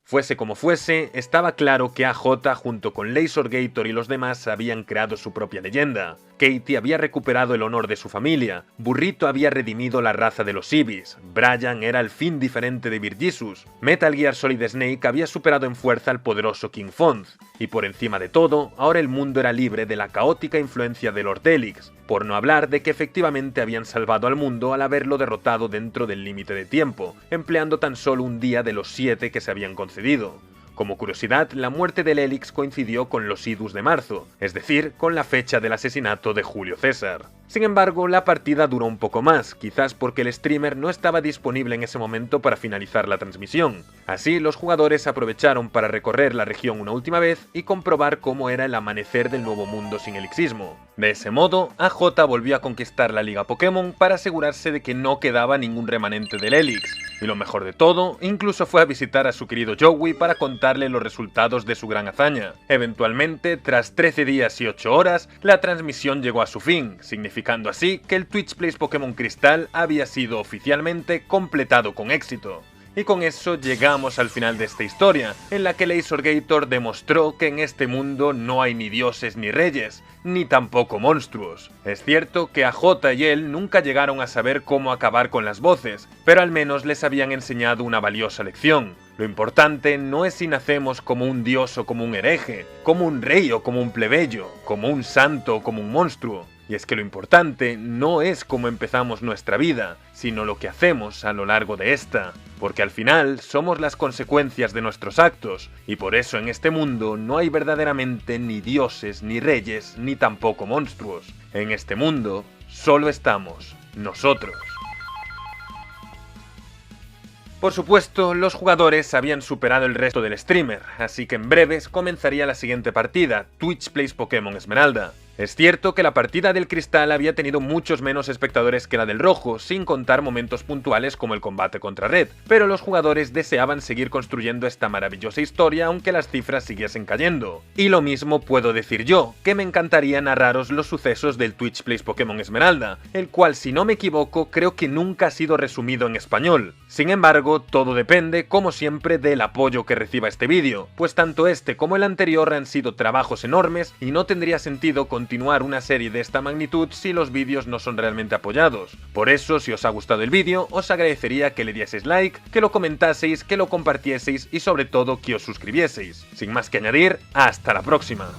Fuese como fuese, estaba claro que AJ junto con Lasergator y los demás habían creado su propia leyenda. Katie había recuperado el honor de su familia, Burrito había redimido la raza de los Ibis, Brian era el fin diferente de Virgisus, Metal Gear Solid Snake había superado en fuerza al poderoso King Fonz, y por encima de todo, ahora el mundo era libre de la caótica influencia de Lord Helix, por no hablar de que efectivamente habían salvado al mundo al haberlo derrotado dentro del límite de tiempo, empleando tan solo un día de los 7 que se habían concedido. Como curiosidad, la muerte del Helix coincidió con los idus de marzo, es decir, con la fecha del asesinato de Julio César. Sin embargo, la partida duró un poco más, quizás porque el streamer no estaba disponible en ese momento para finalizar la transmisión. Así, los jugadores aprovecharon para recorrer la región una última vez y comprobar cómo era el amanecer del nuevo mundo sin elixismo. De ese modo, AJ volvió a conquistar la Liga Pokémon para asegurarse de que no quedaba ningún remanente del Helix. Y lo mejor de todo, incluso fue a visitar a su querido Joey para contarle los resultados de su gran hazaña. Eventualmente, tras 13 días y 8 horas, la transmisión llegó a su fin, significando así que el Twitch Plays Pokémon Crystal había sido oficialmente completado con éxito. Y con eso llegamos al final de esta historia, en la que Lasergator demostró que en este mundo no hay ni dioses ni reyes, ni tampoco monstruos. Es cierto que AJ y él nunca llegaron a saber cómo acabar con las voces, pero al menos les habían enseñado una valiosa lección. Lo importante no es si nacemos como un dios o como un hereje, como un rey o como un plebeyo, como un santo o como un monstruo. Y es que lo importante no es cómo empezamos nuestra vida, sino lo que hacemos a lo largo de esta. Porque al final somos las consecuencias de nuestros actos, y por eso en este mundo no hay verdaderamente ni dioses, ni reyes, ni tampoco monstruos. En este mundo solo estamos nosotros. Por supuesto, los jugadores habían superado el resto del streamer, así que en breves comenzaría la siguiente partida, Twitch Plays Pokémon Esmeralda. Es cierto que la partida del Cristal había tenido muchos menos espectadores que la del Rojo, sin contar momentos puntuales como el combate contra Red, pero los jugadores deseaban seguir construyendo esta maravillosa historia aunque las cifras siguiesen cayendo. Y lo mismo puedo decir yo, que me encantaría narraros los sucesos del Twitch Plays Pokémon Esmeralda, el cual, si no me equivoco, creo que nunca ha sido resumido en español. Sin embargo, todo depende, como siempre, del apoyo que reciba este vídeo, pues tanto este como el anterior han sido trabajos enormes y no tendría sentido continuar una serie de esta magnitud si los vídeos no son realmente apoyados. Por eso, si os ha gustado el vídeo, os agradecería que le dieseis like, que lo comentaseis, que lo compartieseis y sobre todo que os suscribieseis. Sin más que añadir, hasta la próxima.